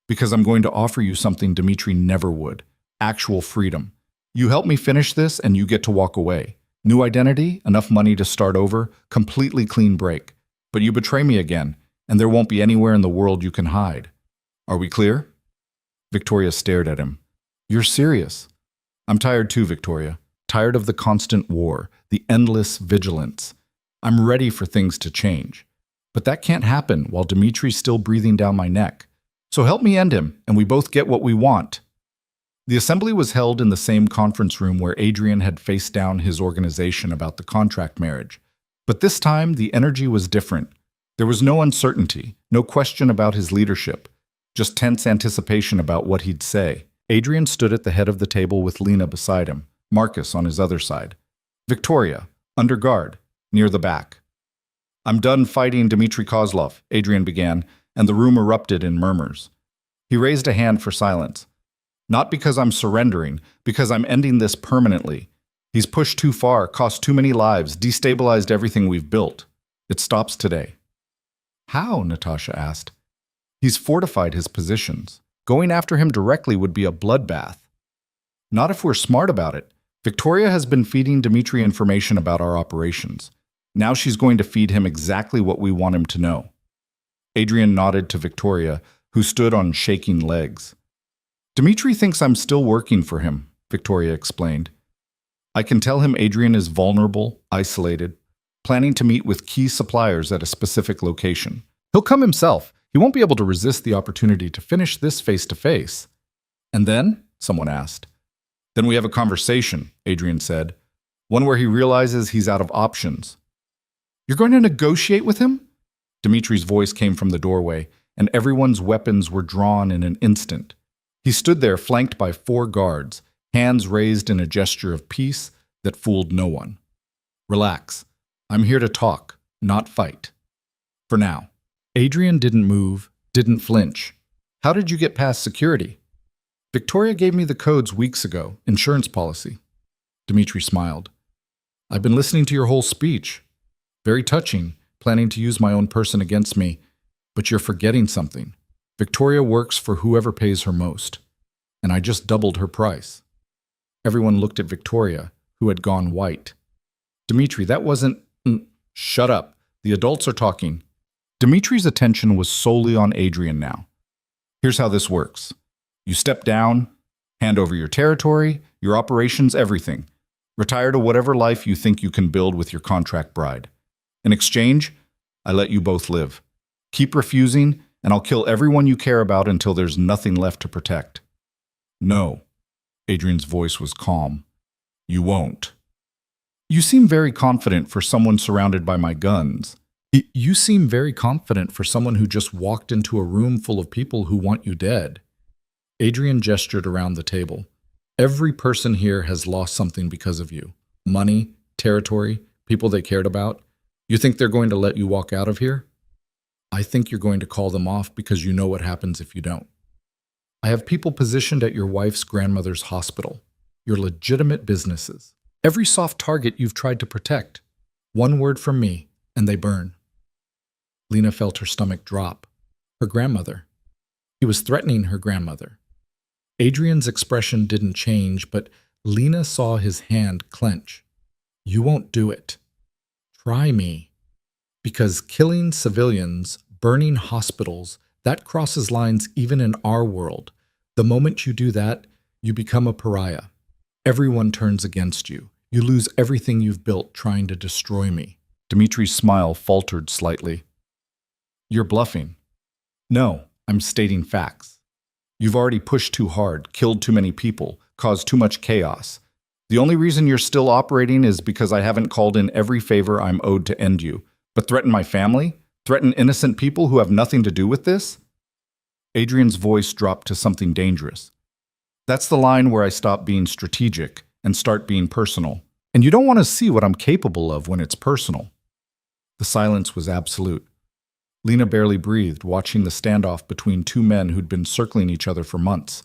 Because I'm going to offer you something Dimitri never would. Actual freedom. You help me finish this and you get to walk away. New identity, enough money to start over, completely clean break. But you betray me again, and there won't be anywhere in the world you can hide. Are we clear? Victoria stared at him. You're serious. I'm tired too, Victoria. Tired of the constant war, the endless vigilance. I'm ready for things to change. But that can't happen while Dimitri's still breathing down my neck. So help me end him, and we both get what we want. The assembly was held in the same conference room where Adrian had faced down his organization about the contract marriage. But this time, the energy was different. There was no uncertainty, no question about his leadership, just tense anticipation about what he'd say. Adrian stood at the head of the table with Lena beside him, Marcus on his other side. Victoria, under guard, near the back. I'm done fighting Dmitri Kozlov, Adrian began, and the room erupted in murmurs. He raised a hand for silence. Not because I'm surrendering, because I'm ending this permanently. He's pushed too far, cost too many lives, destabilized everything we've built. It stops today. How? Natasha asked. He's fortified his positions. Going after him directly would be a bloodbath. Not if we're smart about it. Victoria has been feeding Dmitri information about our operations. Now she's going to feed him exactly what we want him to know. Adrian nodded to Victoria, who stood on shaking legs. Dmitri thinks I'm still working for him, Victoria explained. I can tell him Adrian is vulnerable, isolated, planning to meet with key suppliers at a specific location. He'll come himself. He won't be able to resist the opportunity to finish this face-to-face. And then? Someone asked. Then we have a conversation, Adrian said. One where he realizes he's out of options. You're going to negotiate with him? Dmitri's voice came from the doorway, and everyone's weapons were drawn in an instant. He stood there flanked by 4 guards, hands raised in a gesture of peace that fooled no one. Relax. I'm here to talk, not fight. For now. Adrian didn't move, didn't flinch. How did you get past security? Victoria gave me the codes weeks ago, insurance policy. Dmitri smiled. I've been listening to your whole speech. Very touching, planning to use my own person against me. But you're forgetting something. Victoria works for whoever pays her most. And I just doubled her price. Everyone looked at Victoria, who had gone white. Dmitri, that wasn't... Shut up. The adults are talking. Dmitri's attention was solely on Adrian now. Here's how this works. You step down, hand over your territory, your operations, everything. Retire to whatever life you think you can build with your contract bride. In exchange, I let you both live. Keep refusing, and I'll kill everyone you care about until there's nothing left to protect. No. Adrian's voice was calm. You won't. You seem very confident for someone surrounded by my guns. You seem very confident for someone who just walked into a room full of people who want you dead. Adrian gestured around the table. Every person here has lost something because of you. Money, territory, people they cared about. You think they're going to let you walk out of here? I think you're going to call them off because you know what happens if you don't. I have people positioned at your wife's grandmother's hospital. Your legitimate businesses. Every soft target you've tried to protect. One word from me, and they burn. Lena felt her stomach drop. Her grandmother. He was threatening her grandmother. Adrian's expression didn't change, but Lena saw his hand clench. You won't do it. Try me. Because killing civilians, burning hospitals, that crosses lines even in our world. The moment you do that, you become a pariah. Everyone turns against you. You lose everything you've built trying to destroy me. Dmitri's smile faltered slightly. You're bluffing. No, I'm stating facts. You've already pushed too hard, killed too many people, caused too much chaos. The only reason you're still operating is because I haven't called in every favor I'm owed to end you. But threaten my family? Threaten innocent people who have nothing to do with this? Adrian's voice dropped to something dangerous. That's the line where I stop being strategic and start being personal. And you don't want to see what I'm capable of when it's personal. The silence was absolute. Lena barely breathed, watching the standoff between 2 men who'd been circling each other for months.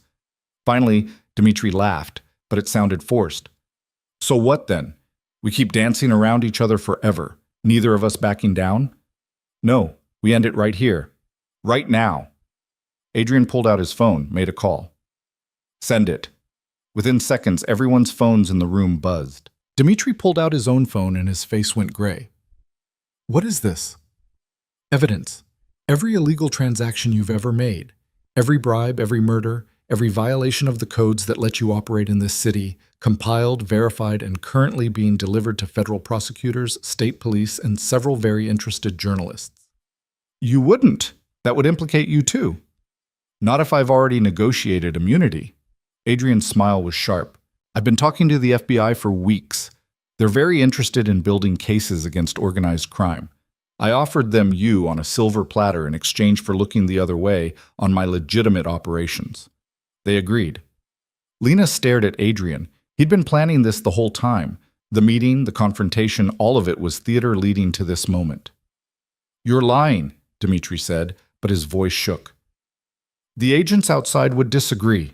Finally, Dmitri laughed, but it sounded forced. So what then? We keep dancing around each other forever, neither of us backing down? No, we end it right here. Right now. Adrian pulled out his phone, made a call. Send it. Within seconds, everyone's phones in the room buzzed. Dmitri pulled out his own phone and his face went gray. What is this? Evidence. Every illegal transaction you've ever made. Every bribe, every murder, every violation of the codes that let you operate in this city, compiled, verified, and currently being delivered to federal prosecutors, state police, and several very interested journalists. You wouldn't. That would implicate you too. Not if I've already negotiated immunity. Adrian's smile was sharp. I've been talking to the FBI for weeks. They're very interested in building cases against organized crime. I offered them you on a silver platter in exchange for looking the other way on my legitimate operations. They agreed. Lena stared at Adrian. He'd been planning this the whole time. The meeting, the confrontation, all of it was theater leading to this moment. You're lying, Dmitri said, but his voice shook. The agents outside would disagree.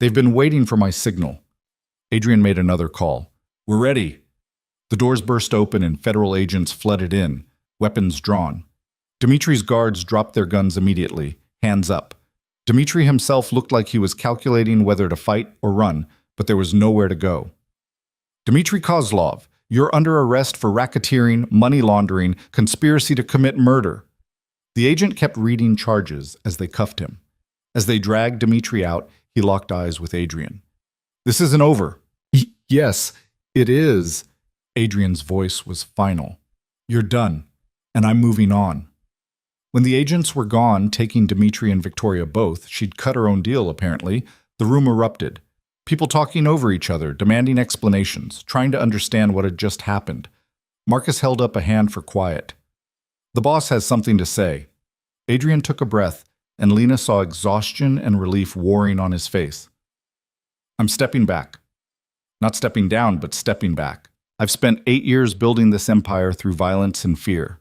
They've been waiting for my signal. Adrian made another call. We're ready. The doors burst open and federal agents flooded in, weapons drawn. Dmitri's guards dropped their guns immediately, hands up. Dmitri himself looked like he was calculating whether to fight or run, but there was nowhere to go. Dmitry Kozlov, you're under arrest for racketeering, money laundering, conspiracy to commit murder. The agent kept reading charges as they cuffed him. As they dragged Dmitry out, he locked eyes with Adrian. This isn't over. Yes, it is. Adrian's voice was final. You're done, and I'm moving on. When the agents were gone, taking Dmitry and Victoria both, she'd cut her own deal, apparently, the room erupted. People talking over each other, demanding explanations, trying to understand what had just happened. Marcus held up a hand for quiet. The boss has something to say. Adrian took a breath, and Lena saw exhaustion and relief warring on his face. I'm stepping back. Not stepping down, but stepping back. I've spent 8 years building this empire through violence and fear.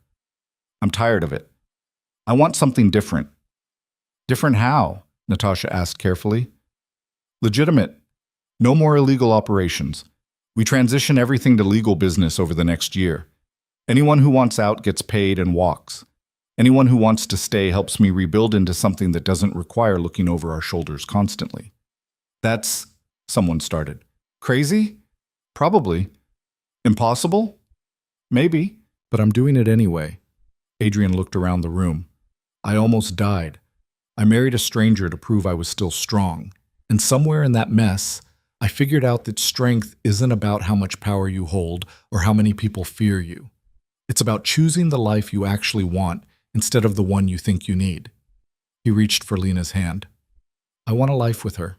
I'm tired of it. I want something different. Different how? Natasha asked carefully. Legitimate. No more illegal operations. We transition everything to legal business over the next year. Anyone who wants out gets paid and walks. Anyone who wants to stay helps me rebuild into something that doesn't require looking over our shoulders constantly. That's, someone started. Crazy? Probably. Impossible? Maybe, but I'm doing it anyway. Adrian looked around the room. I almost died. I married a stranger to prove I was still strong. And somewhere in that mess, I figured out that strength isn't about how much power you hold or how many people fear you. It's about choosing the life you actually want instead of the one you think you need. He reached for Lena's hand. I want a life with her.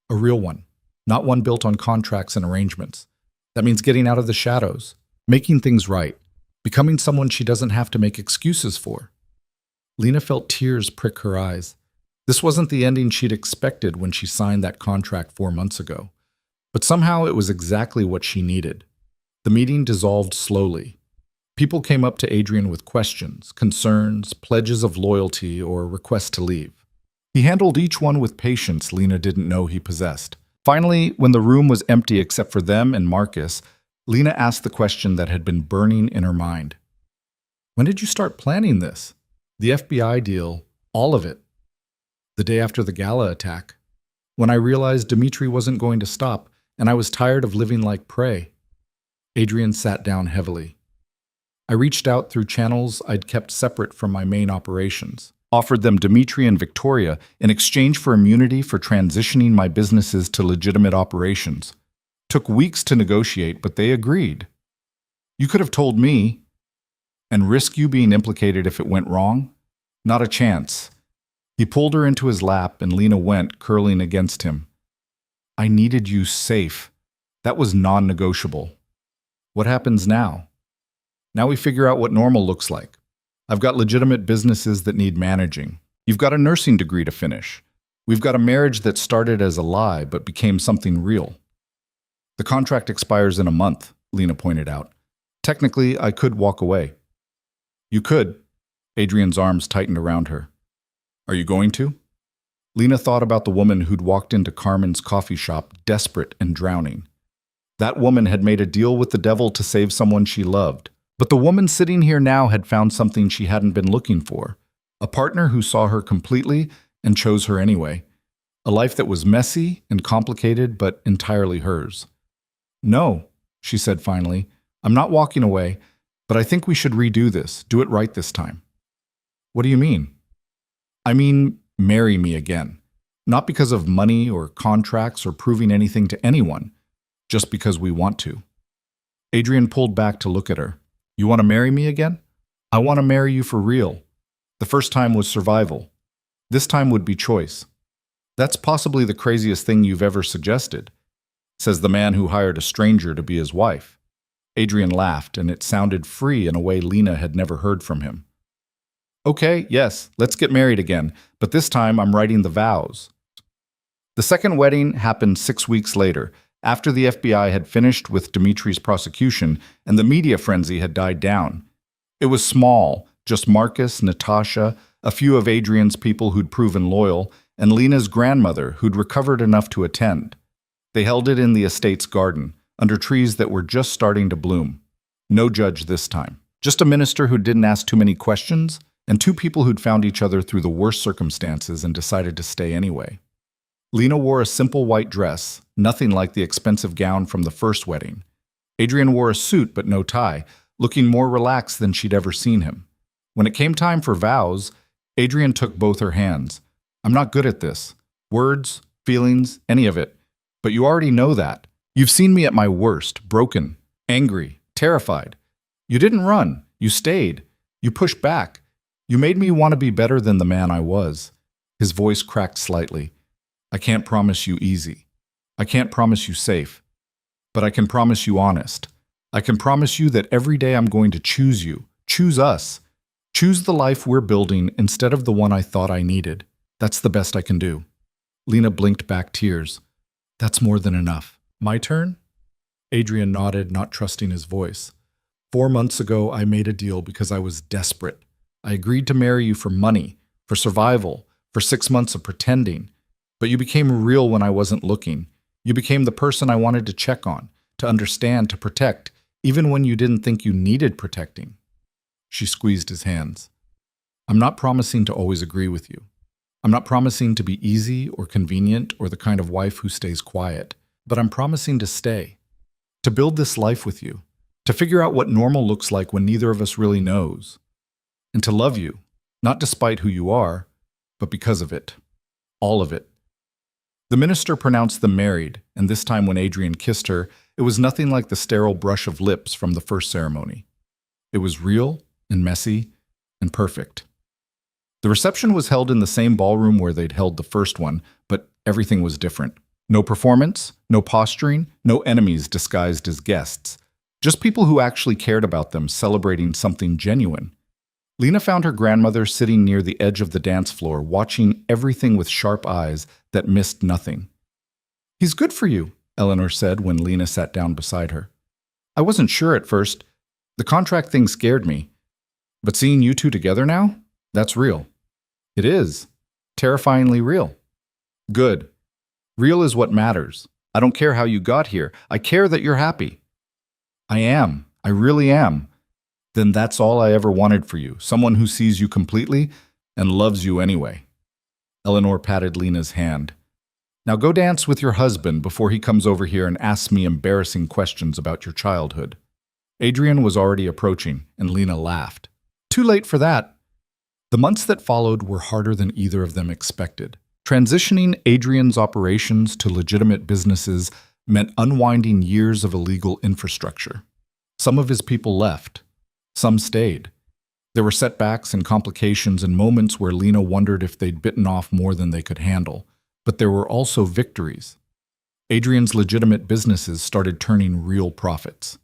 A real one. Not one built on contracts and arrangements. That means getting out of the shadows, making things right, becoming someone she doesn't have to make excuses for. Lena felt tears prick her eyes. This wasn't the ending she'd expected when she signed that contract 4 months ago. But somehow it was exactly what she needed. The meeting dissolved slowly. People came up to Adrian with questions, concerns, pledges of loyalty, or requests to leave. He handled each one with patience Lena didn't know he possessed. Finally, when the room was empty except for them and Marcus, Lena asked the question that had been burning in her mind. When did you start planning this? The FBI deal, all of it. The day after the gala attack. When I realized Dmitry wasn't going to stop, and I was tired of living like prey. Adrian sat down heavily. I reached out through channels I'd kept separate from my main operations, offered them Dmitry and Victoria in exchange for immunity for transitioning my businesses to legitimate operations. Took weeks to negotiate, but they agreed. You could have told me, and risk you being implicated if it went wrong? Not a chance. He pulled her into his lap and Lena went, curling against him. I needed you safe. That was non-negotiable. What happens now? Now we figure out what normal looks like. I've got legitimate businesses that need managing. You've got a nursing degree to finish. We've got a marriage that started as a lie but became something real. The contract expires in a month, Lena pointed out. Technically, I could walk away. You could. Adrian's arms tightened around her. Are you going to? Lena thought about the woman who'd walked into Carmen's coffee shop, desperate and drowning. That woman had made a deal with the devil to save someone she loved. But the woman sitting here now had found something she hadn't been looking for. A partner who saw her completely and chose her anyway. A life that was messy and complicated, but entirely hers. No, she said finally. I'm not walking away, but I think we should redo this. Do it right this time. What do you mean? I mean, marry me again. Not because of money or contracts or proving anything to anyone, just because we want to. Adrian pulled back to look at her. You want to marry me again? I want to marry you for real. The first time was survival. This time would be choice. That's possibly the craziest thing you've ever suggested, says the man who hired a stranger to be his wife. Adrian laughed, and it sounded free in a way Lena had never heard from him. Okay, yes, let's get married again, but this time I'm writing the vows. The second wedding happened 6 weeks later, after the FBI had finished with Dmitry's prosecution and the media frenzy had died down. It was small, just Marcus, Natasha, a few of Adrian's people who'd proven loyal, and Lena's grandmother who'd recovered enough to attend. They held it in the estate's garden, under trees that were just starting to bloom. No judge this time. Just a minister who didn't ask too many questions, and 2 people who'd found each other through the worst circumstances and decided to stay anyway. Lena wore a simple white dress, nothing like the expensive gown from the first wedding. Adrian wore a suit but no tie, looking more relaxed than she'd ever seen him. When it came time for vows, Adrian took both her hands. I'm not good at this. Words, feelings, any of it. But you already know that. You've seen me at my worst, broken, angry, terrified. You didn't run. You stayed. You pushed back. You made me want to be better than the man I was. His voice cracked slightly. I can't promise you easy. I can't promise you safe. But I can promise you honest. I can promise you that every day I'm going to choose you, choose us, choose the life we're building instead of the one I thought I needed. That's the best I can do. Lena blinked back tears. That's more than enough. My turn? Adrian nodded, not trusting his voice. 4 months ago, I made a deal because I was desperate. I agreed to marry you for money, for survival, for 6 months of pretending. But you became real when I wasn't looking. You became the person I wanted to check on, to understand, to protect, even when you didn't think you needed protecting. She squeezed his hands. I'm not promising to always agree with you. I'm not promising to be easy or convenient or the kind of wife who stays quiet, but I'm promising to stay, to build this life with you, to figure out what normal looks like when neither of us really knows, and to love you, not despite who you are, but because of it, all of it. The minister pronounced them married, and this time when Adrian kissed her, it was nothing like the sterile brush of lips from the first ceremony. It was real and messy and perfect. The reception was held in the same ballroom where they'd held the first one, but everything was different. No performance, no posturing, no enemies disguised as guests. Just people who actually cared about them, celebrating something genuine. Lena found her grandmother sitting near the edge of the dance floor, watching everything with sharp eyes that missed nothing. He's good for you, Eleanor said when Lena sat down beside her. I wasn't sure at first. The contract thing scared me. But seeing you two together now, that's real. It is. Terrifyingly real. Good. Real is what matters. I don't care how you got here. I care that you're happy. I am. I really am. Then that's all I ever wanted for you, someone who sees you completely and loves you anyway. Eleanor patted Lena's hand. Now go dance with your husband before he comes over here and asks me embarrassing questions about your childhood. Adrian was already approaching, and Lena laughed. Too late for that. The months that followed were harder than either of them expected. Transitioning Adrian's operations to legitimate businesses meant unwinding years of illegal infrastructure. Some of his people left. Some stayed. There were setbacks and complications and moments where Lena wondered if they'd bitten off more than they could handle. But there were also victories. Adrian's legitimate businesses started turning real profits.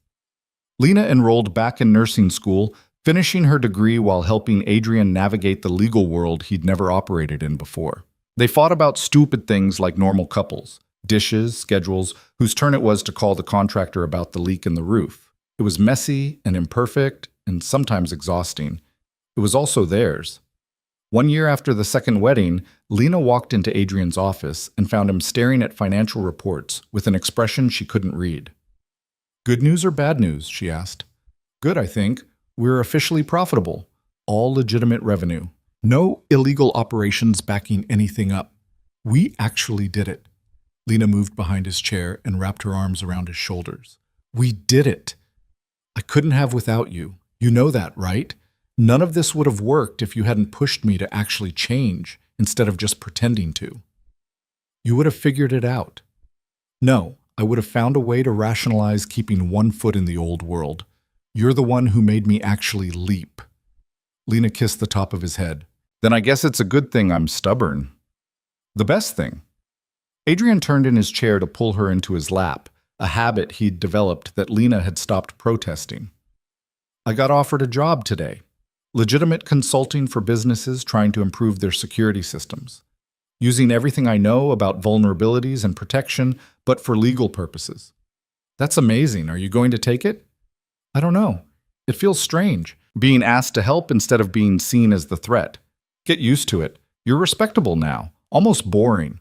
Lena enrolled back in nursing school, finishing her degree while helping Adrian navigate the legal world he'd never operated in before. They fought about stupid things like normal couples, dishes, schedules, whose turn it was to call the contractor about the leak in the roof. It was messy and imperfect and sometimes exhausting. It was also theirs. 1 year after the second wedding, Lena walked into Adrian's office and found him staring at financial reports with an expression she couldn't read. Good news or bad news? She asked. Good, I think. We're officially profitable. All legitimate revenue. No illegal operations backing anything up. We actually did it. Lena moved behind his chair and wrapped her arms around his shoulders. We did it. I couldn't have without you. You know that, right? None of this would have worked if you hadn't pushed me to actually change instead of just pretending to. You would have figured it out. No, I would have found a way to rationalize keeping one foot in the old world. You're the one who made me actually leap. Lena kissed the top of his head. Then I guess it's a good thing I'm stubborn. The best thing. Adrian turned in his chair to pull her into his lap, a habit he'd developed that Lena had stopped protesting. I got offered a job today. Legitimate consulting for businesses trying to improve their security systems. Using everything I know about vulnerabilities and protection, but for legal purposes. That's amazing. Are you going to take it? I don't know. It feels strange, being asked to help instead of being seen as the threat. Get used to it. You're respectable now. Almost boring.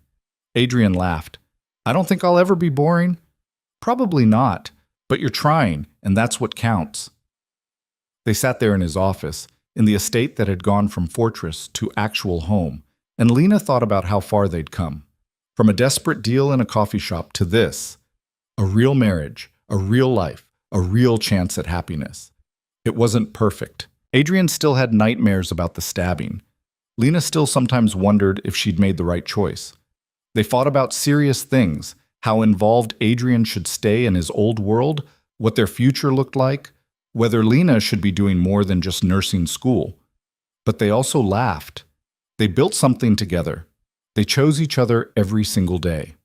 Adrian laughed. I don't think I'll ever be boring. Probably not, but you're trying, and that's what counts. They sat there in his office, in the estate that had gone from fortress to actual home, and Lena thought about how far they'd come. From a desperate deal in a coffee shop to this, a real marriage, a real life, a real chance at happiness. It wasn't perfect. Adrian still had nightmares about the stabbing. Lena still sometimes wondered if she'd made the right choice. They fought about serious things, how involved Adrian should stay in his old world, what their future looked like, whether Lena should be doing more than just nursing school. But they also laughed. They built something together. They chose each other every single day.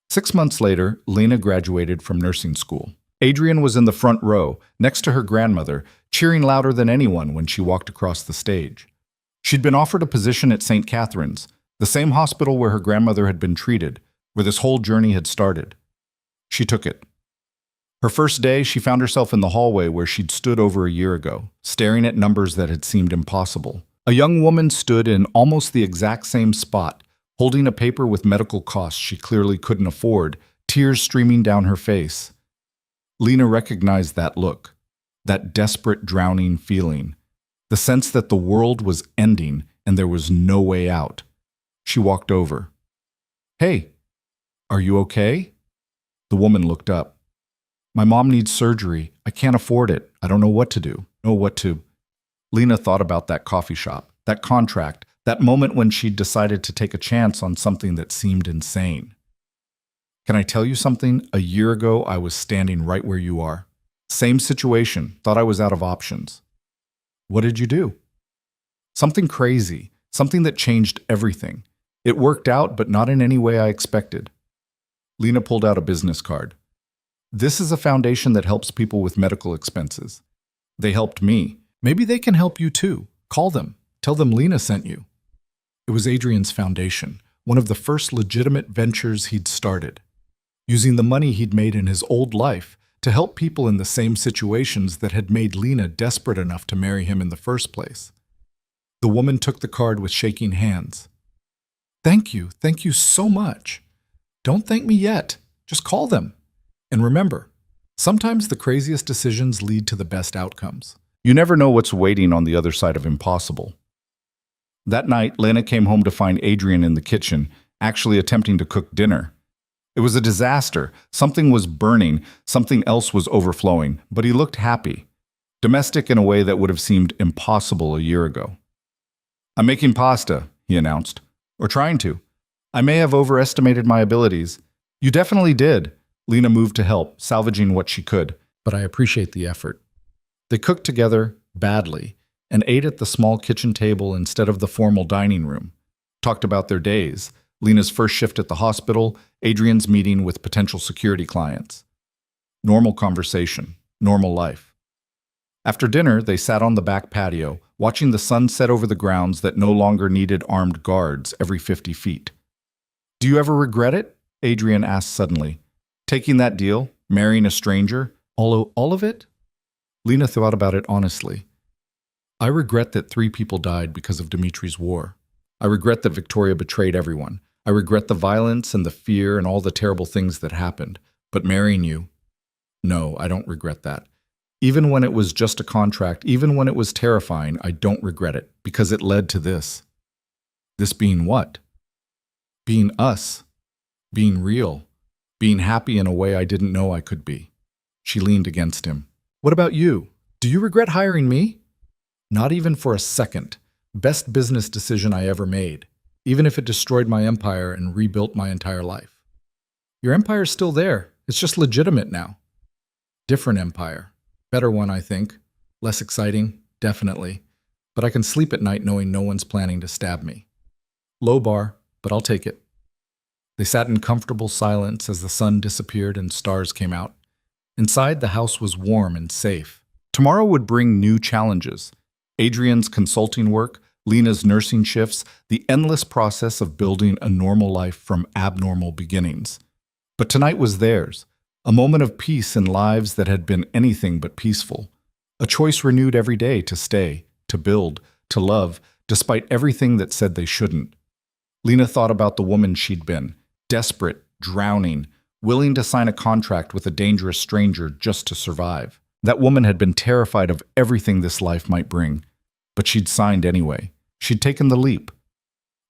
6 months later, Lena graduated from nursing school. Adrian was in the front row, next to her grandmother, cheering louder than anyone when she walked across the stage. She'd been offered a position at St. Catherine's, the same hospital where her grandmother had been treated, where this whole journey had started. She took it. Her first day, she found herself in the hallway where she'd stood over a year ago, staring at numbers that had seemed impossible. A young woman stood in almost the exact same spot, holding a paper with medical costs she clearly couldn't afford, tears streaming down her face. Lena recognized that look, that desperate, drowning feeling, the sense that the world was ending and there was no way out. She walked over. "Hey, are you okay?" The woman looked up. "My mom needs surgery. I can't afford it. I don't know what to do. Lena thought about that coffee shop, that contract, that moment when she'd decided to take a chance on something that seemed insane. "Can I tell you something? A year ago, I was standing right where you are. Same situation, thought I was out of options." "What did you do?" "Something crazy, something that changed everything. It worked out, but not in any way I expected." Lena pulled out a business card. "This is a foundation that helps people with medical expenses. They helped me. Maybe they can help you too. Call them. Tell them Lena sent you." It was Adrian's foundation, one of the first legitimate ventures he'd started, using the money he'd made in his old life to help people in the same situations that had made Lena desperate enough to marry him in the first place. The woman took the card with shaking hands. Thank you so much. Don't thank me yet. Just call them. And remember, sometimes the craziest decisions lead to the best outcomes. You never know what's waiting on the other side of impossible." That night, Lena came home to find Adrian in the kitchen, actually attempting to cook dinner. It was a disaster. Something was burning, something else was overflowing, but he looked happy, domestic in a way that would have seemed impossible a year ago. "I'm making pasta," he announced. "Or trying to. I may have overestimated my abilities." "You definitely did." Lena moved to help, salvaging what she could. "But I appreciate the effort." They cooked together, badly, and ate at the small kitchen table instead of the formal dining room. Talked about their days, Lena's first shift at the hospital, Adrian's meeting with potential security clients. Normal conversation, normal life. After dinner, they sat on the back patio, watching the sun set over the grounds that no longer needed armed guards every 50 feet. "Do you ever regret it?" Adrian asked suddenly. "Taking that deal? Marrying a stranger? All of it?" Lena thought about it honestly. "I regret that 3 people died because of Dimitri's war. I regret that Victoria betrayed everyone. I regret the violence and the fear and all the terrible things that happened. But marrying you? No, I don't regret that. Even when it was just a contract, even when it was terrifying, I don't regret it, because it led to this." "This being what?" "Being us. Being real. Being happy in a way I didn't know I could be." She leaned against him. "What about you? Do you regret hiring me?" "Not even for a second. Best business decision I ever made, even if it destroyed my empire and rebuilt my entire life." "Your empire's still there. It's just legitimate now." "Different empire. Better one, I think. Less exciting, definitely. But I can sleep at night knowing no one's planning to stab me." Low bar, but I'll take it. They sat in comfortable silence as the sun disappeared and stars came out. Inside, the house was warm and safe. Tomorrow would bring new challenges. Adrian's consulting work, Lena's nursing shifts, the endless process of building a normal life from abnormal beginnings. But tonight was theirs, a moment of peace in lives that had been anything but peaceful. A choice renewed every day to stay, to build, to love, despite everything that said they shouldn't. Lena thought about the woman she'd been, desperate, drowning, willing to sign a contract with a dangerous stranger just to survive. That woman had been terrified of everything this life might bring, but she'd signed anyway. She'd taken the leap.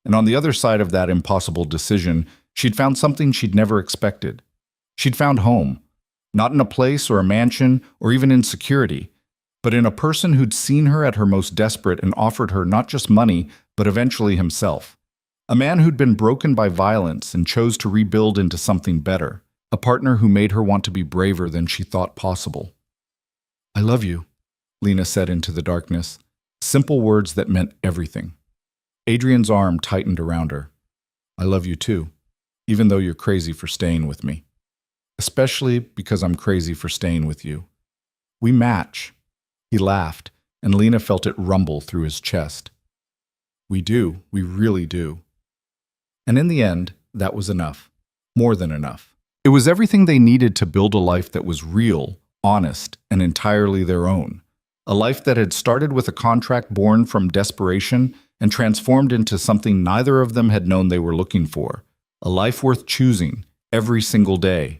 And on the other side of that impossible decision, She'd found something she'd never expected. She'd found home, not in a place or a mansion or even in security, but in a person who'd seen her at her most desperate and offered her not just money, but eventually himself. A man who'd been broken by violence and chose to rebuild into something better. A partner who made her want to be braver than she thought possible. "I love you," Lena said into the darkness. Simple words that meant everything. Adrian's arm tightened around her. "I love you too, even though you're crazy for staying with me. Especially because I'm crazy for staying with you. We match." He laughed, and Lena felt it rumble through his chest. "We do, we really do." And in the end, that was enough. More than enough. It was everything they needed to build a life that was real, honest, and entirely their own. A life that had started with a contract born from desperation and transformed into something neither of them had known they were looking for. A life worth choosing every single day.